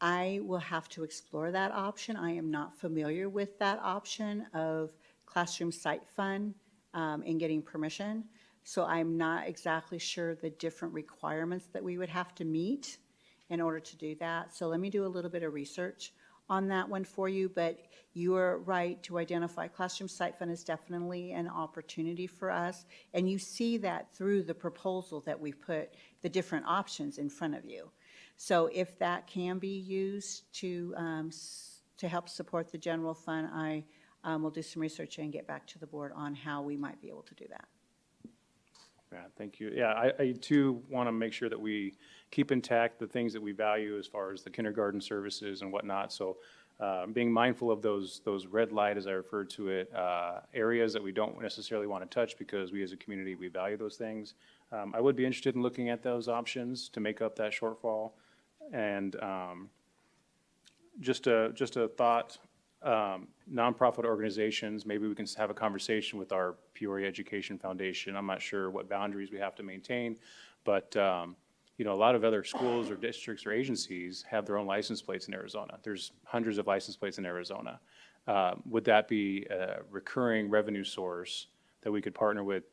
I will have to explore that option. I am not familiar with that option of classroom site fund and getting permission. So I'm not exactly sure the different requirements that we would have to meet in order to do that. So let me do a little bit of research on that one for you, but you are right to identify classroom site fund is definitely an opportunity for us. And you see that through the proposal that we've put the different options in front of you. So if that can be used to help support the general fund, I will do some research and get back to the board on how we might be able to do that. Yeah, thank you. Yeah, I too want to make sure that we keep intact the things that we value as far as the kindergarten services and whatnot. So being mindful of those red light, as I referred to it, areas that we don't necessarily want to touch because we as a community, we value those things. I would be interested in looking at those options to make up that shortfall. And just a thought, nonprofit organizations, maybe we can have a conversation with our Peoria Education Foundation. I'm not sure what boundaries we have to maintain, but you know, a lot of other schools or districts or agencies have their own license plates in Arizona. There's hundreds of license plates in Arizona. Would that be a recurring revenue source that we could partner with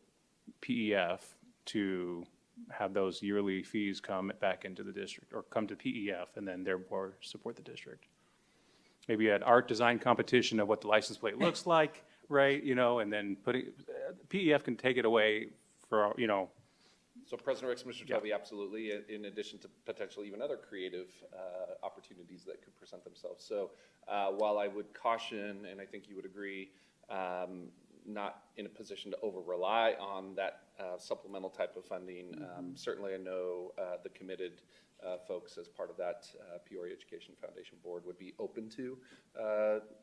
PEF to have those yearly fees come back into the district, or come to PEF and then therefore support the district? Maybe an art design competition of what the license plate looks like, right? You know, and then PEF can take it away for, you know. So President Ricks, Mr. Toby, absolutely, in addition to potentially even other creative opportunities that could present themselves. So while I would caution, and I think you would agree, not in a position to over-rely on that supplemental type of funding, certainly I know the committed folks as part of that Peoria Education Foundation board would be open to,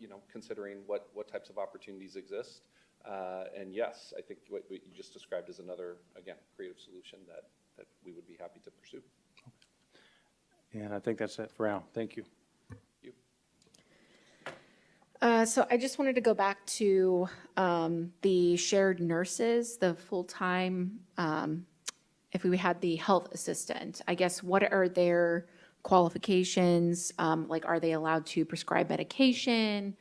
you know, considering what types of opportunities exist. And yes, I think what you just described is another, again, creative solution that we would be happy to pursue. And I think that's it for now. Thank you. Thank you. So I just wanted to go back to the shared nurses, the full-time, if we had the health assistant, I guess, what are their qualifications? Like, are they allowed to prescribe medication?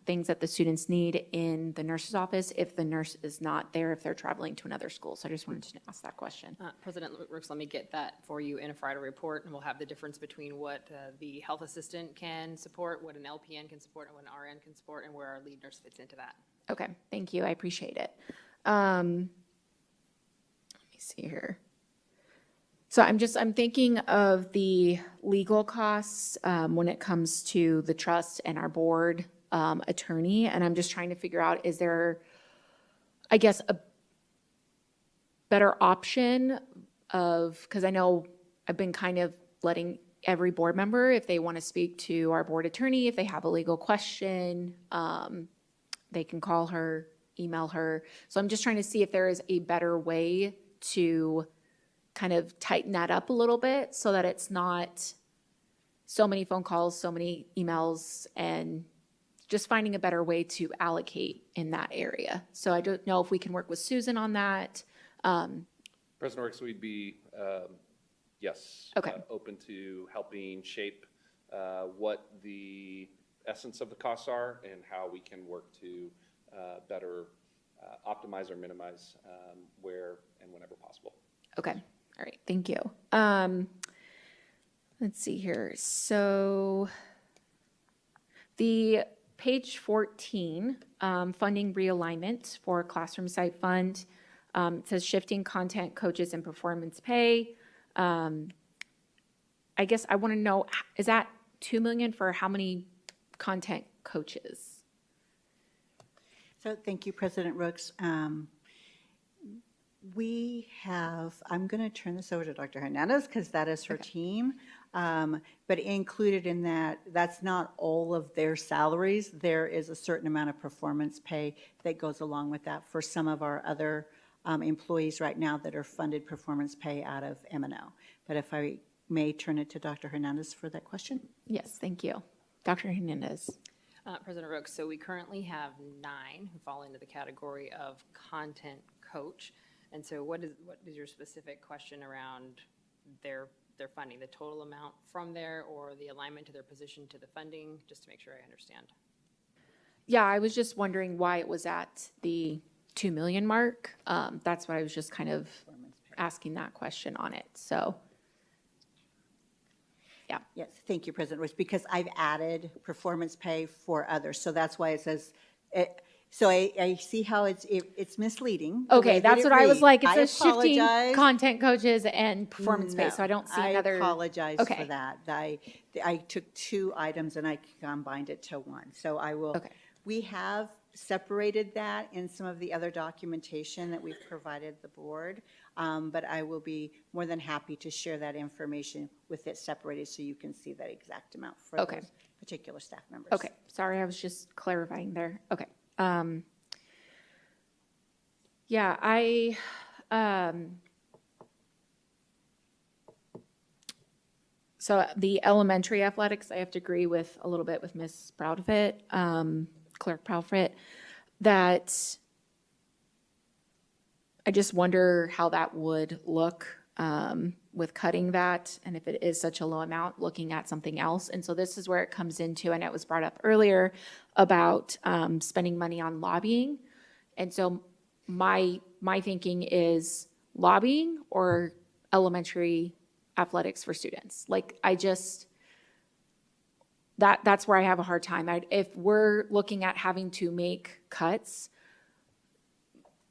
Things that the students need in the nurse's office if the nurse is not there, if they're traveling to another school. So I just wanted to ask that question. President Rooks, let me get that for you in a Friday report, and we'll have the difference between what the health assistant can support, what an LPN can support, and what an RN can support, and where our lead nurse fits into that. Okay, thank you. I appreciate it. Let me see here. So I'm thinking of the legal costs when it comes to the trust and our board attorney, and I'm just trying to figure out, is there, I guess, a better option of, because I know I've been kind of letting every board member, if they want to speak to our board attorney, if they have a legal question, they can call her, email her. So I'm just trying to see if there is a better way to kind of tighten that up a little bit so that it's not so many phone calls, so many emails, and just finding a better way to allocate in that area. So I don't know if we can work with Susan on that. President Works, we'd be, yes, open to helping shape what the essence of the costs are and how we can work to better optimize or minimize where and whenever possible. Okay. All right. Thank you. Let's see here. So the page 14, funding realignment for classroom site fund, it says shifting content, coaches, and performance pay. I guess I want to know, is that $2 million for how many content coaches? So thank you, President Rooks. We have, I'm going to turn this over to Dr. Hernandez because that is her team. But included in that, that's not all of their salaries. There is a certain amount of performance pay that goes along with that for some of our other employees right now that are funded performance pay out of M&O. But if I may turn it to Dr. Hernandez for that question. Yes, thank you. Dr. Hernandez. President Rooks, so we currently have 9 who fall into the category of content coach. And so what is your specific question around their funding, the total amount from there or the alignment to their position to the funding, just to make sure I understand? Yeah, I was just wondering why it was at the 2 million mark. That's what I was just kind of asking that question on it. So, yeah. Yes, thank you, President Rooks, because I've added performance pay for others. So that's why it says, so I see how it's misleading. Okay, that's what I was like. It says shifting apologize. content coaches and performance pay, so I don't see another. I apologize Okay. for that. I took 2 items and I combined it to one. So I will. Okay. We have separated that in some of the other documentation that we've provided the board, but I will be more than happy to share that information with it separated so you can see that exact amount for Okay. those particular staff members. Okay, sorry, I was just clarifying there. Okay. Yeah, so the elementary athletics, I have to agree with a little bit with Ms. Proudfit, Clerk Proudfit, that I just wonder how that would look with cutting that, and if it is such a low amount, looking at something else. And so this is where it comes into, and it was brought up earlier about spending money on lobbying. And so my thinking is lobbying or elementary athletics for students. Like, I just, that's where I have a hard time. If we're looking at having to make cuts,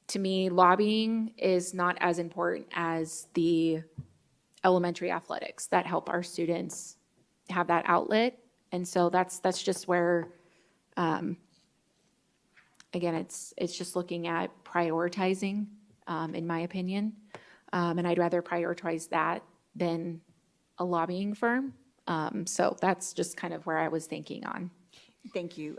to me, lobbying is not as important as the elementary athletics that help our students have that outlet. And so that's just where, again, it's just looking at prioritizing, in my opinion. And I'd rather prioritize that than a lobbying firm. So that's just kind of where I was thinking on. Thank you,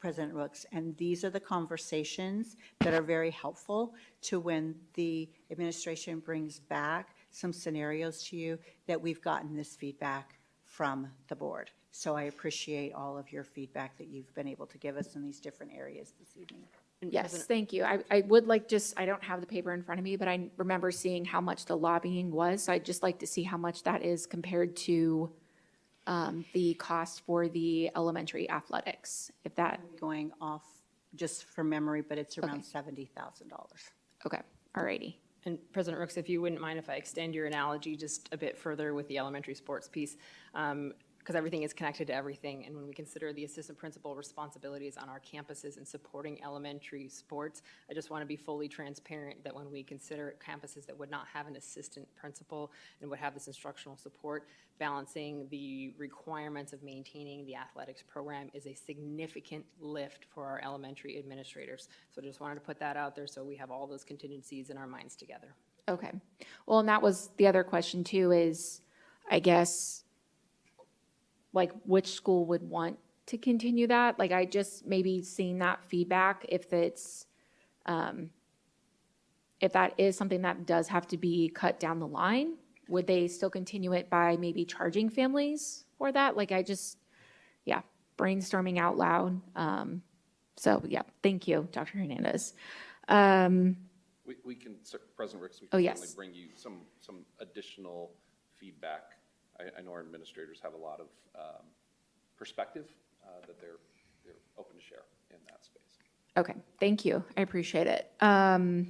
President Rooks. And these are the conversations that are very helpful to when the administration brings back some scenarios to you that we've gotten this feedback from the board. So I appreciate all of your feedback that you've been able to give us in these different areas this evening. Yes, thank you. I would like just, I don't have the paper in front of me, but I remember seeing how much the lobbying was. So I'd just like to see how much that is compared to the cost for the elementary athletics, if that, Going off just from memory, but it's around $70,000. okay, all righty. And President Rooks, if you wouldn't mind if I extend your analogy just a bit further with the elementary sports piece, because everything is connected to everything. And when we consider the assistant principal responsibilities on our campuses in supporting elementary sports, I just want to be fully transparent that when we consider campuses that would not have an assistant principal and would have this instructional support, balancing the requirements of maintaining the athletics program is a significant lift for our elementary administrators. So I just wanted to put that out there so we have all those contingencies in our minds together. Okay. Well, and that was the other question too is, I guess, like which school would want to continue that? Like I just maybe seeing that feedback if it's, if that is something that does have to be cut down the line, would they still continue it by maybe charging families for that? Like I just, yeah, brainstorming out loud. So yeah, thank you, Dr. Hernandez. We can, President Ricks, we Oh, can yes. certainly bring you some additional feedback. I know our administrators have a lot of perspective that they're open to share in that space. Okay, thank you. I appreciate it. I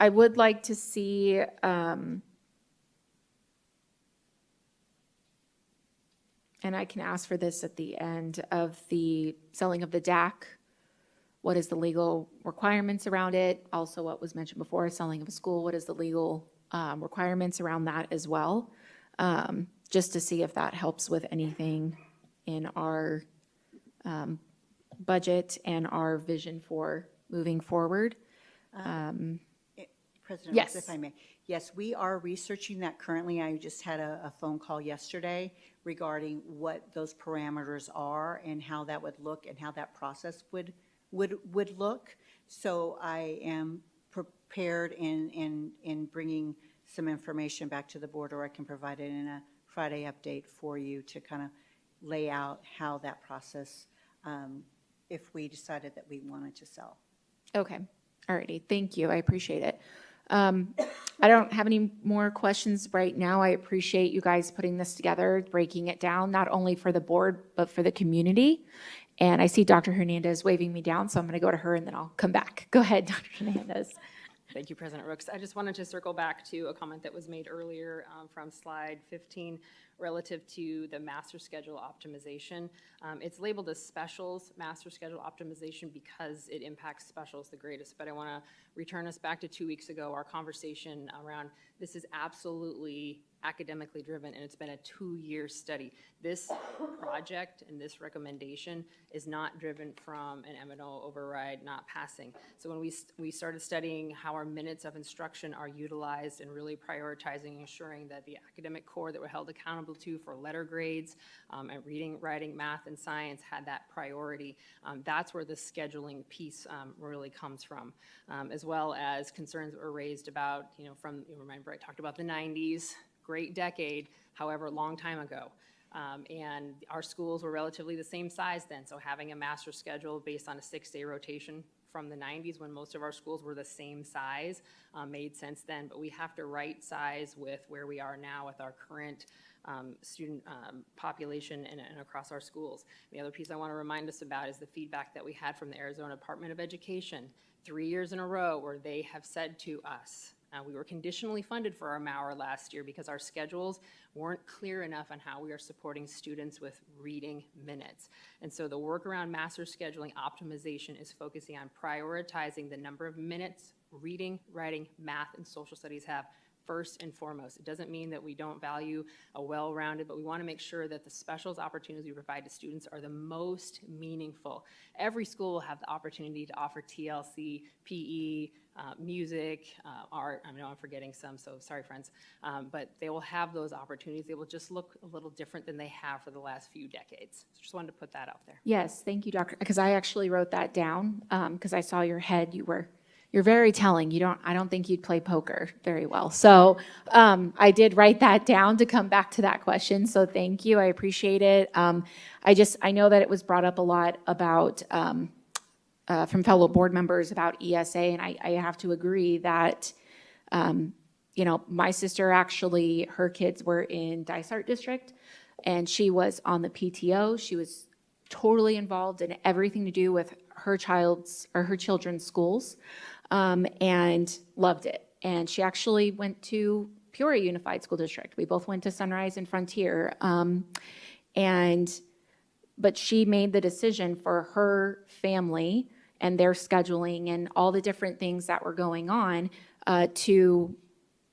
would like to see, and I can ask for this at the end of the selling of the DAC. What is the legal requirements around it? Also, what was mentioned before, selling of a school, what is the legal requirements around that as well? Just to see if that helps with anything in our budget and our vision for moving forward. President Yes. Ricks, if I may. Yes, we are researching that currently. I just had a phone call yesterday regarding what those parameters are and how that would look and how that process would look. So I am prepared in bringing some information back to the board, or I can provide it in a Friday update for you to kind of lay out how that process, if we decided that we wanted to sell. Okay, all righty, thank you, I appreciate it. I don't have any more questions right now. I appreciate you guys putting this together, breaking it down, not only for the board, but for the community. And I see Dr. Hernandez waving me down, so I'm going to go to her and then I'll come back. Go ahead, Dr. Hernandez. Thank you, President Rooks. I just wanted to circle back to a comment that was made earlier from slide 15 relative to the master schedule optimization. It's labeled as specials master schedule optimization because it impacts specials the greatest. But I want to return us back to 2 weeks ago, our conversation around this is absolutely academically driven, and it's been a 2-year study. This project and this recommendation is not driven from an M&O override not passing. So when we started studying how our minutes of instruction are utilized and really prioritizing ensuring that the academic core that we're held accountable to for letter grades and reading, writing, math, and science had that priority. That's where the scheduling piece really comes from, as well as concerns that were raised about, from, remember I talked about the 90s, great decade, however, long time ago. And our schools were relatively the same size then, so having a master schedule based on a 6-day rotation from the 90s when most of our schools were the same size made sense then, but we have to right size with where we are now with our current student population and across our schools. The other piece I want to remind us about is the feedback that we had from the Arizona Department of Education 3 years in a row where they have said to us, we were conditionally funded for our Mauer last year because our schedules weren't clear enough on how we are supporting students with reading minutes. And so the work around master scheduling optimization is focusing on prioritizing the number of minutes reading, writing, math, and social studies have first and foremost. It doesn't mean that we don't value a well-rounded, but we want to make sure that the specials opportunities we provide to students are the most meaningful. Every school will have the opportunity to offer TLC, PE, music, art. I know I'm forgetting some, so sorry, friends. But they will have those opportunities. They will just look a little different than they have for the last few decades. So just wanted to put that out there. Yes, thank you, Doctor, because I actually wrote that down because I saw your head. You were You're very telling. I don't think you'd play poker very well. So I did write that down to come back to that question. So thank you. I appreciate it. I know that it was brought up a lot about, from fellow board members about ESA, and I have to agree that, my sister actually, her kids were in Dysart District, and she was on the PTO. She was totally involved in everything to do with her children's schools, and loved it. And she actually went to Peoria Unified School District. We both went to Sunrise and Frontier. But she made the decision for her family and their scheduling and all the different things that were going on to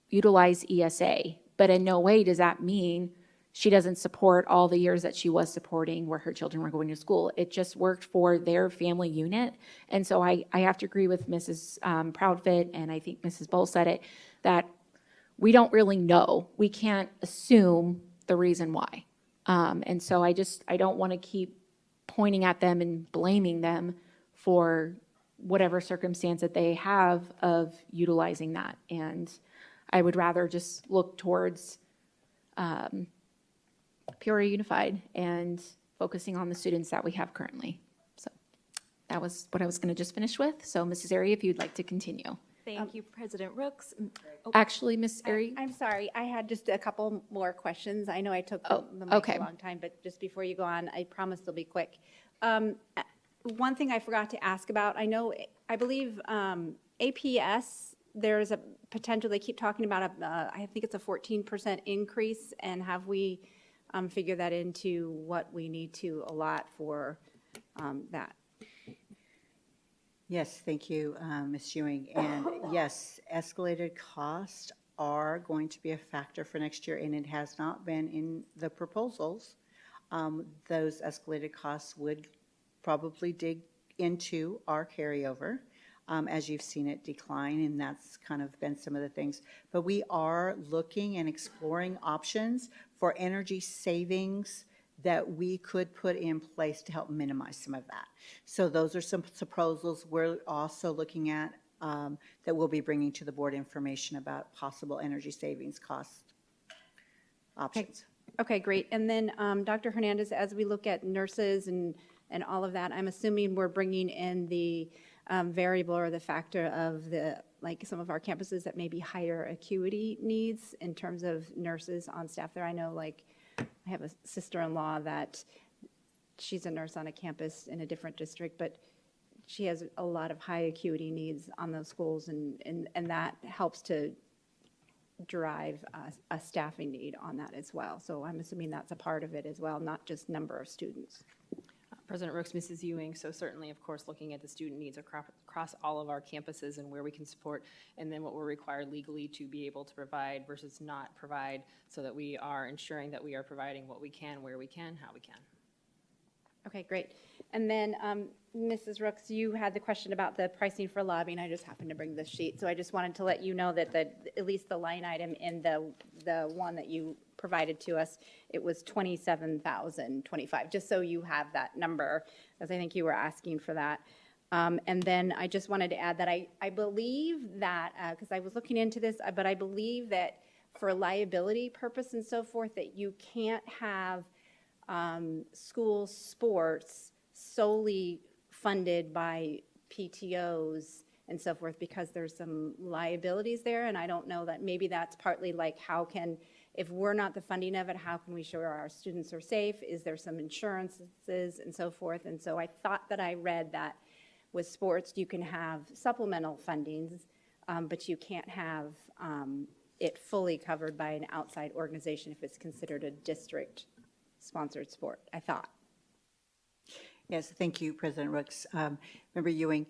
utilize ESA. But in no way does that mean she doesn't support all the years that she was supporting where her children were going to school. It just worked for their family unit. And so I have to agree with Mrs. Proudfit, and I think Mrs. Bull said it, that we don't really know. We can't assume the reason why. And so I don't want to keep pointing at them and blaming them for whatever circumstance that they have of utilizing that. And I would rather just look towards Peoria Unified and focusing on the students that we have currently. So that was what I was going to just finish with. So Mrs. Airy, if you'd like to continue. Thank you, President Rooks. Actually, Ms. Airy? I'm sorry, I had just a couple more questions. I know I took the mic okay. a long time, but just before you go on, I promise they'll be quick. One thing I forgot to ask about, I believe APS, there's a potential, they keep talking about, I think it's a 14% increase, and have we figured that into what we need to allot for that? Yes, thank you, Ms. Ewing. And yes, escalated costs are going to be a factor for next year, and it has not been in the proposals. Those escalated costs would probably dig into our carryover, as you've seen it decline, and that's kind of been some of the things. But we are looking and exploring options for energy savings that we could put in place to help minimize some of that. So those are some proposals we're also looking at that we'll be bringing to the board information about possible energy savings cost options. Okay, great. And then Dr. Hernandez, as we look at nurses and all of that, I'm assuming we're bringing in the variable or the factor of like some of our campuses that may be higher acuity needs in terms of nurses on staff there. I know, like, I have a sister-in-law that she's a nurse on a campus in a different district, but she has a lot of high acuity needs on those schools, and that helps to drive a staffing need on that as well. So I'm assuming that's a part of it as well, not just number of students. President Rooks, Mrs. Ewing, so certainly, of course, looking at the student needs across all of our campuses and where we can support, and then what we're required legally to be able to provide versus not provide, so that we are ensuring that we are providing what we can, where we can, how we can. Okay, great. And then, Mrs. Rooks, you had the question about the pricing for lobbying. I just happened to bring this sheet, so I just wanted to let you know that at least the line item in the one that you provided to us, it was $27,025, just so you have that number, as I think you were asking for that. And then I just wanted to add that I believe that, because I was looking into this, but I believe that for liability purpose and so forth, that you can't have school sports solely funded by PTOs and so forth, because there's some liabilities there, and I don't know that maybe that's partly like if we're not the funding of it, how can we show our students are safe? Is there some insurances and so forth? And so I thought that I read that with sports you can have supplemental fundings, but you can't have it fully covered by an outside organization if it's considered a district sponsored sport, I thought. Yes, thank you, President Rooks. Member Ewing,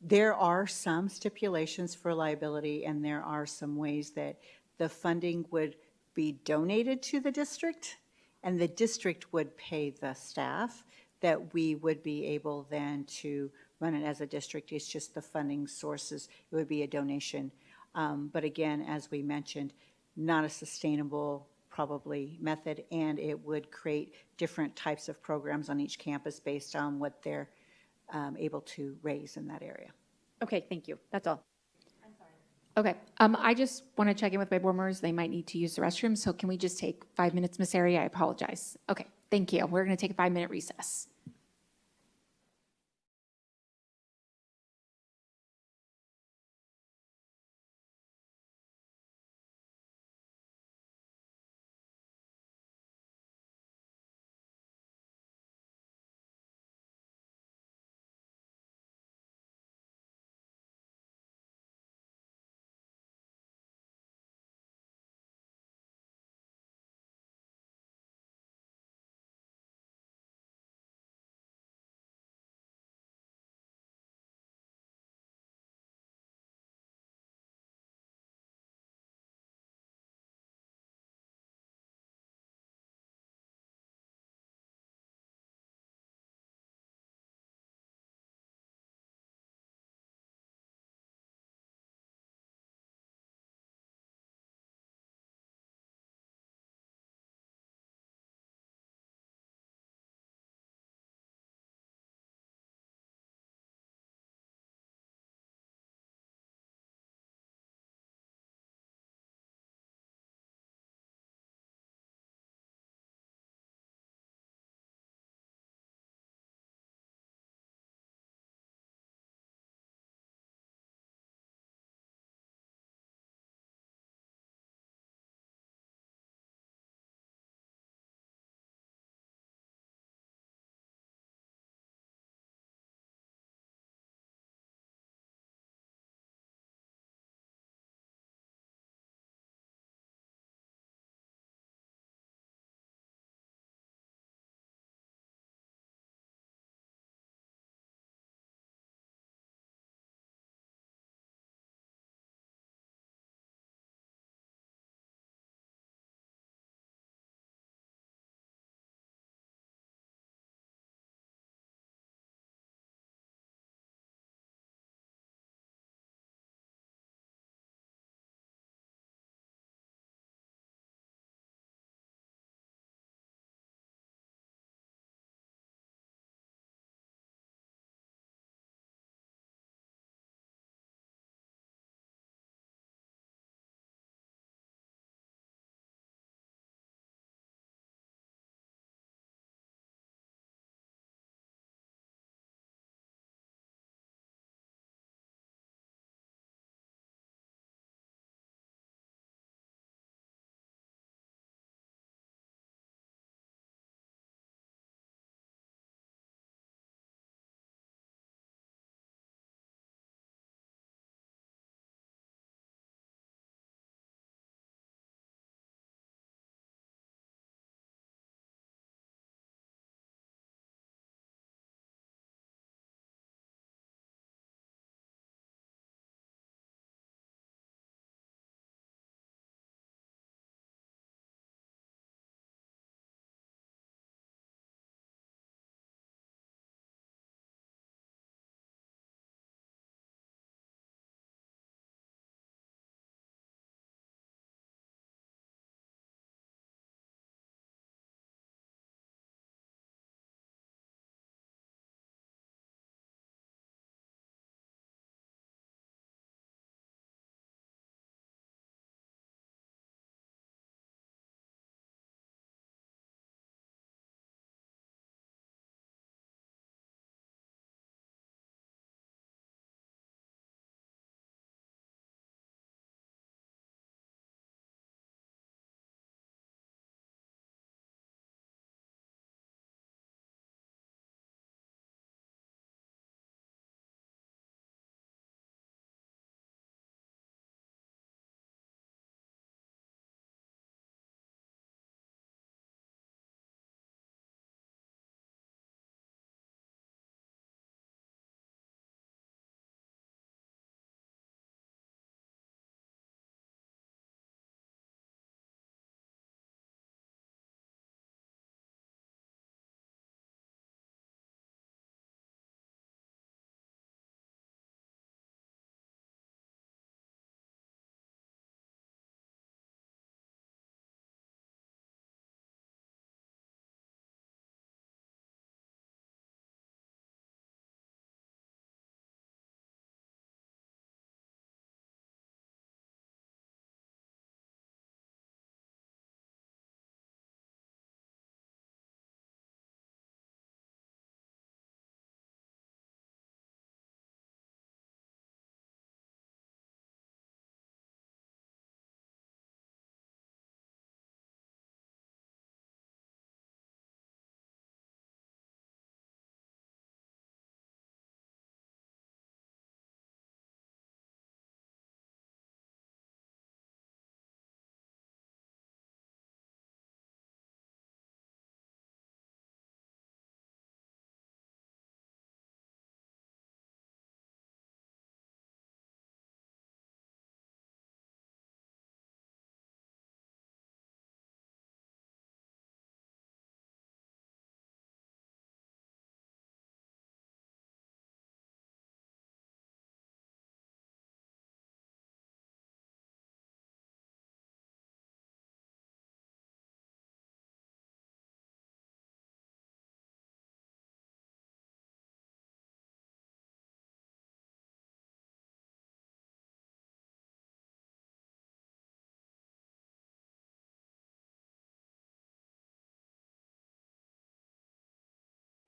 there are some stipulations for liability, and there are some ways that the funding would be donated to the district, and the district would pay the staff, that we would be able then to run it as a district. It's just the funding sources. It would be a donation. But again, as we mentioned, not a sustainable probably method, and it would create different types of programs on each campus based on what they're able to raise in that area. Okay, thank you. That's all. Okay, I just want to check in with my board members. They might need to use the restroom, so can we just take 5 minutes, Miss Ari? I apologize. Okay, thank you. We're going to take a 5-minute recess.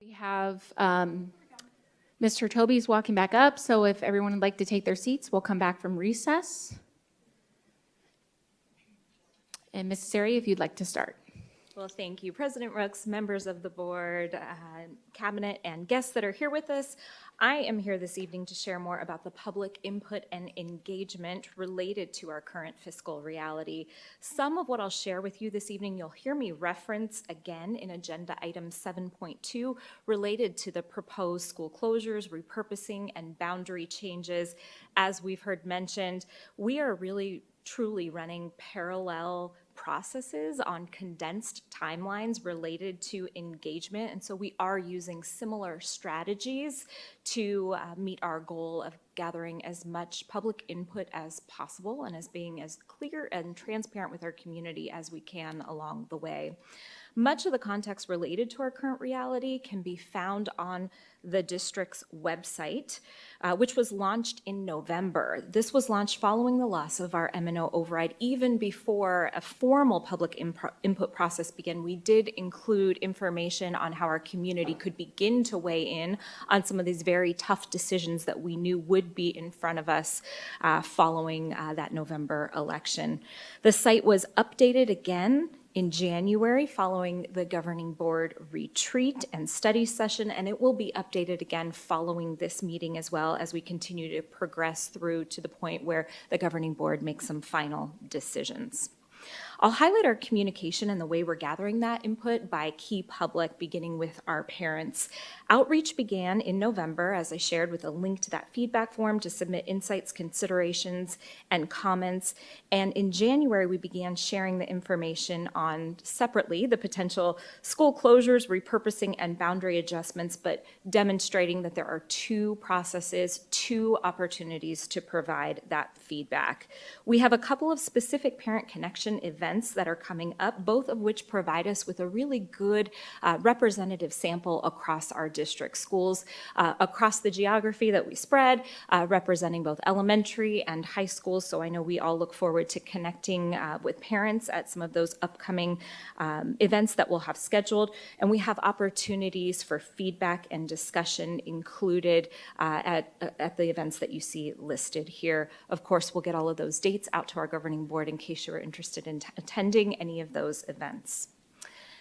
We have Mr. Toby's walking back up, so if everyone would like to take their seats, we'll come back from recess. And Mrs. Sari, if you'd like to start. Well, thank you, President Rooks, members of the board, cabinet, and guests that are here with us. I am here this evening to share more about the public input and engagement related to our current fiscal reality. Some of what I'll share with you this evening, you'll hear me reference again in Agenda Item 7.2 related to the proposed school closures, repurposing, and boundary changes. As we've heard mentioned, we are really truly running parallel processes on condensed timelines related to engagement. And so we are using similar strategies to meet our goal of gathering as much public input as possible and as being as clear and transparent with our community as we can along the way. Much of the context related to our current reality can be found on the district's website, which was launched in November. This was launched following the loss of our M&O override. Even before a formal public input process began, we did include information on how our community could begin to weigh in on some of these very tough decisions that we knew would be in front of us following that November election. The site was updated again in January following the governing board retreat and study session, and it will be updated again following this meeting as well as we continue to progress through to the point where the governing board makes some final decisions. I'll highlight our communication and the way we're gathering that input by key public, beginning with our parents. Outreach began in November, as I shared, with a link to that feedback form to submit insights, considerations, and comments. And in January, we began sharing the information on, separately, the potential school closures, repurposing, and boundary adjustments, but demonstrating that there are two processes, two opportunities to provide that feedback. We have a couple of specific parent connection events that are coming up, both of which provide us with a really good representative sample across our district schools, across the geography that we spread, representing both elementary and high schools. So I know we all look forward to connecting with parents at some of those upcoming events that we'll have scheduled. And we have opportunities for feedback and discussion included at the events that you see listed here. Of course, we'll get all of those dates out to our governing board in case you're interested in attending any of those events.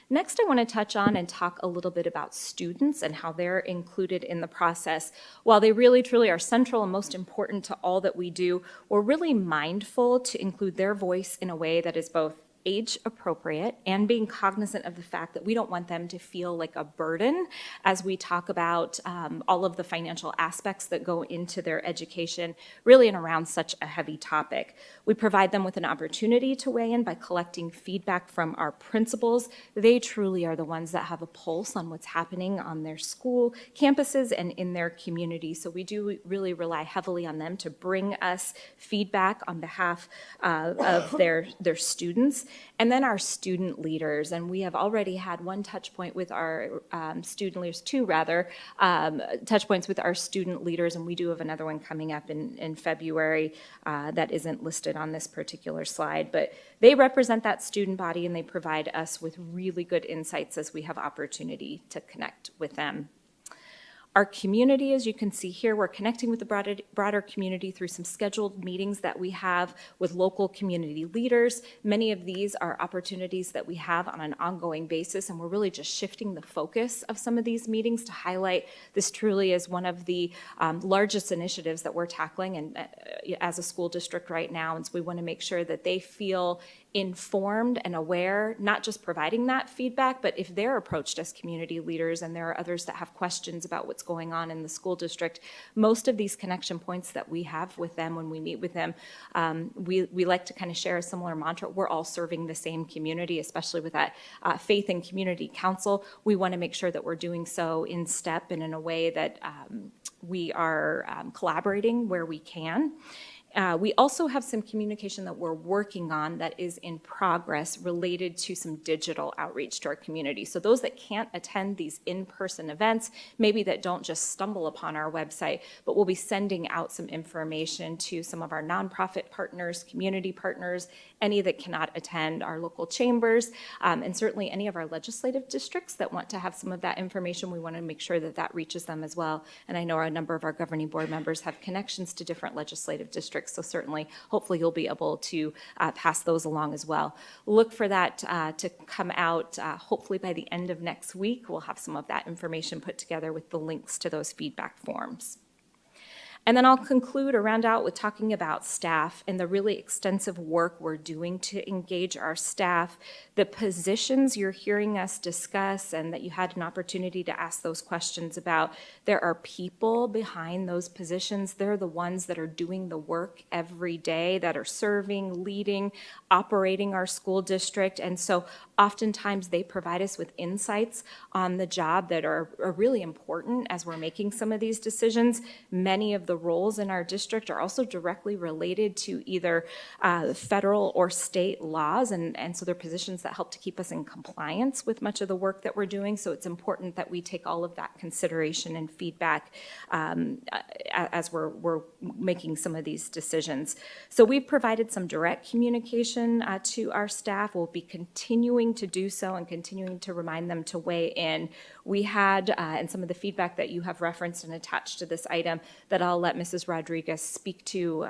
Next, I want to touch on and talk a little bit about students and how they're included in the process. While they really, truly are central and most important to all that we do, we're really mindful to include their voice in a way that is both age appropriate and being cognizant of the fact that we don't want them to feel like a burden as we talk about all of the financial aspects that go into their education, really and around such a heavy topic. We provide them with an opportunity to weigh in by collecting feedback from our principals. They truly are the ones that have a pulse on what's happening on their school campuses and in their community. So we do really rely heavily on them to bring us feedback on behalf of their students. And then our student leaders, and we have already had one touch point with our student leaders, touch points with our student leaders, and we do have another one coming up in February that isn't listed on this particular slide, but they represent that student body and they provide us with really good insights as we have opportunity to connect with them. Our community, as you can see here, we're connecting with the broader community through some scheduled meetings that we have with local community leaders. Many of these are opportunities that we have on an ongoing basis, and we're really just shifting the focus of some of these meetings to highlight this truly is one of the largest initiatives that we're tackling and as a school district right now. And so we want to make sure that they feel informed and aware, not just providing that feedback, but if they're approached as community leaders and there are others that have questions about what's going on in the school district, most of these connection points that we have with them when we meet with them, we like to kind of share a similar mantra. We're all serving the same community, especially with that faith and community council. We want to make sure that we're doing so in step and in a way that we are collaborating where we can. We also have some communication that we're working on that is in progress related to some digital outreach to our community. So those that can't attend these in-person events, maybe that don't just stumble upon our website, but we'll be sending out some information to some of our nonprofit partners, community partners, any that cannot attend our local chambers, and certainly any of our legislative districts that want to have some of that information. We want to make sure that that reaches them as well. And I know a number of our governing board members have connections to different legislative districts, so certainly, hopefully you'll be able to pass those along as well. Look for that to come out hopefully by the end of next week. We'll have some of that information put together with the links to those feedback forms. And then I'll conclude or round out with talking about staff and the really extensive work we're doing to engage our staff. The positions you're hearing us discuss and that you had an opportunity to ask those questions about, there are people behind those positions. They're the ones that are doing the work every day, that are serving, leading, operating our school district. And so oftentimes they provide us with insights on the job that are really important as we're making some of these decisions. Many of the roles in our district are also directly related to either federal or state laws, and so they're positions that help to keep us in compliance with much of the work that we're doing. So it's important that we take all of that consideration and feedback as we're making some of these decisions. So we've provided some direct communication to our staff. We'll be continuing to do so and continuing to remind them to weigh in. We had, and some of the feedback that you have referenced and attached to this item that I'll let Mrs. Rodriguez speak to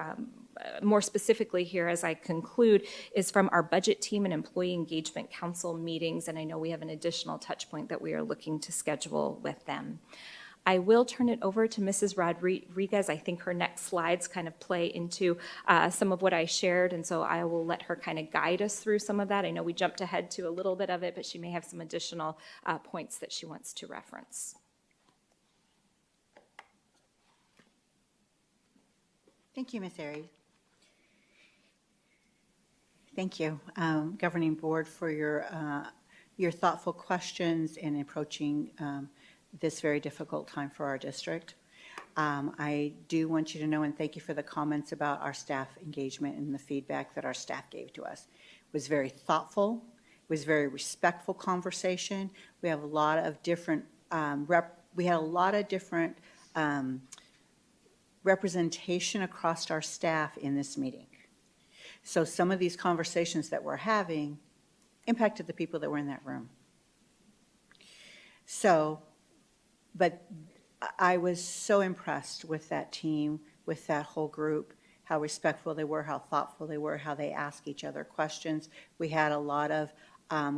more specifically here as I conclude, is from our budget team and employee engagement council meetings, and I know we have an additional touch point that we are looking to schedule with them. I will turn it over to Mrs. Rodriguez. I think her next slides kind of play into some of what I shared, and so I will let her kind of guide us through some of that. I know we jumped ahead to a little bit of it, but she may have some additional points that she wants to reference. Thank you, Ms. Aries. Thank you, Governing Board, for your thoughtful questions in approaching this very difficult time for our district. I do want you to know, and thank you for the comments about our staff engagement and the feedback that our staff gave to us. It was very thoughtful. It was very respectful conversation. We have a lot of different representation across our staff in this meeting. So some of these conversations that we're having impacted the people that were in that room. So, but I was so impressed with that team, with that whole group, how respectful they were, how thoughtful they were, how they asked each other questions. We had a lot of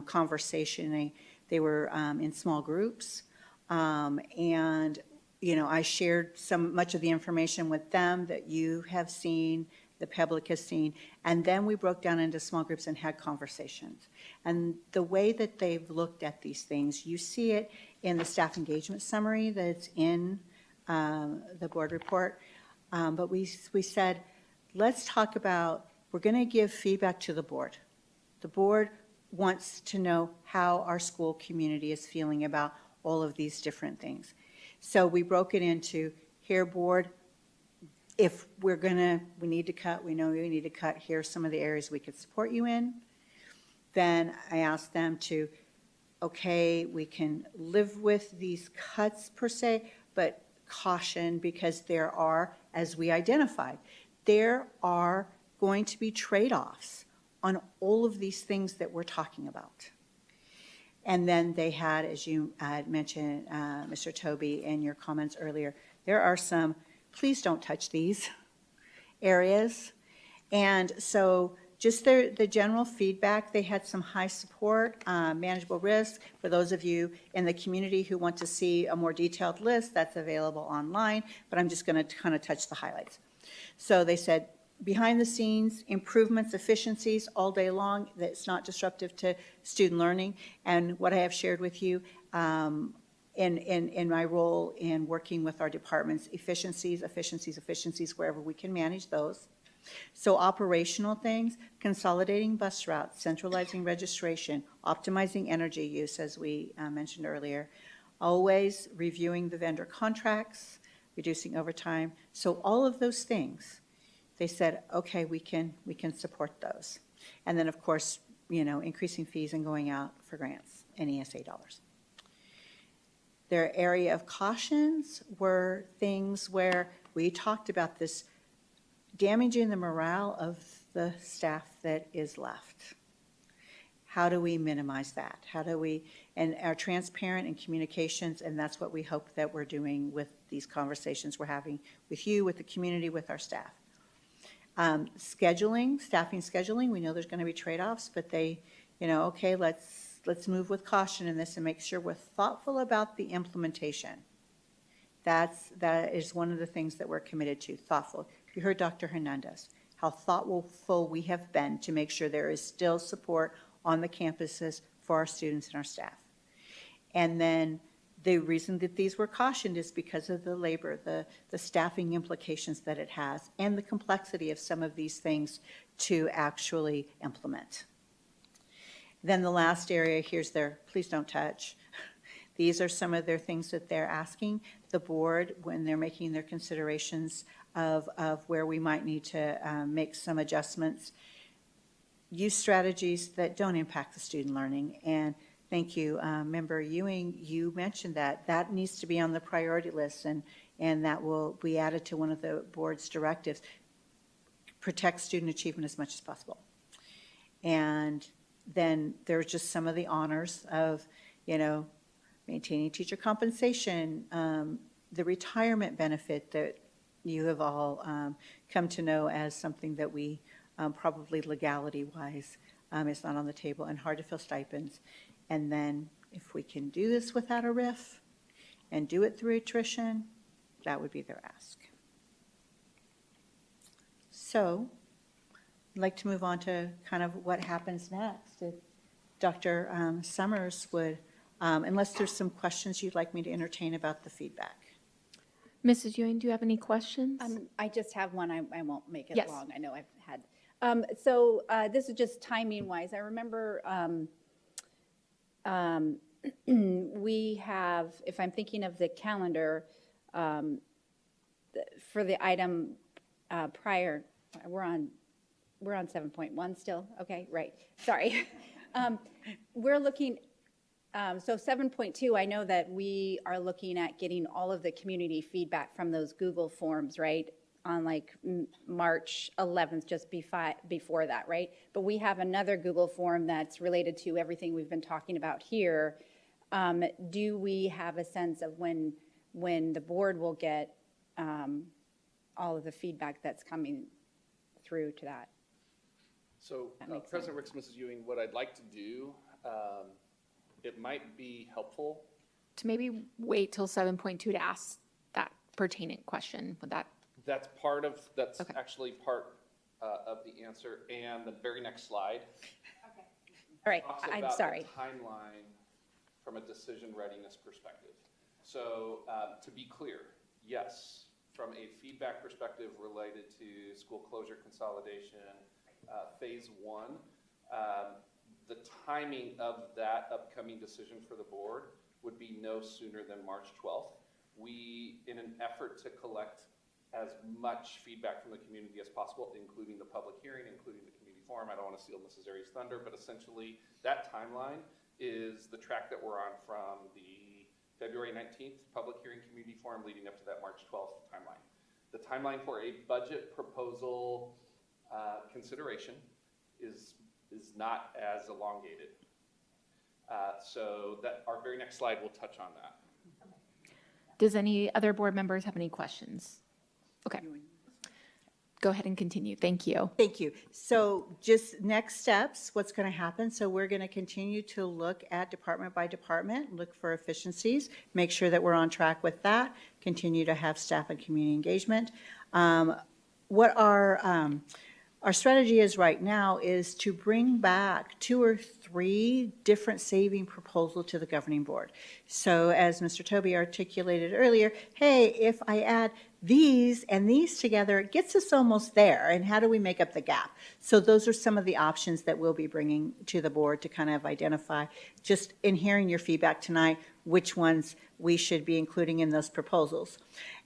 conversation. They were in small groups, and you know, I shared much of the information with them that you have seen, the public has seen, and then we broke down into small groups and had conversations. And the way that they've looked at these things, you see it in the staff engagement summary that's in the board report. But we said, let's talk about, we're going to give feedback to the board. The board wants to know how our school community is feeling about all of these different things. So we broke it into, here, board, if we need to cut, we know we need to cut, here's some of the areas we could support you in. Then I asked them to, okay, we can live with these cuts per se, but caution, because there are, as we identified, there are going to be trade-offs on all of these things that we're talking about. And then they had, as you had mentioned, Mr. Toby, in your comments earlier, there are some, please don't touch these areas. And so just the general feedback, they had some high support, manageable risk. For those of you in the community who want to see a more detailed list, that's available online, but I'm just going to kind of touch the highlights. So they said, behind the scenes, improvements, efficiencies all day long, that's not disruptive to student learning. And what I have shared with you in my role in working with our departments, efficiencies, wherever we can manage those. So operational things, consolidating bus routes, centralizing registration, optimizing energy use, as we mentioned earlier, always reviewing the vendor contracts, reducing overtime. So all of those things they said, okay, we can support those. And then, of course, increasing fees and going out for grants and ESA dollars. Their area of cautions were things where we talked about this damaging the morale of the staff that is left. How do we minimize that? How do we, and are transparent in communications, and that's what we hope that we're doing with these conversations we're having with you, with the community, with our staff. Scheduling, staffing scheduling, we know there's going to be trade-offs, but they, okay, let's move with caution in this and make sure we're thoughtful about the implementation. That is one of the things that we're committed to, thoughtful. You heard Dr. Hernandez, how thoughtful we have been to make sure there is still support on the campuses for our students and our staff. And then the reason that these were cautioned is because of the labor, the staffing implications that it has, and the complexity of some of these things to actually implement. Then the last area, here's their please don't touch. These are some of their things that they're asking the board when they're making their considerations of where we might need to make some adjustments. Use strategies that don't impact the student learning. And thank you, Member Ewing, you mentioned that. That needs to be on the priority list, and that will be added to one of the board's directives. Protect student achievement as much as possible. And then there's just some of the honors of, maintaining teacher compensation, the retirement benefit that you have all come to know as something that we probably legality-wise is not on the table, and hard to fill stipends. And then if we can do this without a RIF and do it through attrition, that would be their ask. So I'd like to move on to kind of what happens next. If Dr. Summers would, unless there's some questions you'd like me to entertain about the feedback. Mrs. Ewing, do you have any questions? I just have one. I won't make it Yes. long. I know I've had. So this is just timing-wise. I remember we have, if I'm thinking of the calendar, for the item prior, we're on 7.1 still. Okay, right. Sorry. We're looking. So 7.2, I know that we are looking at getting all of the community feedback from those Google forms, right, on like March 11th, just before that, right? But we have another Google form that's related to everything we've been talking about here. Do we have a sense of when the board will get all of the feedback that's coming through to that? So President Ricks, Mrs. Ewing, what I'd like to do, it might be helpful To maybe wait till 7.2 to ask that pertinent question. Would that? That's okay. Actually part of the answer. And the very next slide. Okay. All right, I'm sorry. The timeline from a decision readiness perspective. So to be clear, yes, from a feedback perspective related to school closure consolidation, phase 1, the timing of that upcoming decision for the board would be no sooner than March 12th. We, in an effort to collect as much feedback from the community as possible, including the public hearing, including the community forum, I don't want to steal Mrs. Aries' thunder, but essentially that timeline is the track that we're on from the February 19th public hearing community forum leading up to that March 12th timeline. The timeline for a budget proposal consideration is not as elongated. So that our very next slide will touch on that. Does any other board members have any questions? Okay. Go ahead and continue. Thank you. Thank you. So just next steps, what's going to happen? So we're going to continue to look at department by department, look for efficiencies, make sure that we're on track with that, continue to have staff and community engagement. What our strategy is right now is to bring back 2 or 3 different saving proposals to the governing board. So as Mr. Toby articulated earlier, hey, if I add these and these together gets us almost there, and how do we make up the gap? So those are some of the options that we'll be bringing to the board to kind of identify, just in hearing your feedback tonight, which ones we should be including in those proposals.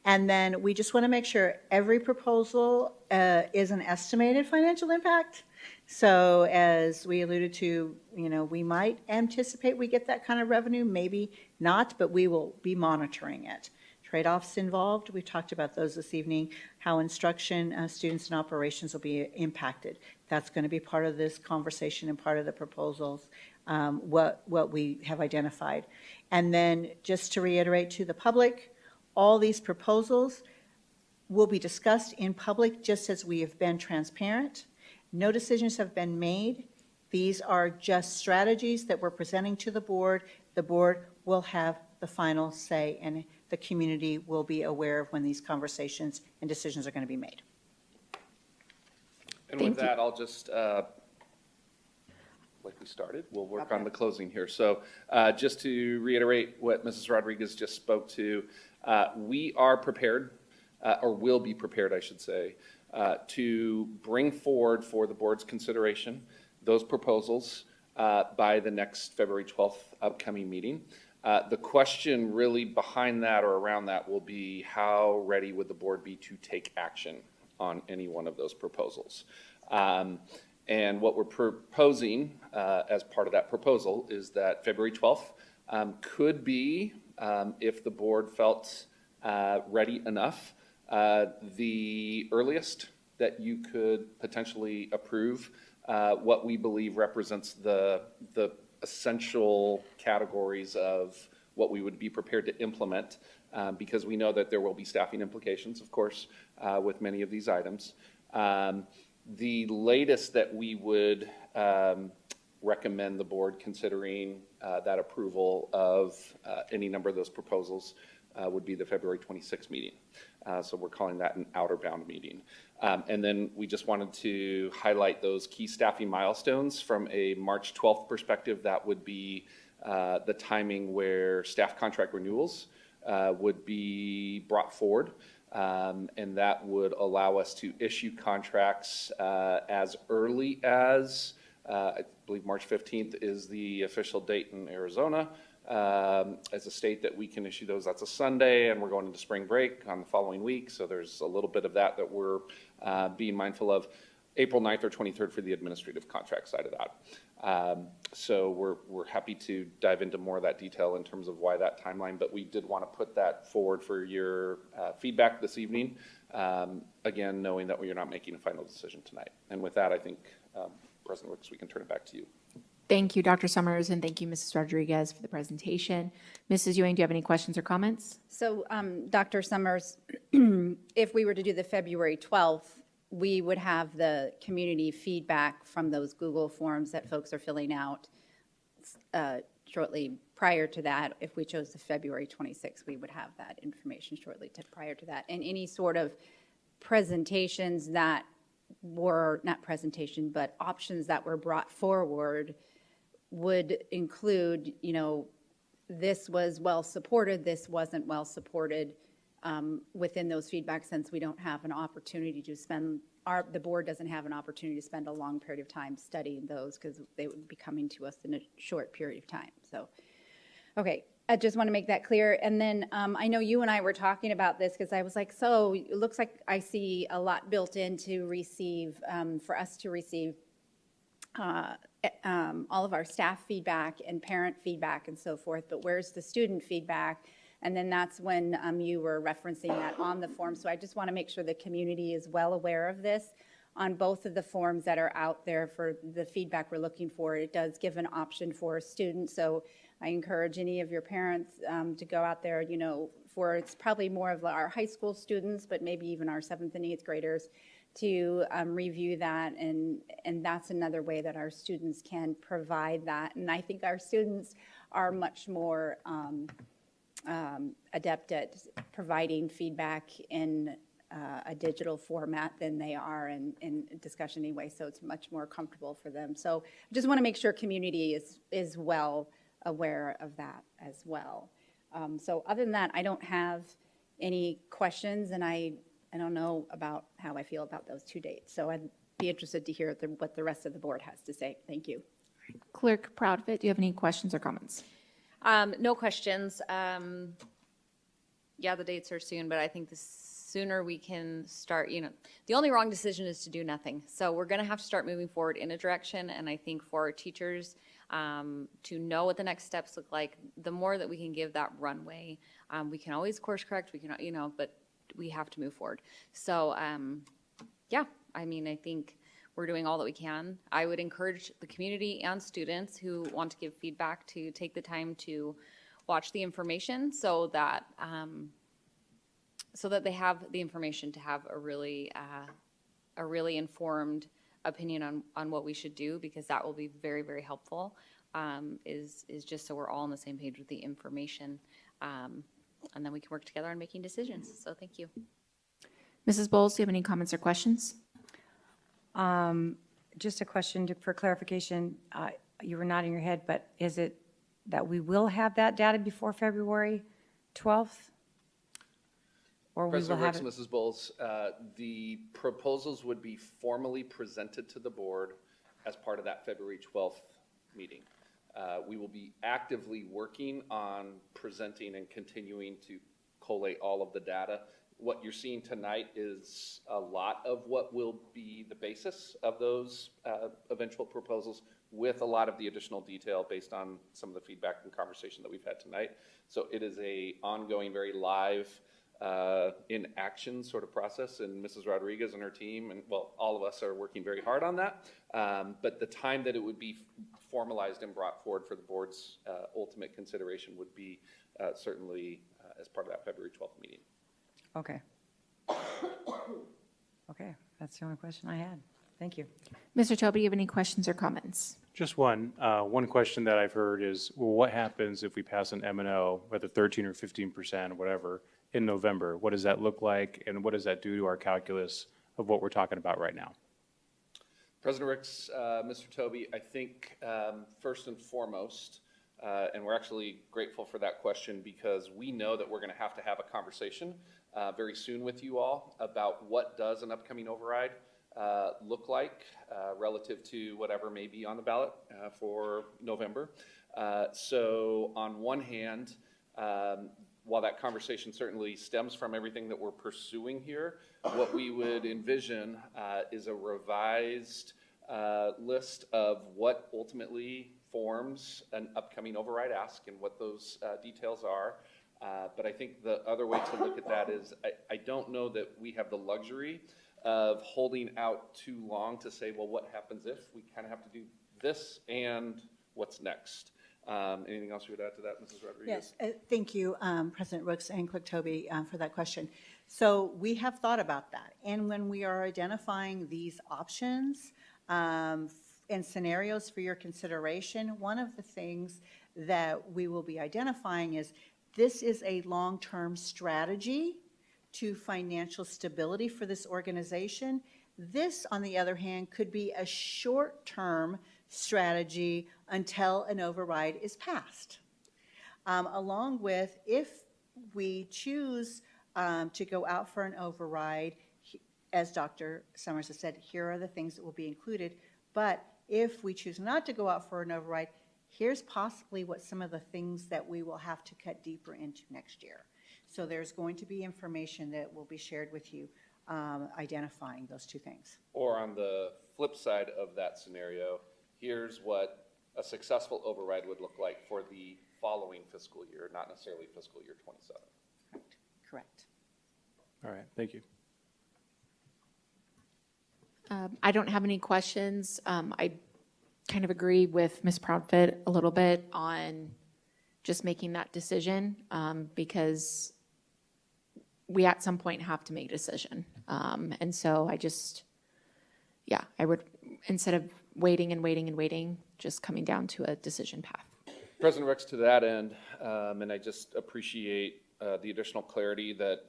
And then we just want to make sure every proposal is an estimated financial impact. So as we alluded to, we might anticipate we get that kind of revenue, maybe not, but we will be monitoring it. Trade-offs involved, we talked about those this evening, how instruction, students, and operations will be impacted. That's going to be part of this conversation and part of the proposals, what we have identified. And then just to reiterate to the public, all these proposals will be discussed in public just as we have been transparent. No decisions have been made. These are just strategies that we're presenting to the board. The board will have the final say, and the community will be aware of when these conversations and decisions are going to be made. And with that, I'll just, like we started, we'll work on the closing here. So just to reiterate what Mrs. Rodriguez just spoke to, we are prepared, or will be prepared, I should say, to bring forward for the board's consideration those proposals by the next February 12th upcoming meeting. The question really behind that or around that will be how ready would the board be to take action on any one of those proposals. And what we're proposing as part of that proposal is that February 12th could be, if the board felt ready enough, the earliest that you could potentially approve what we believe represents the essential categories of what we would be prepared to implement, because we know that there will be staffing implications, of course, with many of these items. The latest that we would recommend the board considering that approval of any number of those proposals would be the February 26th meeting. So we're calling that an outer bound meeting. And then we just wanted to highlight those key staffing milestones from a March 12th perspective. That would be the timing where staff contract renewals would be brought forward. And that would allow us to issue contracts as early as, I believe March 15th is the official date in Arizona. As a state that we can issue those. That's a Sunday, and we're going into spring break on the following week, so there's a little bit of that we're being mindful of. April 9th or 23rd for the administrative contract side of that. So we're happy to dive into more of that detail in terms of why that timeline, but we did want to put that forward for your feedback this evening, again, knowing that we are not making a final decision tonight. And with that, I think, President Wicks, we can turn it back to you. Thank you, Dr. Summers, and thank you, Mrs. Rodriguez, for the presentation. Mrs. Ewing, do you have any questions or comments? So, Dr. Summers, if we were to do the February 12th, we would have the community feedback from those Google forms that folks are filling out shortly prior to that. If we chose the February 26th, we would have that information shortly prior to that. And any sort of presentations that were, not presentation, but options that were brought forward would include, this was well supported, this wasn't well supported within those feedback, since we don't have an opportunity to spend, the board doesn't have an opportunity to spend a long period of time studying those because they would be coming to us in a short period of time. So, okay, I just want to make that clear. And then I know you and I were talking about this because I was like, so it looks like I see a lot built in to receive, for us to receive all of our staff feedback and parent feedback and so forth, but where's the student feedback? And then that's when you were referencing that on the form. So I just want to make sure the community is well aware of this on both of the forms that are out there for the feedback we're looking for. It does give an option for students. So I encourage any of your parents to go out there, for it's probably more of our high school students, but maybe even our 7th and 8th graders, to review that, and that's another way that our students can provide that. And I think our students are much more adept at providing feedback in a digital format than they are in discussion anyway, so it's much more comfortable for them. So I just want to make sure community is well aware of that as well. So other than that, I don't have any questions, and I don't know about how I feel about those two dates. So I'd be interested to hear what the rest of the board has to say. Thank you. Clerk Proudfit, do you have any questions or comments? No questions. Yeah, the dates are soon, but I think the sooner we can start, the only wrong decision is to do nothing. So we're going to have to start moving forward in a direction. And I think for our teachers to know what the next steps look like, the more that we can give that runway, we can always course correct, we can, but we have to move forward. So, yeah, I mean, I think we're doing all that we can. I would encourage the community and students who want to give feedback to take the time to watch the information so that they have the information to have a really informed opinion on what we should do, because that will be very, very helpful, is just so we're all on the same page with the information, and then we can work together on making decisions. So thank you. Mrs. Bowles, do you have any comments or questions? Just a question for clarification. You were nodding your head, but is it that we will have that data before February 12th? Or we will President have Ricks, it? Mrs. Bowles, the proposals would be formally presented to the board as part of that February 12th meeting. We will be actively working on presenting and continuing to collate all of the data. What you're seeing tonight is a lot of what will be the basis of those eventual proposals, with a lot of the additional detail based on some of the feedback and conversation that we've had tonight. So it is a ongoing, very live, in action sort of process, and Mrs. Rodriguez and her team, and well, all of us are working very hard on that. But the time that it would be formalized and brought forward for the board's ultimate consideration would be certainly as part of that February 12th meeting. Okay. Okay, that's the only question I had. Thank you. Mr. Toby, do you have any questions or comments? Just one. One question that I've heard is, well, what happens if we pass an M&O, whether 13 or 15% or whatever, in November? What does that look like, and what does that do to our calculus of what we're talking about right now? President Ricks, Mr. Toby, I think first and foremost, and we're actually grateful for that question, because we know that we're going to have a conversation very soon with you all about what does an upcoming override look like relative to whatever may be on the ballot for November. So on one hand, while that conversation certainly stems from everything that we're pursuing here, what we would envision is a revised list of what ultimately forms an upcoming override ask and what those details are. But I think the other way to look at that is I don't know that we have the luxury of holding out too long to say, well, what happens if? We kind of have to do this and what's next. Anything else you would add to that, Mrs. Rodriguez? Yes, thank you, President Rooks and Clerk Toby, for that question. So we have thought about that. And when we are identifying these options and scenarios for your consideration, one of the things that we will be identifying is this is a long-term strategy to financial stability for this organization. This, on the other hand, could be a short-term strategy until an override is passed. Along with, if we choose to go out for an override, as Dr. Summers has said, here are the things that will be included. But if we choose not to go out for an override, here's possibly what some of the things that we will have to cut deeper into next year. So there's going to be information that will be shared with you identifying those two things. Or on the flip side of that scenario, here's what a successful override would look like for the following fiscal year, not necessarily fiscal year 27. Correct. All right, thank you. I don't have any questions. I kind of agree with Ms. Proudfit a little bit on just making that decision, because we at some point have to make a decision. And so I just, I would, instead of waiting and waiting and waiting, just coming down to a decision path. President Ricks, to that end, and I just appreciate the additional clarity that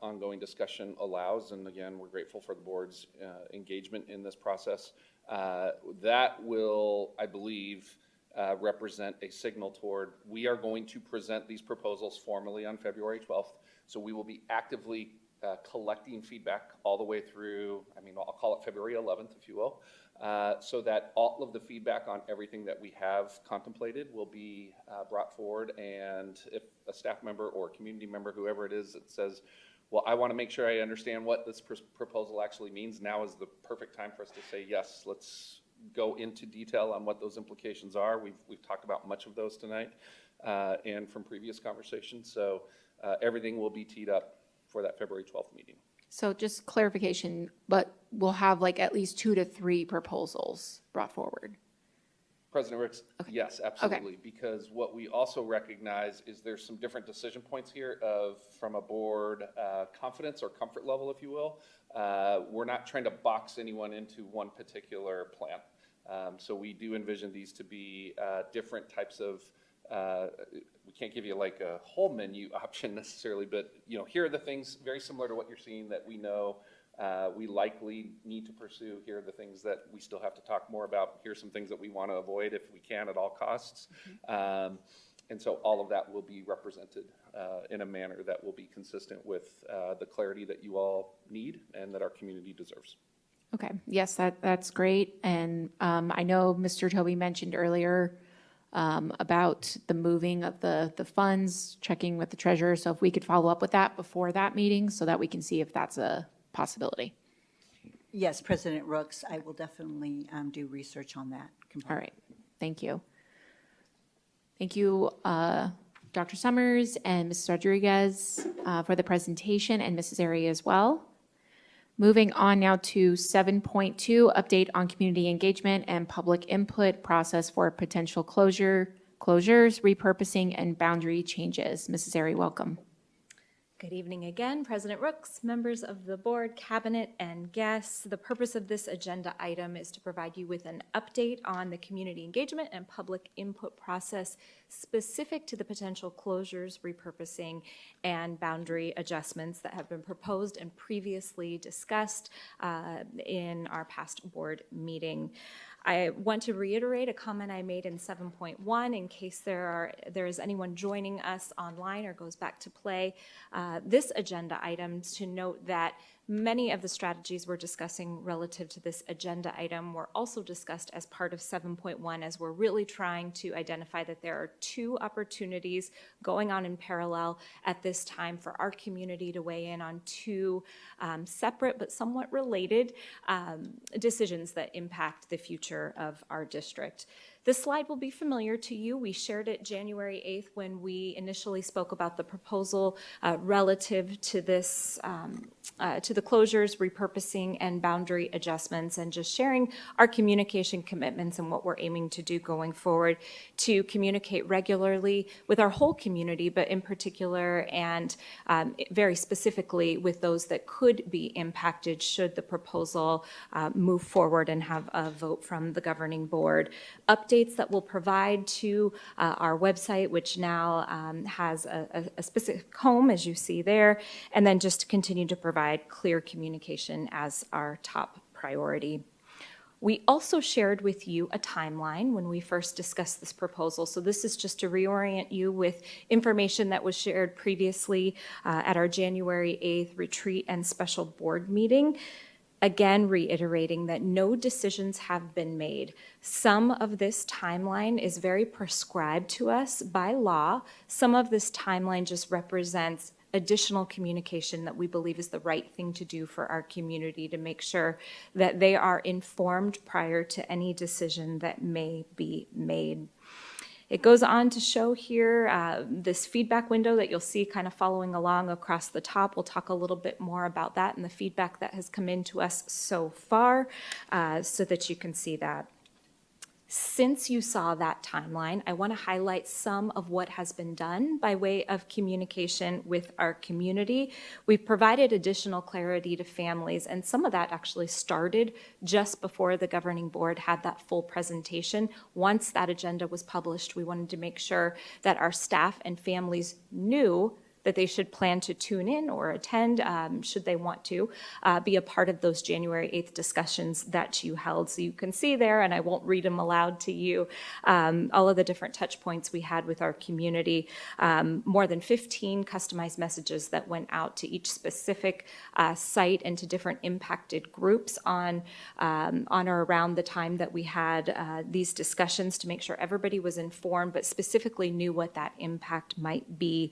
ongoing discussion allows. And again, we're grateful for the board's engagement in this process. That will, I believe, represent a signal toward we are going to present these proposals formally on February 12th. So we will be actively collecting feedback all the way through, I'll call it February 11th, if you will, so that all of the feedback on everything that we have contemplated will be brought forward. And if a staff member or community member, whoever it is, that says, well, I want to make sure I understand what this proposal actually means, now is the perfect time for us to say, yes, let's go into detail on what those implications are. We've talked about much of those tonight and from previous conversations. So everything will be teed up for that February 12th meeting. So just clarification, but we'll have like at least 2 to 3 proposals brought forward. President Ricks, yes, absolutely. Because what we also recognize is there's some different decision points here from a board confidence or comfort level, if you will. We're not trying to box anyone into one particular plan. So we do envision these to be different types of, we can't give you like a whole menu option necessarily, but here are the things very similar to what you're seeing that we know we likely need to pursue. Here are the things that we still have to talk more about. Here's some things that we want to avoid if we can at all costs. And so all of that will be represented in a manner that will be consistent with the clarity that you all need and that our community deserves. Okay, yes, that's great. And I know Mr. Toby mentioned earlier about the moving of the funds, checking with the treasurer. So if we could follow up with that before that meeting so that we can see if that's a possibility. Yes, President Rooks, I will definitely do research on that component. All right, thank you. Thank you, Dr. Summers and Mrs. Rodriguez for the presentation, and Mrs. Ari as well. Moving on now to 7.2, update on community engagement and public input process for potential closures, repurposing, and boundary changes. Mrs. Ari, welcome. Good evening again, President Rooks, members of the board, cabinet, and guests. The purpose of this agenda item is to provide you with an update on the community engagement and public input process specific to the potential closures, repurposing, and boundary adjustments that have been proposed and previously discussed in our past board meeting. I want to reiterate a comment I made in 7.1 in case there is anyone joining us online or goes back to play this agenda item, to note that many of the strategies we're discussing relative to this agenda item were also discussed as part of 7.1, as we're really trying to identify that there are 2 opportunities going on in parallel at this time for our community to weigh in on 2 separate but somewhat related decisions that impact the future of our district. This slide will be familiar to you. We shared it January 8th when we initially spoke about the proposal relative to this, to the closures, repurposing, and boundary adjustments, and just sharing our communication commitments and what we're aiming to do going forward to communicate regularly with our whole community, but in particular and very specifically with those that could be impacted should the proposal move forward and have a vote from the governing board. Updates that we'll provide to our website, which now has a specific home, as you see there, and then just to continue to provide clear communication as our top priority. We also shared with you a timeline when we first discussed this proposal. So this is just to reorient you with information that was shared previously at our January 8th retreat and special board meeting. Again, reiterating that no decisions have been made. Some of this timeline is very prescribed to us by law. Some of this timeline just represents additional communication that we believe is the right thing to do for our community to make sure that they are informed prior to any decision that may be made. It goes on to show here this feedback window that you'll see kind of following along across the top. We'll talk a little bit more about that and the feedback that has come in to us so far so that you can see that. Since you saw that timeline, I want to highlight some of what has been done by way of communication with our community. We've provided additional clarity to families, and some of that actually started just before the governing board had that full presentation. Once that agenda was published, we wanted to make sure that our staff and families knew that they should plan to tune in or attend, should they want to, be a part of those January 8th discussions that you held. So you can see there, and I won't read them aloud to you, all of the different touch points we had with our community. More than 15 customized messages that went out to each specific site and to different impacted groups on or around the time that we had these discussions to make sure everybody was informed, but specifically knew what that impact might be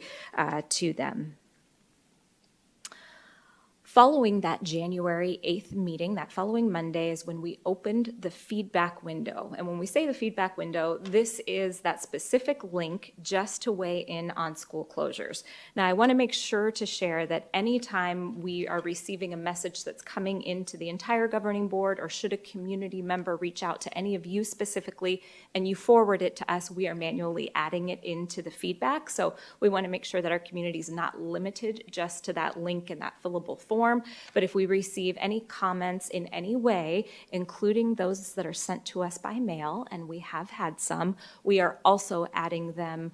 to them. Following that January 8th meeting, that following Monday is when we opened the feedback window. And when we say the feedback window, this is that specific link just to weigh in on school closures. Now, I want to make sure to share that anytime we are receiving a message that's coming into the entire governing board, or should a community member reach out to any of you specifically and you forward it to us, we are manually adding it into the feedback. So we want to make sure that our community is not limited just to that link and that fillable form. But if we receive any comments in any way, including those that are sent to us by mail, and we have had some, we are also adding them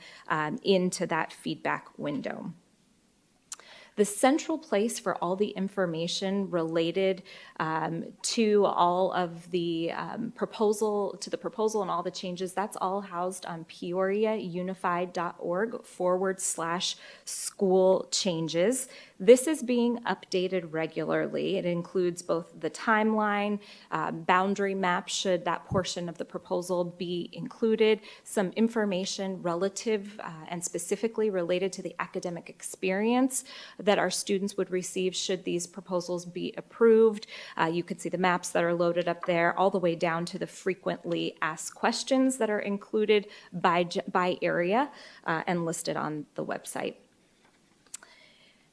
into that feedback window. The central place for all the information related to all of the proposal and all the changes, that's all housed on peoriaunified.org/school changes. This is being updated regularly. It includes both the timeline, boundary map, should that portion of the proposal be included, some information relative and specifically related to the academic experience that our students would receive should these proposals be approved. You can see the maps that are loaded up there, all the way down to the frequently asked questions that are included by area and listed on the website.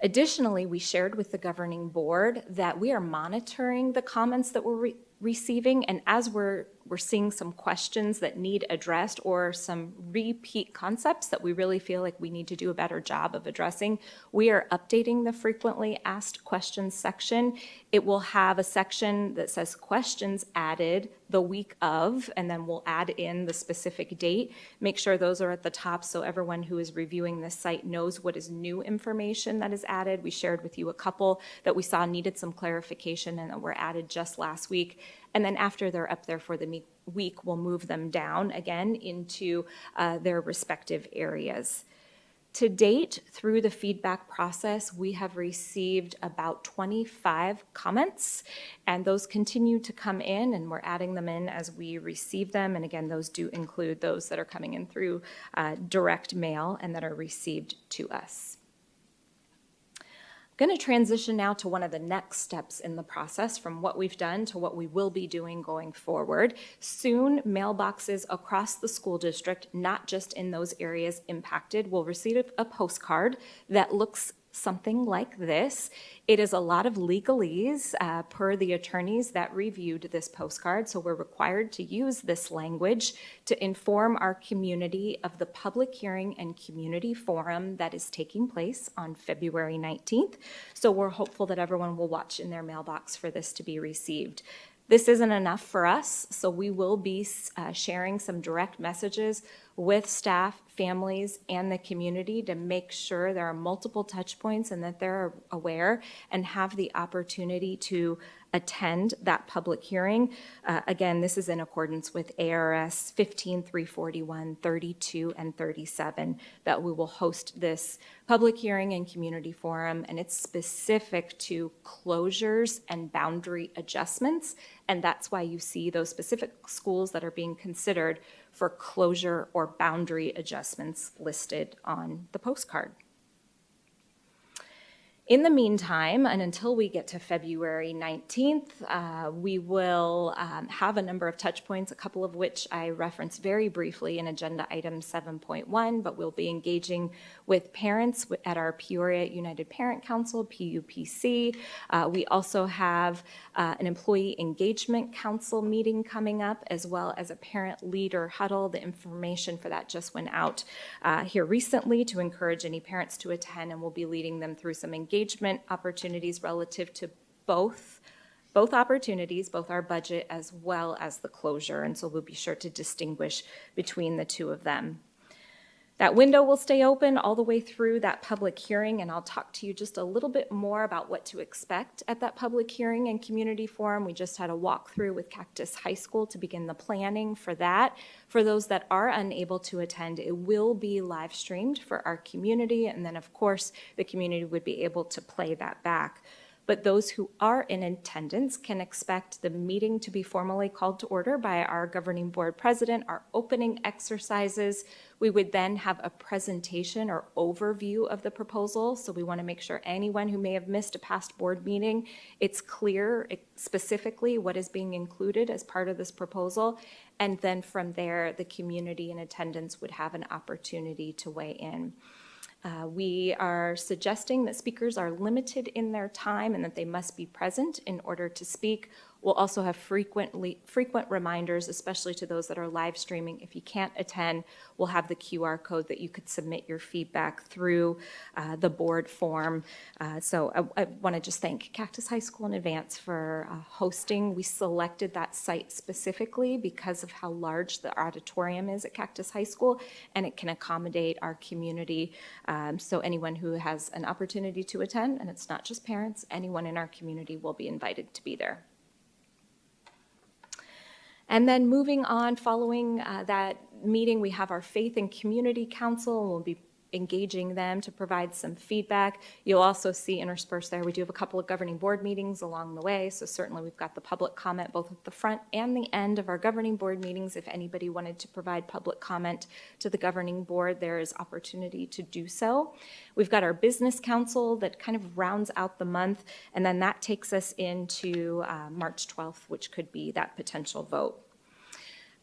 Additionally, we shared with the governing board that we are monitoring the comments that we're receiving, and as we're seeing some questions that need addressed or some repeat concepts that we really feel like we need to do a better job of addressing, we are updating the frequently asked questions section. It will have a section that says questions added the week of, and then we'll add in the specific date. Make sure those are at the top so everyone who is reviewing this site knows what is new information that is added. We shared with you a couple that we saw needed some clarification and that were added just last week. And then after they're up there for the week, we'll move them down again into their respective areas. To date, through the feedback process, we have received about 25 comments, and those continue to come in, and we're adding them in as we receive them. And again, those do include those that are coming in through direct mail and that are received to us. I'm going to transition now to one of the next steps in the process from what we've done to what we will be doing going forward. Soon, mailboxes across the school district, not just in those areas impacted, will receive a postcard that looks something like this. It is a lot of legalese per the attorneys that reviewed this postcard, so we're required to use this language to inform our community of the public hearing and community forum that is taking place on February 19th. So we're hopeful that everyone will watch in their mailbox for this to be received. This isn't enough for us, so we will be sharing some direct messages with staff, families, and the community to make sure there are multiple touch points and that they're aware and have the opportunity to attend that public hearing. Again, this is in accordance with ARS 15-341, 32, and 37, that we will host this public hearing and community forum, and it's specific to closures and boundary adjustments, and that's why you see those specific schools that are being considered for closure or boundary adjustments listed on the postcard. In the meantime, and until we get to February 19th, we will have a number of touch points, a couple of which I referenced very briefly in Agenda Item 7.1, but we'll be engaging with parents at our Peoria United Parent Council, PUPC. We also have an Employee Engagement Council meeting coming up, as well as a parent leader huddle. The information for that just went out here recently to encourage any parents to attend, and we'll be leading them through some engagement opportunities relative to both opportunities, both our budget as well as the closure. And so we'll be sure to distinguish between the two of them. That window will stay open all the way through that public hearing, and I'll talk to you just a little bit more about what to expect at that public hearing and community forum. We just had a walkthrough with Cactus High School to begin the planning for that. For those that are unable to attend, it will be live streamed for our community, and then of course the community would be able to play that back. But those who are in attendance can expect the meeting to be formally called to order by our governing board president, our opening exercises. We would then have a presentation or overview of the proposal. So we want to make sure anyone who may have missed a past board meeting, it's clear specifically what is being included as part of this proposal. And then from there, the community in attendance would have an opportunity to weigh in. We are suggesting that speakers are limited in their time and that they must be present in order to speak. We'll also have frequent reminders, especially to those that are live streaming. If you can't attend, we'll have the QR code that you could submit your feedback through the board form. So I want to just thank Cactus High School in advance for hosting. We selected that site specifically because of how large the auditorium is at Cactus High School, and it can accommodate our community. So anyone who has an opportunity to attend, and it's not just parents, anyone in our community will be invited to be there. And then moving on, following that meeting, we have our Faith and Community Council, and we'll be engaging them to provide some feedback. You'll also see interspersed there, we do have a couple of governing board meetings along the way, so certainly we've got the public comment both at the front and the end of our governing board meetings. If anybody wanted to provide public comment to the governing board, there is opportunity to do so. We've got our business council that kind of rounds out the month, and then that takes us into March 12th, which could be that potential vote.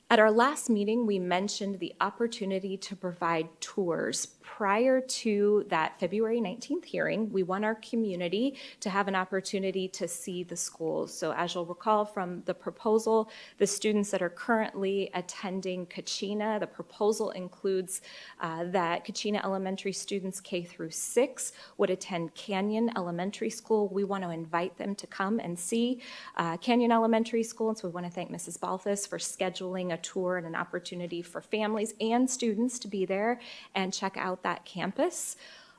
At our last meeting, we mentioned the opportunity to provide tours. Prior to that February 19th hearing, we want our community to have an opportunity to see the schools. So as you'll recall from the proposal, the students that are currently attending Kachina, the proposal includes that Kachina Elementary students K through 6 would attend Canyon Elementary School. We want to invite them to come and see Canyon Elementary School, and so we want to thank Mrs. Balthus for scheduling a tour and an opportunity for families and students to be there and check out that campus.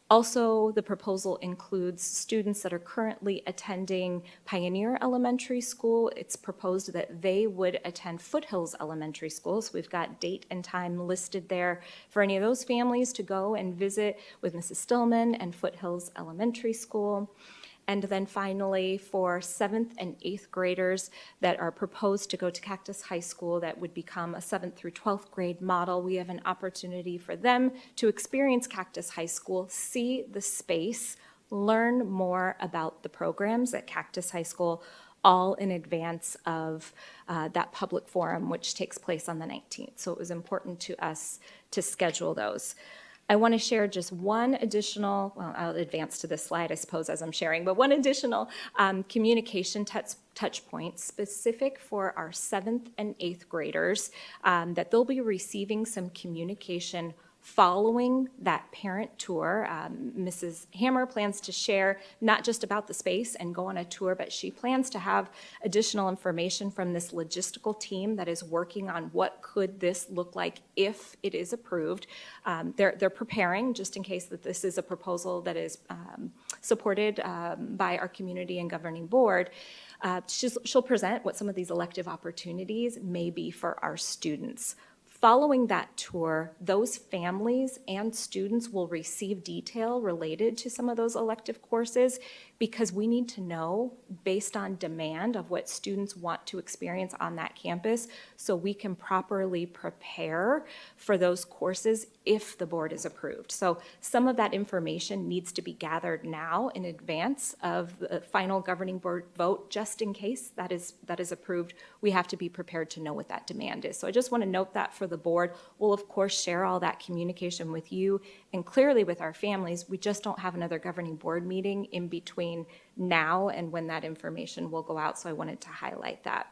Also, the proposal includes students that are currently attending Pioneer Elementary School. It's proposed that they would attend Foothills Elementary School. So we've got date and time listed there for any of those families to go and visit with Mrs. Stillman and Foothills Elementary School. And then finally, for 7th and 8th graders that are proposed to go to Cactus High School that would become a 7th through 12th grade model, we have an opportunity for them to experience Cactus High School, see the space, learn more about the programs at Cactus High School, all in advance of that public forum, which takes place on the 19th. So it was important to us to schedule those. I want to share just one additional, well, I'll advance to this slide, I suppose, as I'm sharing, but one additional communication touch point specific for our 7th and 8th graders that they'll be receiving some communication following that parent tour. Mrs. Hammer plans to share not just about the space and go on a tour, but she plans to have additional information from this logistical team that is working on what could this look like if it is approved. They're preparing just in case that this is a proposal that is supported by our community and governing board. She'll present what some of these elective opportunities may be for our students. Following that tour, those families and students will receive detail related to some of those elective courses because we need to know based on demand of what students want to experience on that campus so we can properly prepare for those courses if the board is approved. So some of that information needs to be gathered now in advance of the final governing board vote, just in case that is approved. We have to be prepared to know what that demand is. So I just want to note that for the board. We'll of course share all that communication with you and clearly with our families. We just don't have another governing board meeting in between now and when that information will go out, so I wanted to highlight that.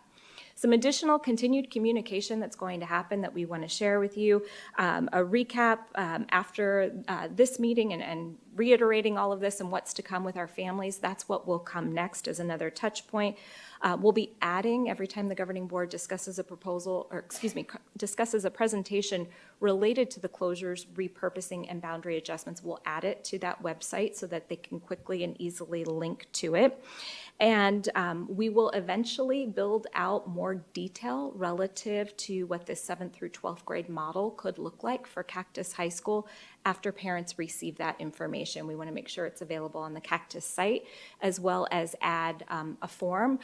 Some additional continued communication that's going to happen that we want to share with you. A recap after this meeting and reiterating all of this and what's to come with our families. That's what will come next as another touch point. We'll be adding every time the governing board discusses a proposal, or excuse me, discusses a presentation related to the closures, repurposing, and boundary adjustments. We'll add it to that website so that they can quickly and easily link to it. And we will eventually build out more detail relative to what the 7th through 12th grade model could look like for Cactus High School after parents receive that information. We want to make sure it's available on the Cactus site, as well as add a form.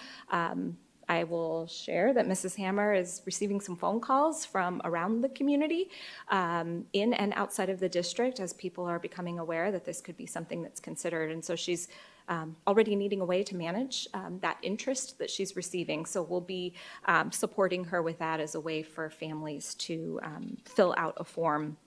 I will share that Mrs. Hammer is receiving some phone calls from around the community in and outside of the district as people are becoming aware that this could be something that's considered. And so she's already needing a way to manage that interest that she's receiving. So we'll be supporting her with that as a way for families to fill out a form.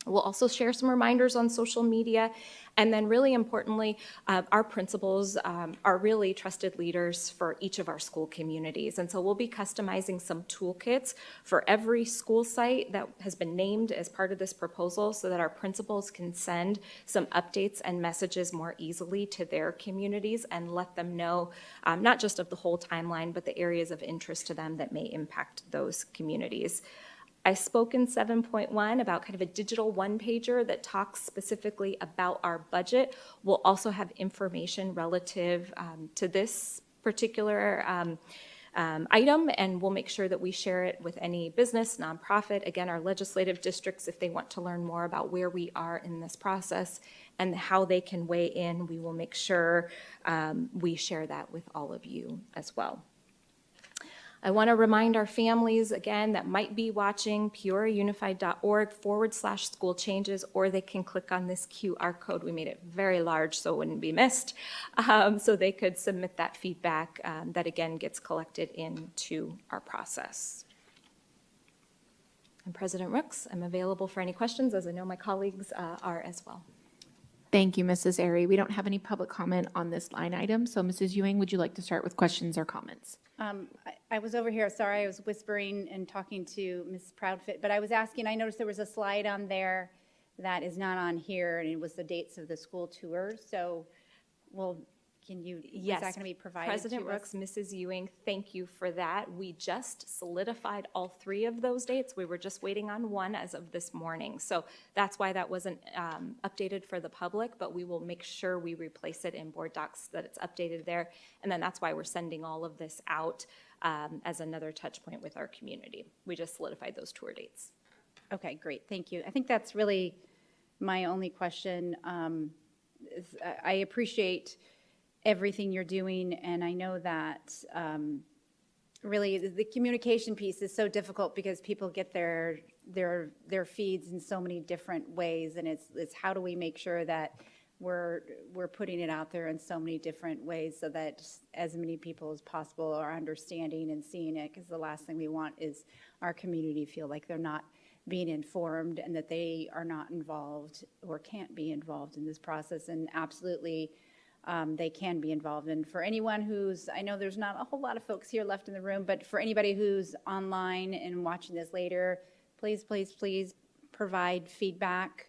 We'll also share some reminders on social media. And then really importantly, our principals are really trusted leaders for each of our school communities. And so we'll be customizing some toolkits for every school site that has been named as part of this proposal so that our principals can send some updates and messages more easily to their communities and let them know not just of the whole timeline, but the areas of interest to them that may impact those communities. I spoke in 7.1 about kind of a digital one-pager that talks specifically about our budget. We'll also have information relative to this particular item, and we'll make sure that we share it with any business, nonprofit, again, our legislative districts, if they want to learn more about where we are in this process and how they can weigh in. We will make sure we share that with all of you as well. I want to remind our families, again, that might be watching peoriaunified.org/school changes, or they can click on this QR code. We made it very large so it wouldn't be missed, so they could submit that feedback that, again, gets collected into our process. And President Rooks, I'm available for any questions, as I know my colleagues are as well. Thank you, Mrs. Airy. We don't have any public comment on this line item, so Mrs. Ewing, would you like to start with questions or comments? I was over here, sorry, I was whispering and talking to Ms. Proudfit, but I was asking, I noticed there was a slide on there that is not on here, and it was the dates of the school tours. So, well, can you, yes, is that going to be provided President to Rooks, us? Mrs. Ewing, thank you for that. We just solidified all 3 of those dates. We were just waiting on one as of this morning. So that's why that wasn't updated for the public, but we will make sure we replace it in board docs so that it's updated there. And then that's why we're sending all of this out as another touch point with our community. We just solidified those tour dates. Okay, great, thank you. I think that's really my only question. I appreciate everything you're doing, and I know that really the communication piece is so difficult because people get their feeds in so many different ways, and it's how do we make sure that we're putting it out there in so many different ways so that as many people as possible are understanding and seeing it, because the last thing we want is our community feel like they're not being informed and that they are not involved or can't be involved in this process. And absolutely they can be involved. And for anyone who's, I know there's not a whole lot of folks here left in the room, but for anybody who's online and watching this later, please, please, please provide feedback.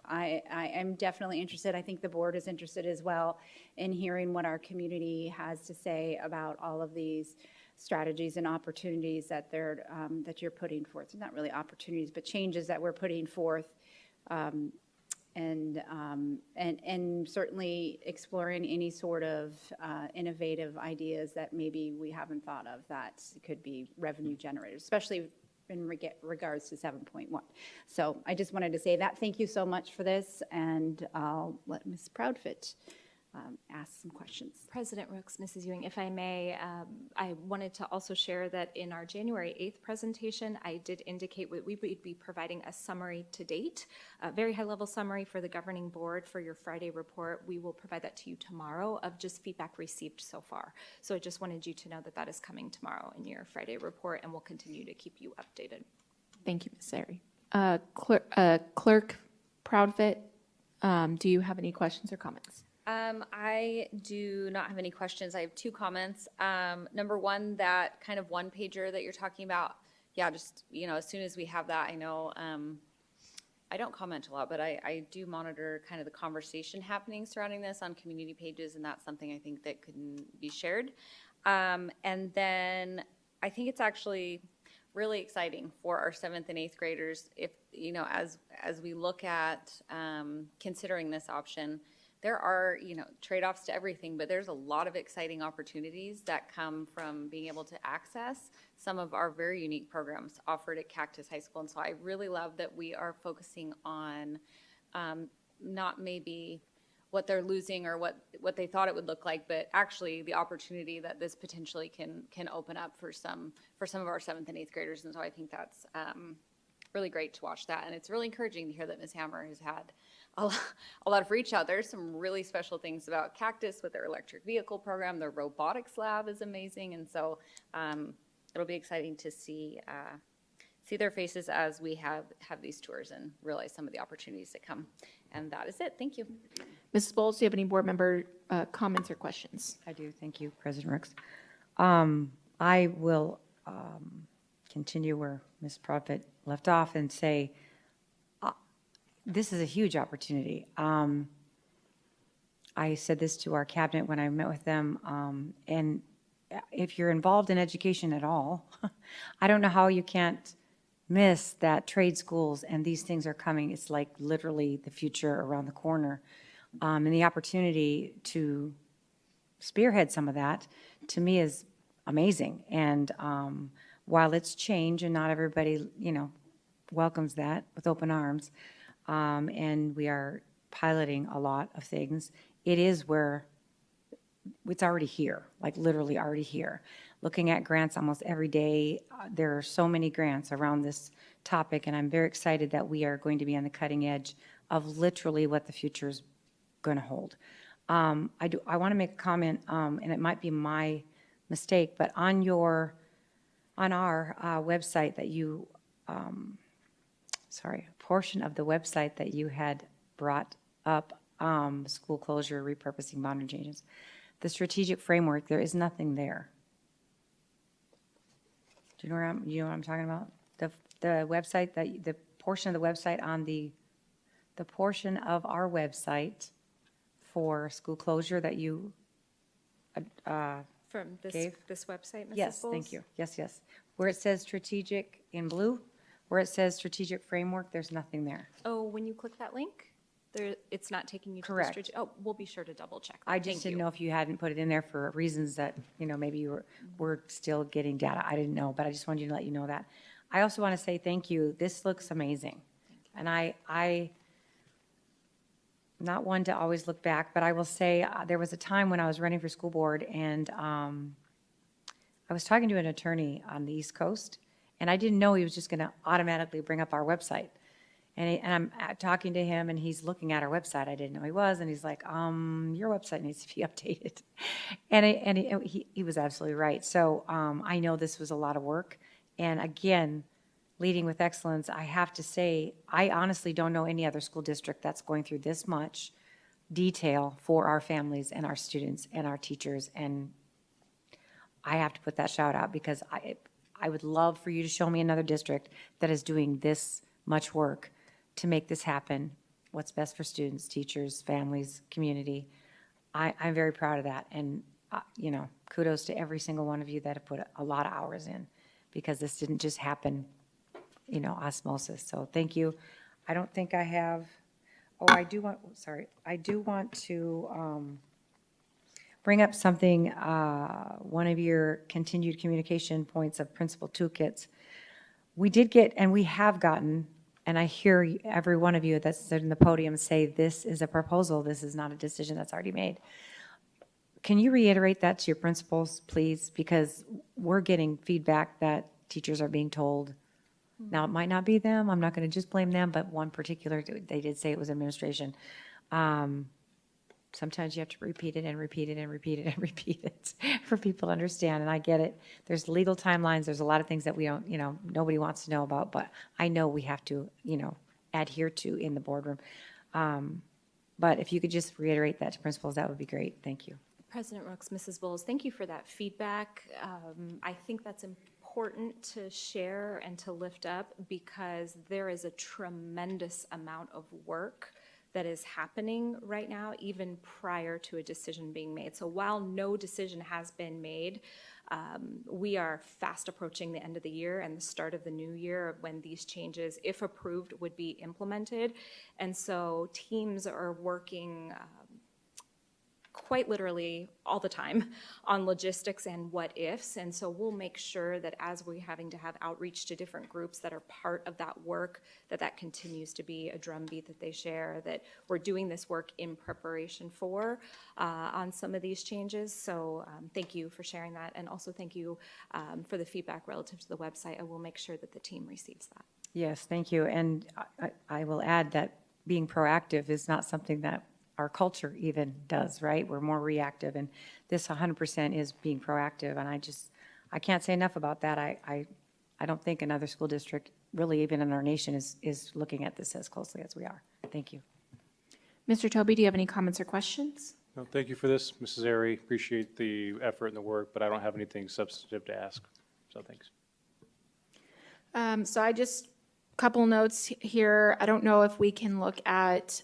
I am definitely interested. I think the board is interested as well in hearing what our community has to say about all of these strategies and opportunities that that you're putting forth. Not really opportunities, but changes that we're putting forth. And certainly exploring any sort of innovative ideas that maybe we haven't thought of that could be revenue generators, especially in regards to 7.1. So I just wanted to say that. Thank you so much for this, and I'll let Ms. Proudfit ask some questions. President Rooks, Mrs. Ewing, if I may, I wanted to also share that in our January 8th presentation, I did indicate we would be providing a summary to date, a very high-level summary for the governing board for your Friday report. We will provide that to you tomorrow of just feedback received so far. So I just wanted you to know that that is coming tomorrow in your Friday report, and we'll continue to keep you updated. Thank you, Ms. Airy. Clerk Proudfit, do you have any questions or comments? I do not have any questions. I have two comments. Number one, that kind of one pager that you're talking about. Yeah, just, as soon as we have that, I know, I don't comment a lot, but I do monitor kind of the conversation happening surrounding this on community pages, and that's something I think that can be shared. And then I think it's actually really exciting for our 7th and 8th graders if, as we look at considering this option. There are, trade-offs to everything, but there's a lot of exciting opportunities that come from being able to access some of our very unique programs offered at Cactus High School. And so I really love that we are focusing on not maybe what they're losing or what they thought it would look like, but actually the opportunity that this potentially can open up for some of our 7th and 8th graders. And so I think that's really great to watch that. And it's really encouraging to hear that Ms. Hammer has had a lot of reach out. There's some really special things about Cactus with their electric vehicle program. Their robotics lab is amazing. And so it'll be exciting to see their faces as we have these tours and realize some of the opportunities that come. And that is it. Thank you. Mrs. Bowles, do you have any board member comments or questions? I do. Thank you, President Rooks. I will continue where Ms. Prophet left off and say, this is a huge opportunity. I said this to our cabinet when I met with them, and if you're involved in education at all, I don't know how you can't miss that trade schools and these things are coming. It's like literally the future around the corner. And the opportunity to spearhead some of that, to me, is amazing. And while it's change and not everybody, welcomes that with open arms, and we are piloting a lot of things, it is where it's already here, like literally already here. Looking at grants almost every day, there are so many grants around this topic, and I'm very excited that we are going to be on the cutting edge of literally what the future is going to hold. I want to make a comment, and it might be my mistake, but on our website that you, portion of the website that you had brought up, school closure, repurposing, modern changes, the strategic framework, there is nothing there. Do you know what I'm talking about? The website the portion of the website on the portion of our website for school closure that you From gave? this website, Mrs. Yes, Bowles? thank you. Yes. Where it says strategic in blue, where it says strategic framework, there's nothing there. Oh, when you click that link, it's not taking you to Correct. the strategic. Oh, we'll be sure to double check. I just didn't know if you hadn't put it in there for reasons that, maybe you were still getting data. I didn't know, but I just wanted to let you know that. I also want to say thank you. This looks amazing. And I not one to always look back, but I will say there was a time when I was running for school board, and I was talking to an attorney on the East Coast, and I didn't know he was just going to automatically bring up our website. And I'm talking to him, and he's looking at our website. I didn't know he was, and he's like, your website needs to be updated. And he was absolutely right. So I know this was a lot of work. And again, leading with excellence, I have to say, I honestly don't know any other school district that's going through this much detail for our families and our students and our teachers. And I have to put that shout out, because I would love for you to show me another district that is doing this much work to make this happen, what's best for students, teachers, families, community. I'm very proud of that. And, kudos to every single one of you that have put a lot of hours in, because this didn't just happen, osmosis. So thank you. I don't think I have, I do want to bring up something, one of your continued communication points of principal toolkits. We did get, and we have gotten, and I hear every one of you that's stood in the podium say, this is a proposal, this is not a decision that's already made. Can you reiterate that to your principals, please? Because we're getting feedback that teachers are being told, now it might not be them, I'm not going to just blame them, but one particular, they did say it was administration. Sometimes you have to repeat it and repeat it and repeat it and repeat it for people to understand, and I get it. There's legal timelines, there's a lot of things that we don't, nobody wants to know about, but I know we have to, adhere to in the boardroom. But if you could just reiterate that to principals, that would be great. Thank you. President Rooks, Mrs. Bowles, thank you for that feedback. I think that's important to share and to lift up because there is a tremendous amount of work that is happening right now, even prior to a decision being made. So while no decision has been made, we are fast approaching the end of the year and the start of the new year when these changes, if approved, would be implemented. And so teams are working quite literally all the time on logistics and what ifs. And so we'll make sure that as we're having to have outreach to different groups that are part of that work, that continues to be a drumbeat that they share, that we're doing this work in preparation for on some of these changes. So thank you for sharing that. And also thank you for the feedback relative to the website. I will make sure that the team receives that. Yes, thank you. And I will add that being proactive is not something that our culture even does, right? We're more reactive, and this 100% is being proactive. And I can't say enough about that. I don't think another school district, really even in our nation, is looking at this as closely as we are. Thank you. Mr. Toby, do you have any comments or questions? No, thank you for this, Mrs. Airy. Appreciate the effort and the work, but I don't have anything substantive to ask, so thanks. So I just, couple notes here. I don't know if we can look at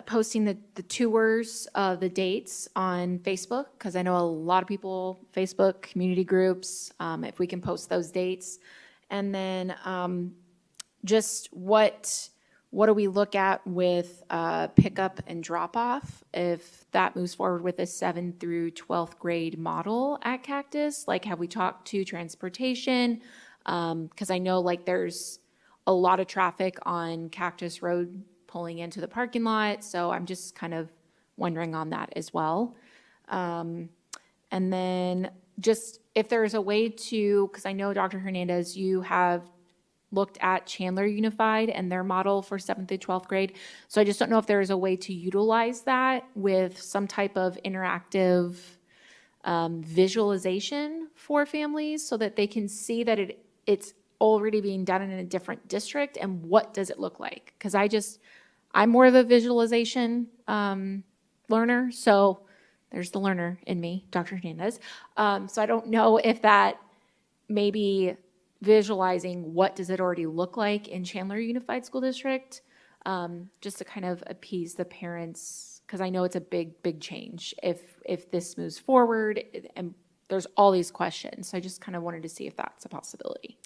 posting the tours, the dates on Facebook, because I know a lot of people, Facebook, community groups, if we can post those dates. And then just what do we look at with pickup and drop-off if that moves forward with a 7th through 12th grade model at Cactus? Like, have we talked to transportation? Because I know like there's a lot of traffic on Cactus Road pulling into the parking lot, so I'm just kind of wondering on that as well. And then just if there's a way to, because I know Dr. Hernandez, you have looked at Chandler Unified and their model for 7th through 12th grade. So I just don't know if there is a way to utilize that with some type of interactive visualization for families so that they can see that it's already being done in a different district and what does it look like? Because I'm more of a visualization learner, so there's the learner in me, Dr. Hernandez. So I don't know if that maybe visualizing what does it already look like in Chandler Unified School District, just to kind of appease the parents, because I know it's a big change if this moves forward, and there's all these questions. So I just kind of wanted to see if that's a possibility.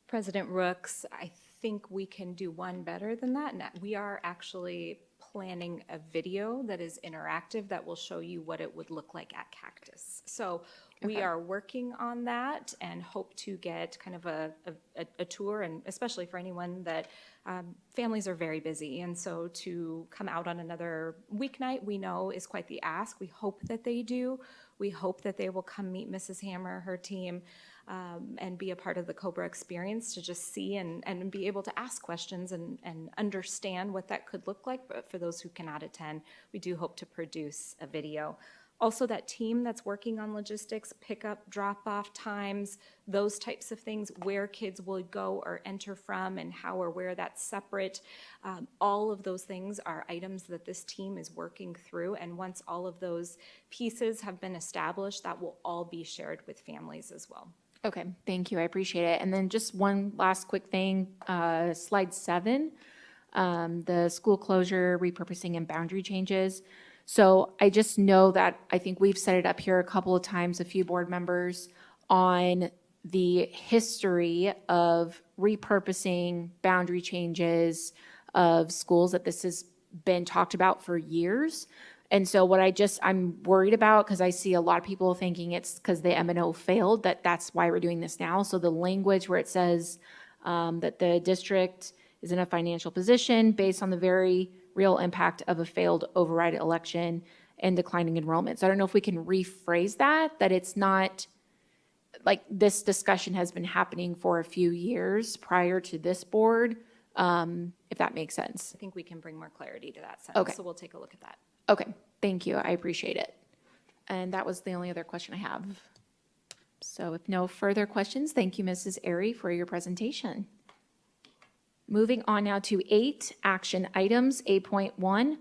President Rooks, I think we can do one better than that. And we are actually planning a video that is interactive that will show you what it would look like at Cactus. So we are working on that and hope to get kind of a tour, and especially for anyone that families are very busy. And so to come out on another weeknight, we know is quite the ask. We hope that they do. We hope that they will come meet Mrs. Hammer, her team, and be a part of the COBRA experience to just see and be able to ask questions and understand what that could look like. But for those who cannot attend, we do hope to produce a video. Also, that team that's working on logistics, pickup, drop-off times, those types of things, where kids will go or enter from and how or where that's separate, all of those things are items that this team is working through. And once all of those pieces have been established, that will all be shared with families as well. Okay, thank you. I appreciate it. And then just one last quick thing, slide 7, the school closure, repurposing, and boundary changes. So I just know that I think we've set it up here a couple of times, a few board members, on the history of repurposing, boundary changes of schools, that this has been talked about for years. And so what I'm worried about, because I see a lot of people thinking it's because the M&O failed, that's why we're doing this now. So the language where it says that the district is in a financial position based on the very real impact of a failed override election and declining enrollment. So I don't know if we can rephrase that it's not like this discussion has been happening for a few years prior to this board, if that makes sense. I think we can bring more clarity to that sentence. Okay. So we'll take a look at that. Okay, thank you. I appreciate it. And that was the only other question I have. So if no further questions, thank you, Mrs. Airy, for your presentation. Moving on now to 8 action items. 8.1,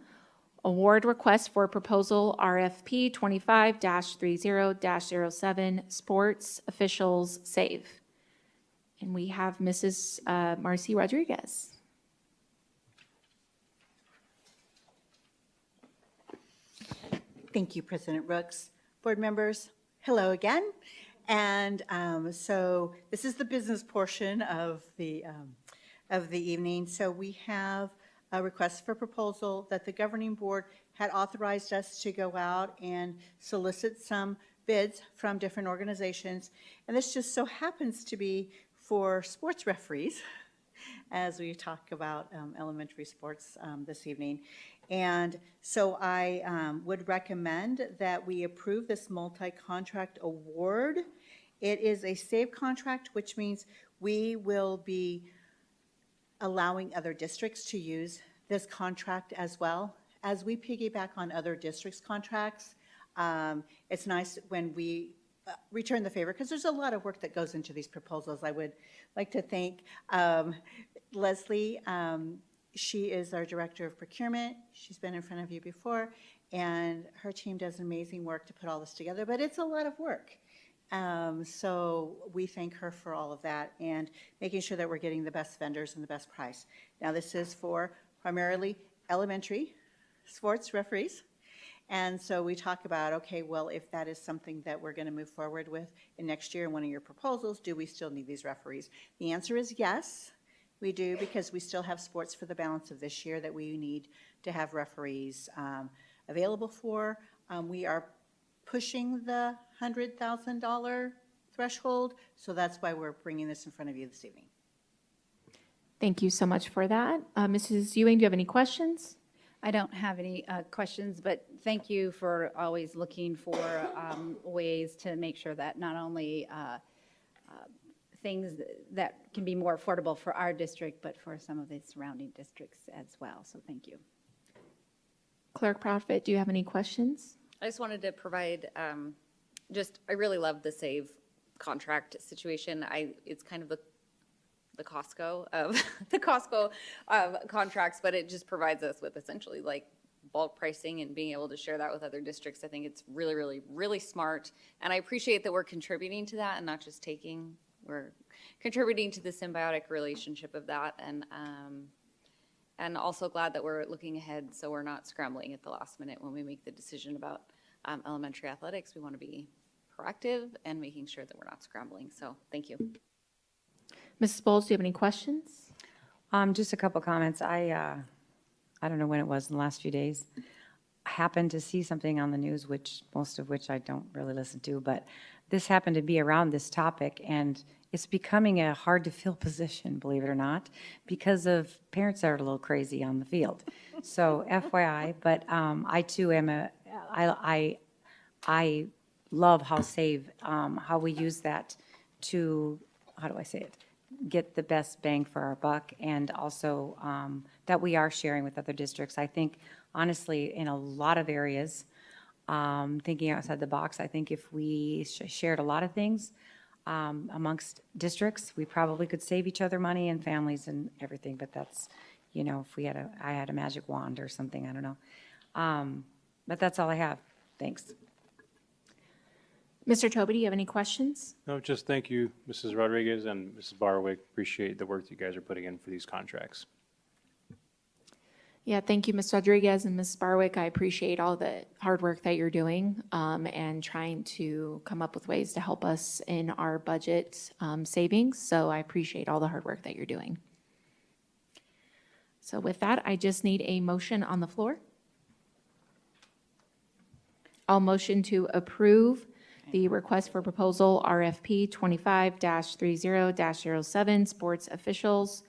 award request for proposal RFP 25-30-07, sports officials save. And we have Mrs. Marcy Rodriguez. Thank you, President Rooks. Board members, hello again. And so this is the business portion of the evening. So we have a request for proposal that the governing board had authorized us to go out and solicit some bids from different organizations. And this just so happens to be for sports referees as we talk about elementary sports this evening. And so I would recommend that we approve this multi-contract award. It is a SAVE contract, which means we will be allowing other districts to use this contract as well. As we piggyback on other districts' contracts, it's nice when we return the favor, because there's a lot of work that goes into these proposals. I would like to thank Leslie. She is our Director of Procurement. She's been in front of you before, and her team does amazing work to put all this together, but it's a lot of work. So we thank her for all of that and making sure that we're getting the best vendors and the best price. Now, this is for primarily elementary sports referees. And so we talk about, okay, well, if that is something that we're going to move forward with in next year in one of your proposals, do we still need these referees? The answer is yes, we do, because we still have sports for the balance of this year that we need to have referees available for. We are pushing the $100,000 threshold, so that's why we're bringing this in front of you this evening. Thank you so much for that. Mrs. Ewing, do you have any questions? I don't have any questions, but thank you for always looking for ways to make sure that not only things that can be more affordable for our district, but for some of the surrounding districts as well. So thank you. Clerk Profit, do you have any questions? I just wanted to provide, I really love the SAVE contract situation. It's kind of the Costco of the Costco contracts, but it just provides us with essentially like bulk pricing and being able to share that with other districts. I think it's really, really, really smart. And I appreciate that we're contributing to that and not just taking, we're contributing to the symbiotic relationship of that. And also glad that we're looking ahead so we're not scrambling at the last minute when we make the decision about elementary athletics. We want to be proactive and making sure that we're not scrambling. So thank you. Mrs. Bowles, do you have any questions? Just a couple comments. I don't know when it was in the last few days. I happened to see something on the news, most of which I don't really listen to, but this happened to be around this topic, and it's becoming a hard to fill position, believe it or not, because of parents that are a little crazy on the field. So FYI, but I too am I love how SAVE, how we use that to, how do I say it? Get the best bang for our buck, and also that we are sharing with other districts. I think, honestly, in a lot of areas, thinking outside the box, I think if we shared a lot of things amongst districts, we probably could save each other money and families and everything, but that's, if we had I had a magic wand or something, I don't know. But that's all I have. Thanks. Mr. Toby, do you have any questions? No, just thank you, Mrs. Rodriguez and Mrs. Barwick. Appreciate the work you guys are putting in for these contracts. Yeah, thank you, Ms. Rodriguez and Ms. Barwick. I appreciate all the hard work that you're doing and trying to come up with ways to help us in our budget savings. So I appreciate all the hard work that you're doing. So with that, I just need a motion on the floor. I'll motion to approve the request for proposal RFP 25-30-07 sports officials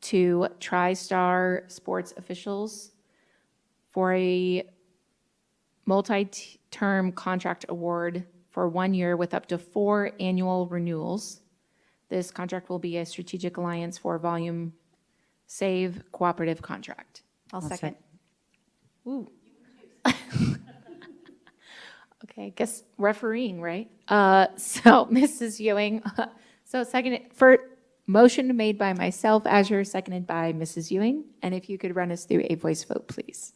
to TriStar Sports Officials for a multi-term contract award for 1 year with up to 4 annual renewals. This contract will be a strategic alliance for volume SAVE cooperative contract. I'll second. Ooh. Okay, I guess refereeing, right? So Mrs. Ewing, so second, for Motion made by myself, Azure, seconded by Mrs. Ewing. And if you could run us through a voice vote, please.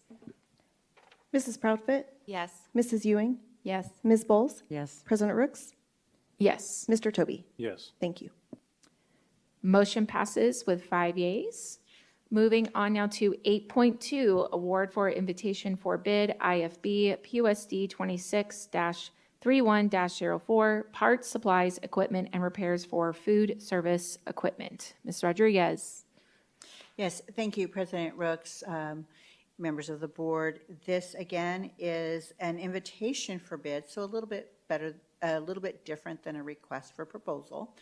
Mrs. Proudfit, Yes. Mrs. Ewing, Yes. Ms. Bowles, Yes. President Rooks, Yes. Mr. Toby. Yes. Thank you. Motion passes with 5 yeas. Moving on now to 8.2, award for invitation for bid, IFB PUSD 26-31-04, parts, supplies, equipment, and repairs for food service equipment. Ms. Rodriguez. Yes, thank you, President Rooks, members of the board. This, again, is an invitation for bid, so a little bit better, a little bit different than a request for proposal.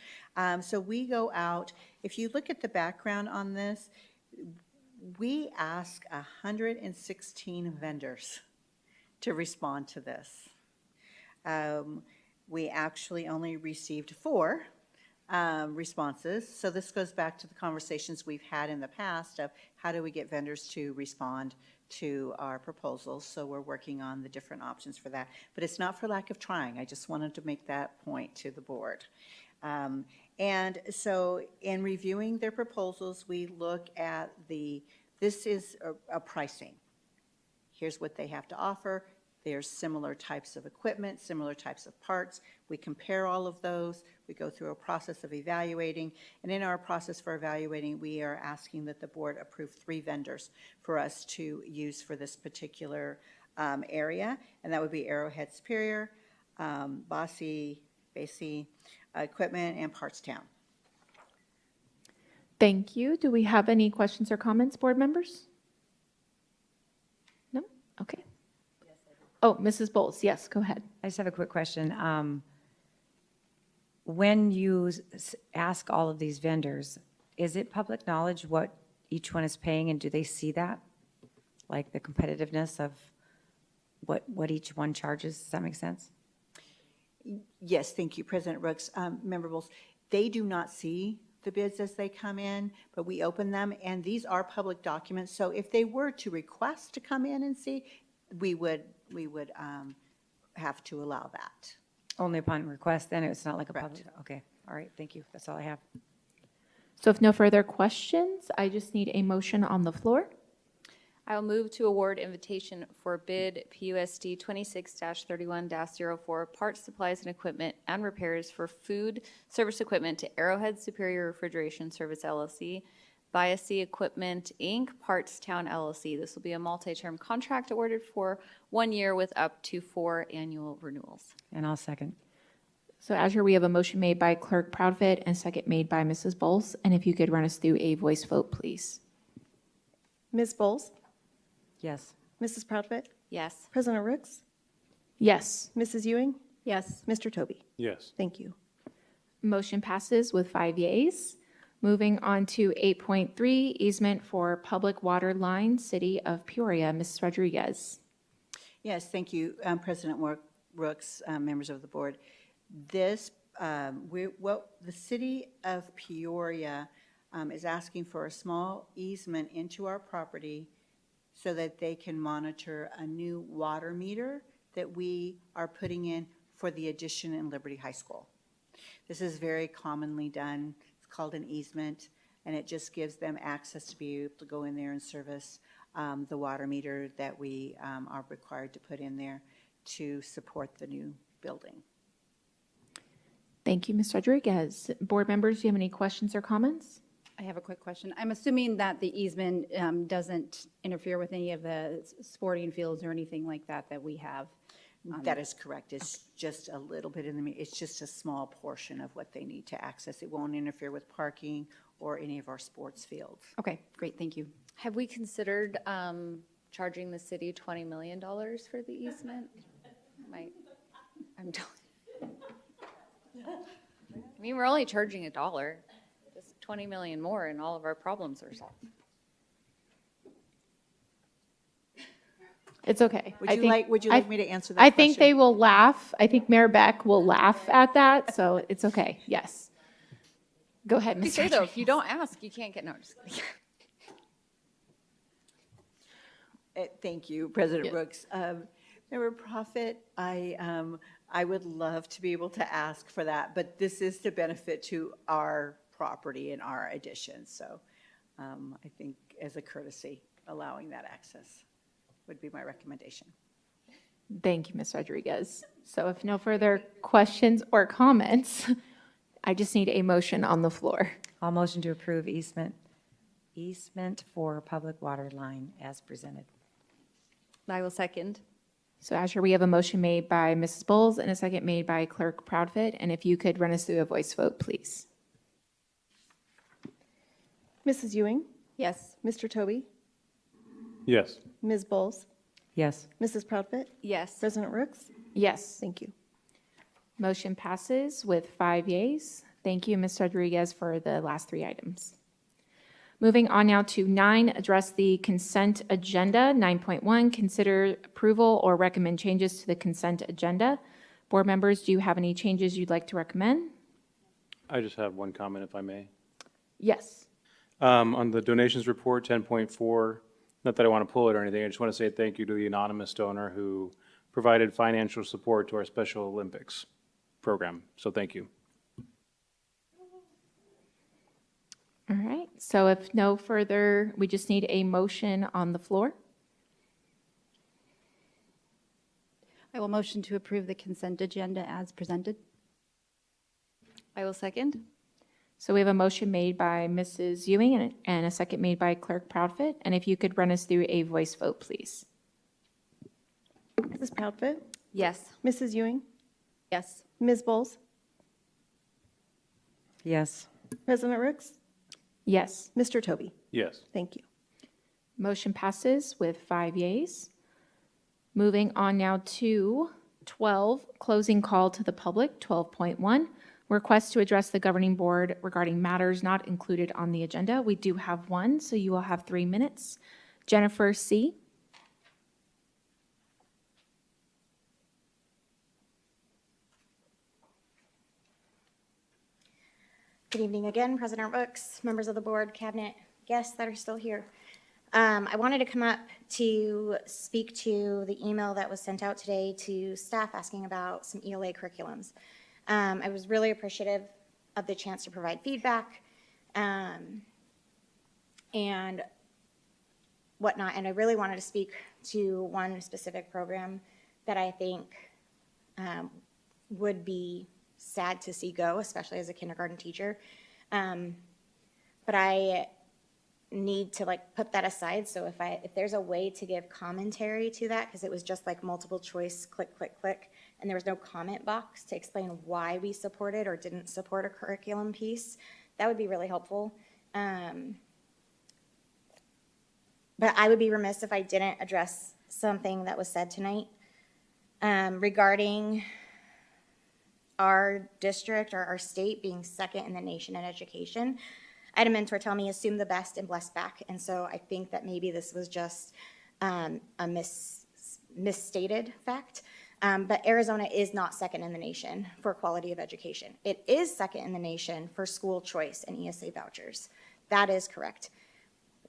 So we go out, if you look at the background on this, we ask 116 vendors to respond to this. We actually only received 4 responses. So this goes back to the conversations we've had in the past of how do we get vendors to respond to our proposals. So we're working on the different options for that. But it's not for lack of trying. I just wanted to make that point to the board. And so in reviewing their proposals, we look at this is a pricing. Here's what they have to offer. There's similar types of equipment, similar types of parts. We compare all of those. We go through a process of evaluating. And in our process for evaluating, we are asking that the board approve 3 vendors for us to use for this particular area. And that would be Arrowhead Superior, Bossy Equipment, and Parts Town. Thank you. Do we have any questions or comments, board members? No? Okay. Oh, Mrs. Bowles, yes, go ahead. I just have a quick question. When you ask all of these vendors, is it public knowledge what each one is paying, and do they see that? Like the competitiveness of what each one charges? Does that make sense? Yes, thank you, President Rooks. Member Bowles, they do not see the bids as they come in, but we open them, and these are public documents. So if they were to request to come in and see, we would have to allow that. Only upon request, then it's not like a Correct. public? Okay, all right, thank you. That's all I have. So if no further questions, I just need a motion on the floor. I will move to award invitation for bid PUSD 26-31-04, parts, supplies, and equipment and repairs for food service equipment to Arrowhead Superior Refrigeration Service LLC, Biassy Equipment, Inc., Parts Town LLC. This will be a multi-term contract awarded for 1 year with up to 4 annual renewals. And I'll second. So Azure, we have a motion made by Clerk Proudfit and second made by Mrs. Bowles. And if you could run us through a voice vote, please. Ms. Bowles, Yes. Mrs. Proudfit, Yes. President Rooks, Yes. Mrs. Ewing, Yes. Mr. Toby. Yes. Thank you. Motion passes with 5 yeas. Moving on to 8.3, easement for public water line, City of Peoria. Mrs. Rodriguez. Yes, thank you, President Rooks, members of the board. This, the City of Peoria is asking for a small easement into our property so that they can monitor a new water meter that we are putting in for the addition in Liberty High School. This is very commonly done. It's called an easement, and it just gives them access to be able to go in there and service the water meter that we are required to put in there to support the new building. Thank you, Ms. Rodriguez. Board members, do you have any questions or comments? I have a quick question. I'm assuming that the easement doesn't interfere with any of the sporting fields or anything like that that we have. That is correct. It's just a little bit in the, it's just a small portion of what they need to access. It won't interfere with parking or any of our sports fields. Okay, great, thank you. Have we considered charging the city $20 million for the easement? I'm telling you. I mean, we're only charging $1. Just 20 million more and all of our problems are solved. It's okay. Would you like me to answer that I think question? they will laugh. I think Mayor Beck will laugh at that, so it's okay. Yes. Go ahead, You Ms. say though, Rodriguez. if you don't ask, you can't get, no, I'm just kidding. Thank you, President Yeah. Brooks. Member Profit, I would love to be able to ask for that, but this is to benefit to our property in our addition. So I think as a courtesy, allowing that access would be my recommendation. Thank you, Ms. Rodriguez. So if no further questions or comments, I just need a motion on the floor. I'll motion to approve easement for public water line as presented. I will second. So Asher, we have a motion made by Mrs. Bowles and a second made by Clerk Proudfit. And if you could run us through a voice vote, please. Mrs. Ewing, Yes. Mr. Toby, Yes. Ms. Bowles, Yes. Mrs. Proudfit, Yes. President Rooks. Yes. Thank you. Motion passes with 5 yeas. Thank you, Ms. Rodriguez, for the last 3 items. Moving on now to 9, address the consent agenda. 9.1, consider approval or recommend changes to the consent agenda. Board members, do you have any changes you'd like to recommend? I just have one comment, if I may. Yes. On the donations report, 10.4, not that I want to pull it or anything, I just want to say thank you to the anonymous donor who provided financial support to our Special Olympics program. So thank you. All right. So if no further, we just need a motion on the floor. I will motion to approve the consent agenda as presented. I will second. So we have a motion made by Mrs. Ewing and a second made by Clerk Proudfit. And if you could run us through a voice vote, please. Mrs. Proudfit, Yes. Mrs. Ewing, Yes. Ms. Bowles, Yes. President Rooks, Yes. Mr. Toby. Yes. Thank you. Motion passes with 5 yeas. Moving on now to 12, closing call to the public, 12.1, request to address the governing board regarding matters not included on the agenda. We do have one, so you will have 3 minutes. Jennifer C. Good evening again, President Rooks, members of the board, cabinet, guests that are still here. I wanted to come up to speak to the email that was sent out today to staff asking about some ELA curriculums. I was really appreciative of the chance to provide feedback and whatnot, and I really wanted to speak to one specific program that I think would be sad to see go, especially as a kindergarten teacher. But I need to put that aside. So if there's a way to give commentary to that, because it was just like multiple choice, click, click, click, and there was no comment box to explain why we supported or didn't support a curriculum piece, that would be really helpful. But I would be remiss if I didn't address something that was said tonight regarding our district or our state being second in the nation in education. I had a mentor tell me, assume the best and bless back. And so I think that maybe this was just a misstated fact. But Arizona is not second in the nation for quality of education. It is second in the nation for school choice and ESA vouchers. That is correct.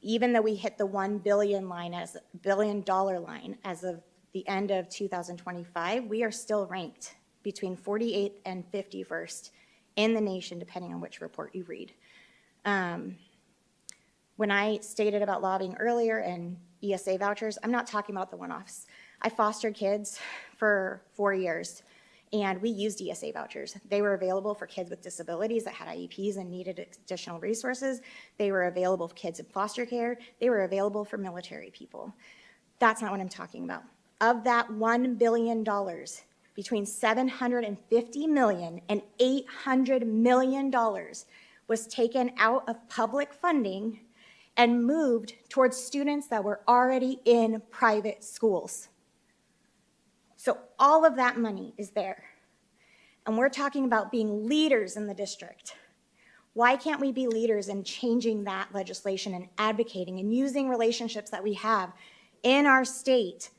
Even though we hit the $1 billion line as of the end of 2025, we are still ranked between 48th and 51st in the nation, depending on which report you read. When I stated about lobbying earlier and ESA vouchers, I'm not talking about the one-offs. I fostered kids for 4 years, and we used ESA vouchers. They were available for kids with disabilities that had IEPs and needed additional resources. They were available for kids in foster care. They were available for military people. That's not what I'm talking about. Of that $1 billion, between $750 million and $800 million was taken out of public funding and moved towards students that were already in private schools. So all of that money is there. And we're talking about being leaders in the district. Why can't we be leaders in changing that legislation and advocating and using relationships that we have in our state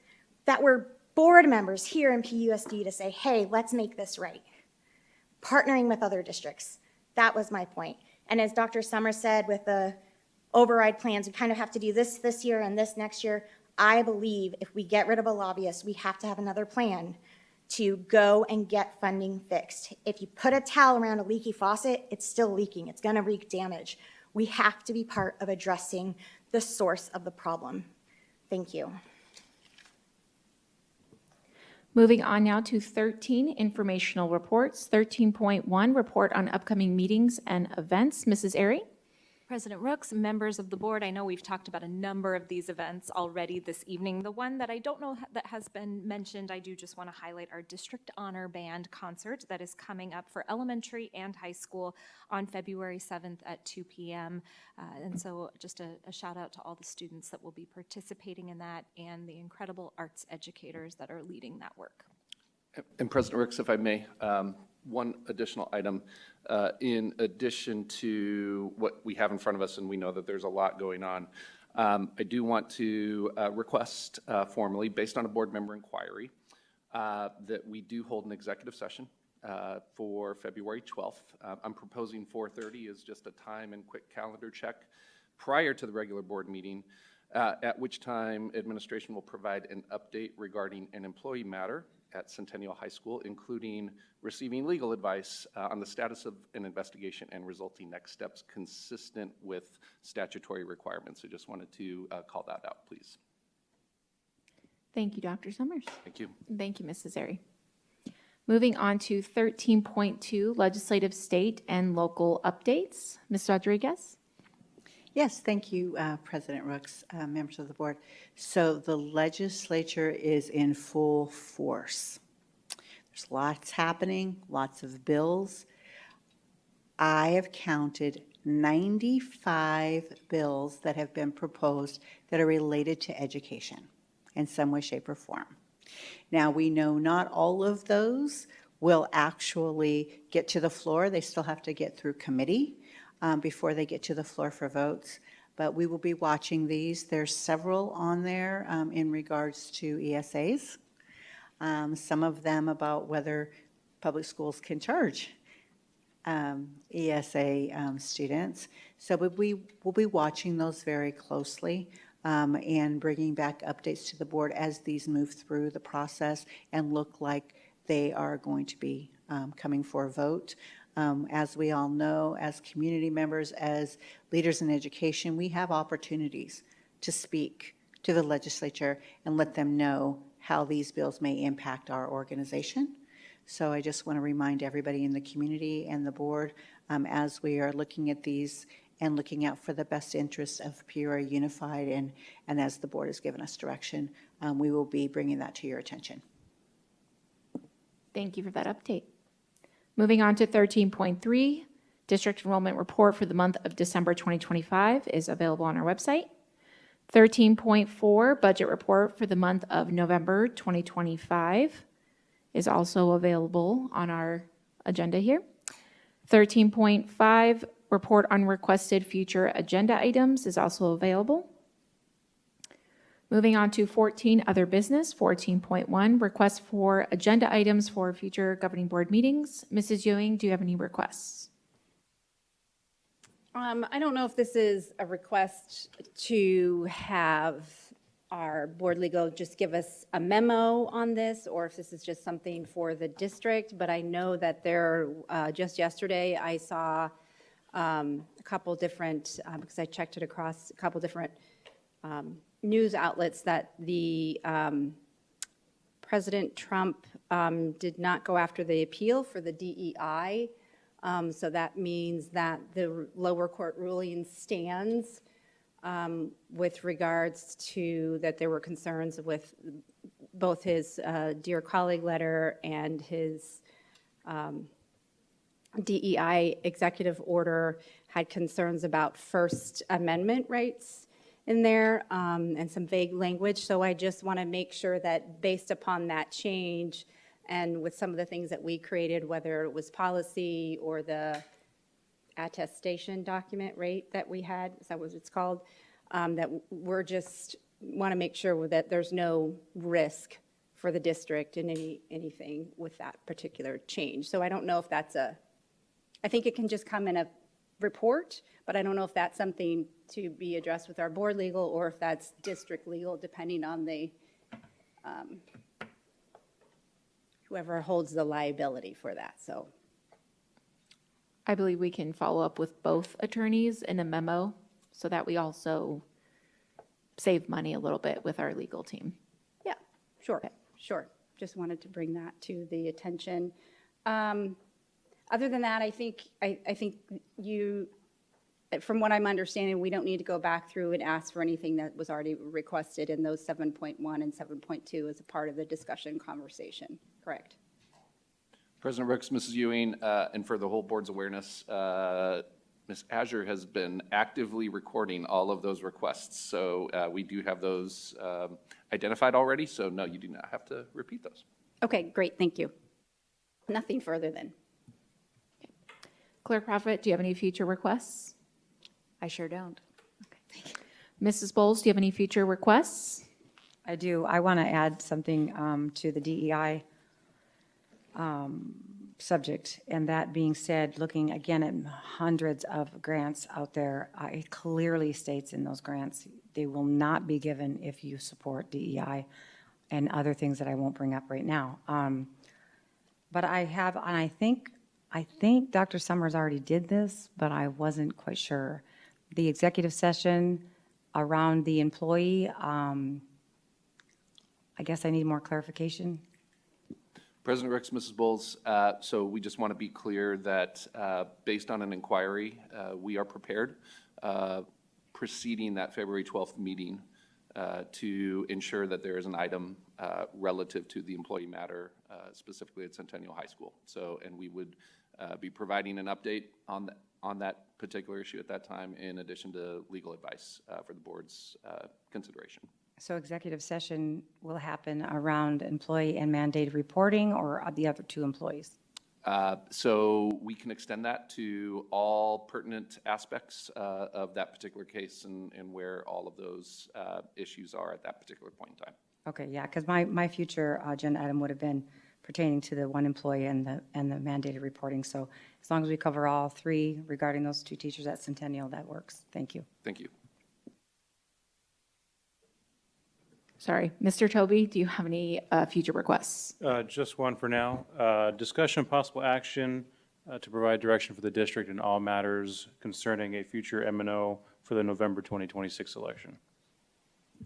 that we're board members here in PUSD to say, hey, let's make this right. Partnering with other districts. That was my point. And as Dr. Summers said with the override plans, we kind of have to do this year and this next year. I believe if we get rid of a lobbyist, we have to have another plan to go and get funding fixed. If you put a towel around a leaky faucet, it's still leaking. It's going to wreak damage. We have to be part of addressing the source of the problem. Thank you. Moving on now to 13, informational reports. 13.1, report on upcoming meetings and events. Mrs. Airy? President Rooks, members of the board, I know we've talked about a number of these events already this evening. The one that I don't know that has been mentioned, I do just want to highlight our District Honor Band concert that is coming up for elementary and high school on February 7th at 2 p.m. And so just a shout out to all the students that will be participating in that and the incredible arts educators that are leading that work. And President Ricks, if I may, one additional item. In addition to what we have in front of us, and we know that there's a lot going on, I do want to request formally, based on a board member inquiry, that we do hold an executive session for February 12th. I'm proposing 4:30 as just a time and quick calendar check prior to the regular board meeting, at which time administration will provide an update regarding an employee matter at Centennial High School, including receiving legal advice on the status of an investigation and resulting next steps consistent with statutory requirements. I just wanted to call that out, please. Thank you, Dr. Summers. Thank you. Thank you, Mrs. Airy. Moving on to 13.2, legislative, state, and local updates. Ms. Rodriguez? Yes, thank you, President Rooks, members of the board. So the legislature is in full force. There's lots happening, lots of bills. I have counted 95 bills that have been proposed that are related to education in some way, shape, or form. Now, we know not all of those will actually get to the floor. They still have to get through committee before they get to the floor for votes. But we will be watching these. There's several on there in regards to ESAs. Some of them about whether public schools can charge ESA students. So we'll be watching those very closely and bringing back updates to the board as these move through the process and look like they are going to be coming for a vote. As we all know, as community members, as leaders in education, we have opportunities to speak to the legislature and let them know how these bills may impact our organization. So I just want to remind everybody in the community and the board, as we are looking at these and looking out for the best interests of Peoria Unified, and as the board has given us direction, we will be bringing that to your attention. Thank you for that update. Moving on to 13.3, district enrollment report for the month of December 2025 is available on our website. 13.4, budget report for the month of November 2025 is also available on our agenda here. 13.5, report on requested future agenda items is also available. Moving on to 14, other business. 14.1, requests for agenda items for future governing board meetings. Mrs. Ewing, do you have any requests? I don't know if this is a request to have our board legal just give us a memo on this, or if this is just something for the district, but I know that there, just yesterday, I saw a couple different, because I checked it across a couple different news outlets, that the President Trump did not go after the appeal for the DEI. So that means that the lower court ruling stands with regards to that there were concerns with both his Dear Colleague letter and his DEI executive order had concerns about First Amendment rights in there and some vague language. So I just want to make sure that based upon that change and with some of the things that we created, whether it was policy or the attestation document, right, that we had, is that what it's called, that we're just want to make sure that there's no risk for the district in anything with that particular change. So I don't know if that's I think it can just come in a report, but I don't know if that's something to be addressed with our board legal or if that's district legal, depending on the whoever holds the liability for that, so. I believe we can follow up with both attorneys in a memo so that we also save money a little bit with our legal team. Yeah, sure, sure. Just wanted to bring that to the attention. Other than that, I think you, from what I'm understanding, we don't need to go back through and ask for anything that was already requested in those 7.1 and 7.2 as a part of the discussion conversation, correct? President Rooks, Mrs. Ewing, and for the whole board's awareness, Ms. Azure has been actively recording all of those requests. So we do have those identified already. So no, you do not have to repeat those. Okay, great, thank you. Nothing further then. Clerk Profit, do you have any future requests? I sure don't. Mrs. Bowles, do you have any future requests? I do. I want to add something to the DEI subject. And that being said, looking again at hundreds of grants out there, it clearly states in those grants, they will not be given if you support DEI and other things that I won't bring up right now. But I have, and I think Dr. Summers already did this, but I wasn't quite sure. The executive session around the employee, I guess I need more clarification. President Ricks, Mrs. Bowles, so we just want to be clear that based on an inquiry, we are prepared preceding that February 12th meeting to ensure that there is an item relative to the employee matter, specifically at Centennial High School. So, and we would be providing an update on that particular issue at that time, in addition to legal advice for the board's consideration. So executive session will happen around employee and mandated reporting, or the other two employees? So we can extend that to all pertinent aspects of that particular case and where all of those issues are at that particular point in time. Okay, yeah, because my future agenda item would have been pertaining to the one employee and the mandated reporting. So as long as we cover all three regarding those two teachers at Centennial, that works. Thank you. Thank you. Sorry, Mr. Toby, do you have any future requests? Just one for now. Discussion and possible action to provide direction for the district in all matters concerning a future M&O for the November 2026 election.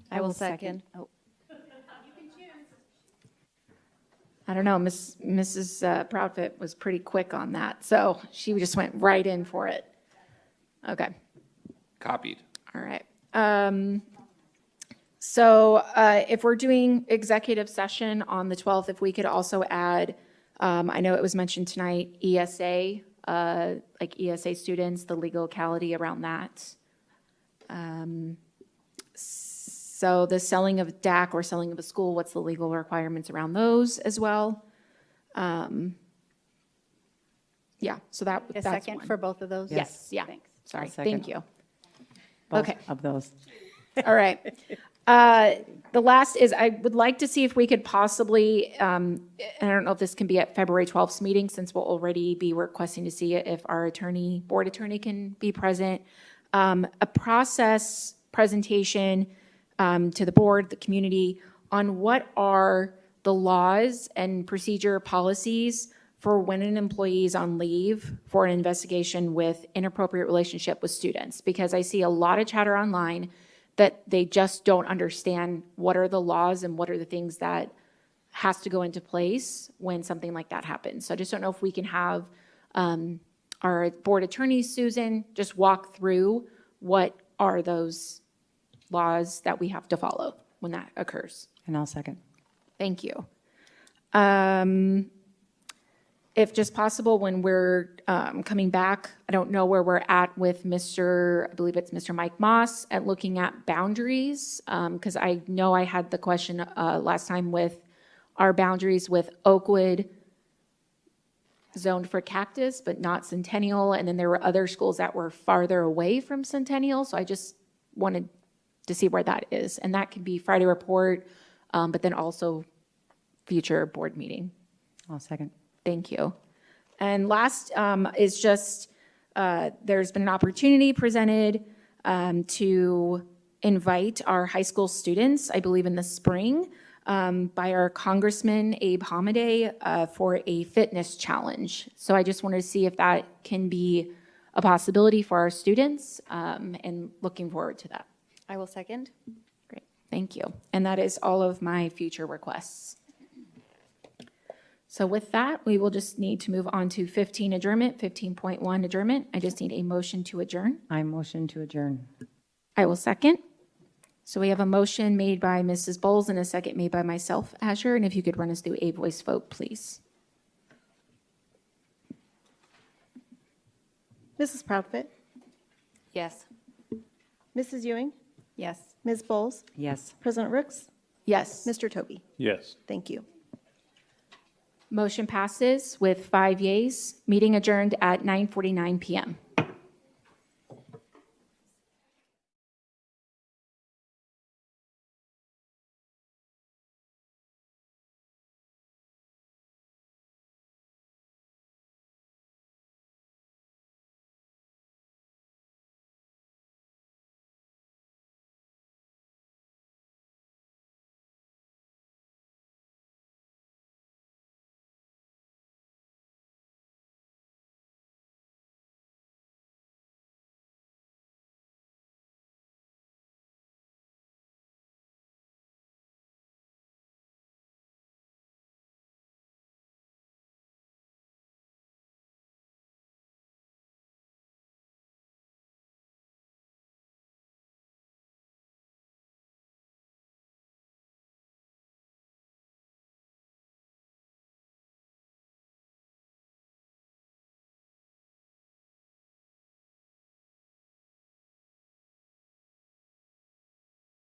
I will second. Oh. I don't know, Mrs. Proudfit was pretty quick on that, so she just went right in for it. Okay. Copied. All right. So if we're doing executive session on the 12th, if we could also add, I know it was mentioned tonight, ESA, like ESA students, the legality around that. So the selling of DAC or selling of a school, what's the legal requirements around those as well? Yeah, so that's A second one. for both of those? Yes, yeah. Thanks. Sorry, second. thank you. Both Okay. of those. All right. The last is, I would like to see if we could possibly, and I don't know if this can be at February 12th meeting, since we'll already be requesting to see it if our board attorney can be present, a process presentation to the board, the community, on what are the laws and procedure policies for when an employee is on leave for an investigation with inappropriate relationship with students. Because I see a lot of chatter online that they just don't understand what are the laws and what are the things that has to go into place when something like that happens. So I just don't know if we can have our board attorney, Susan, just walk through what are those laws that we have to follow when that occurs. And I'll second. Thank you. If just possible, when we're coming back, I don't know where we're at with I believe it's Mr. Mike Moss, at looking at boundaries, because I know I had the question last time with our boundaries with Oakwood zoned for Cactus, but not Centennial, and then there were other schools that were farther away from Centennial, so I just wanted to see where that is. And that could be Friday report, but then also future board meeting. I'll second. Thank you. And last is just, there's been an opportunity presented to invite our high school students, I believe in the spring, by our Congressman Abe Hamadeh for a fitness challenge. So I just wanted to see if that can be a possibility for our students, and looking forward to that. I will second. Great, thank you. And that is all of my future requests. So with that, we will just need to move on to 15 adjournment, 15.1 adjournment. I just need a motion to adjourn. I motion to adjourn. I will second. So we have a motion made by Mrs. Bowles and a second made by myself, Asher, and if you could run us through a voice vote, please. Mrs. Proudfit, Yes. Mrs. Ewing, Yes. Ms. Bowles, Yes. President Rooks, Yes. Mr. Toby. Yes. Thank you. Motion passes with 5 yeas. Meeting adjourned at 9:49 PM.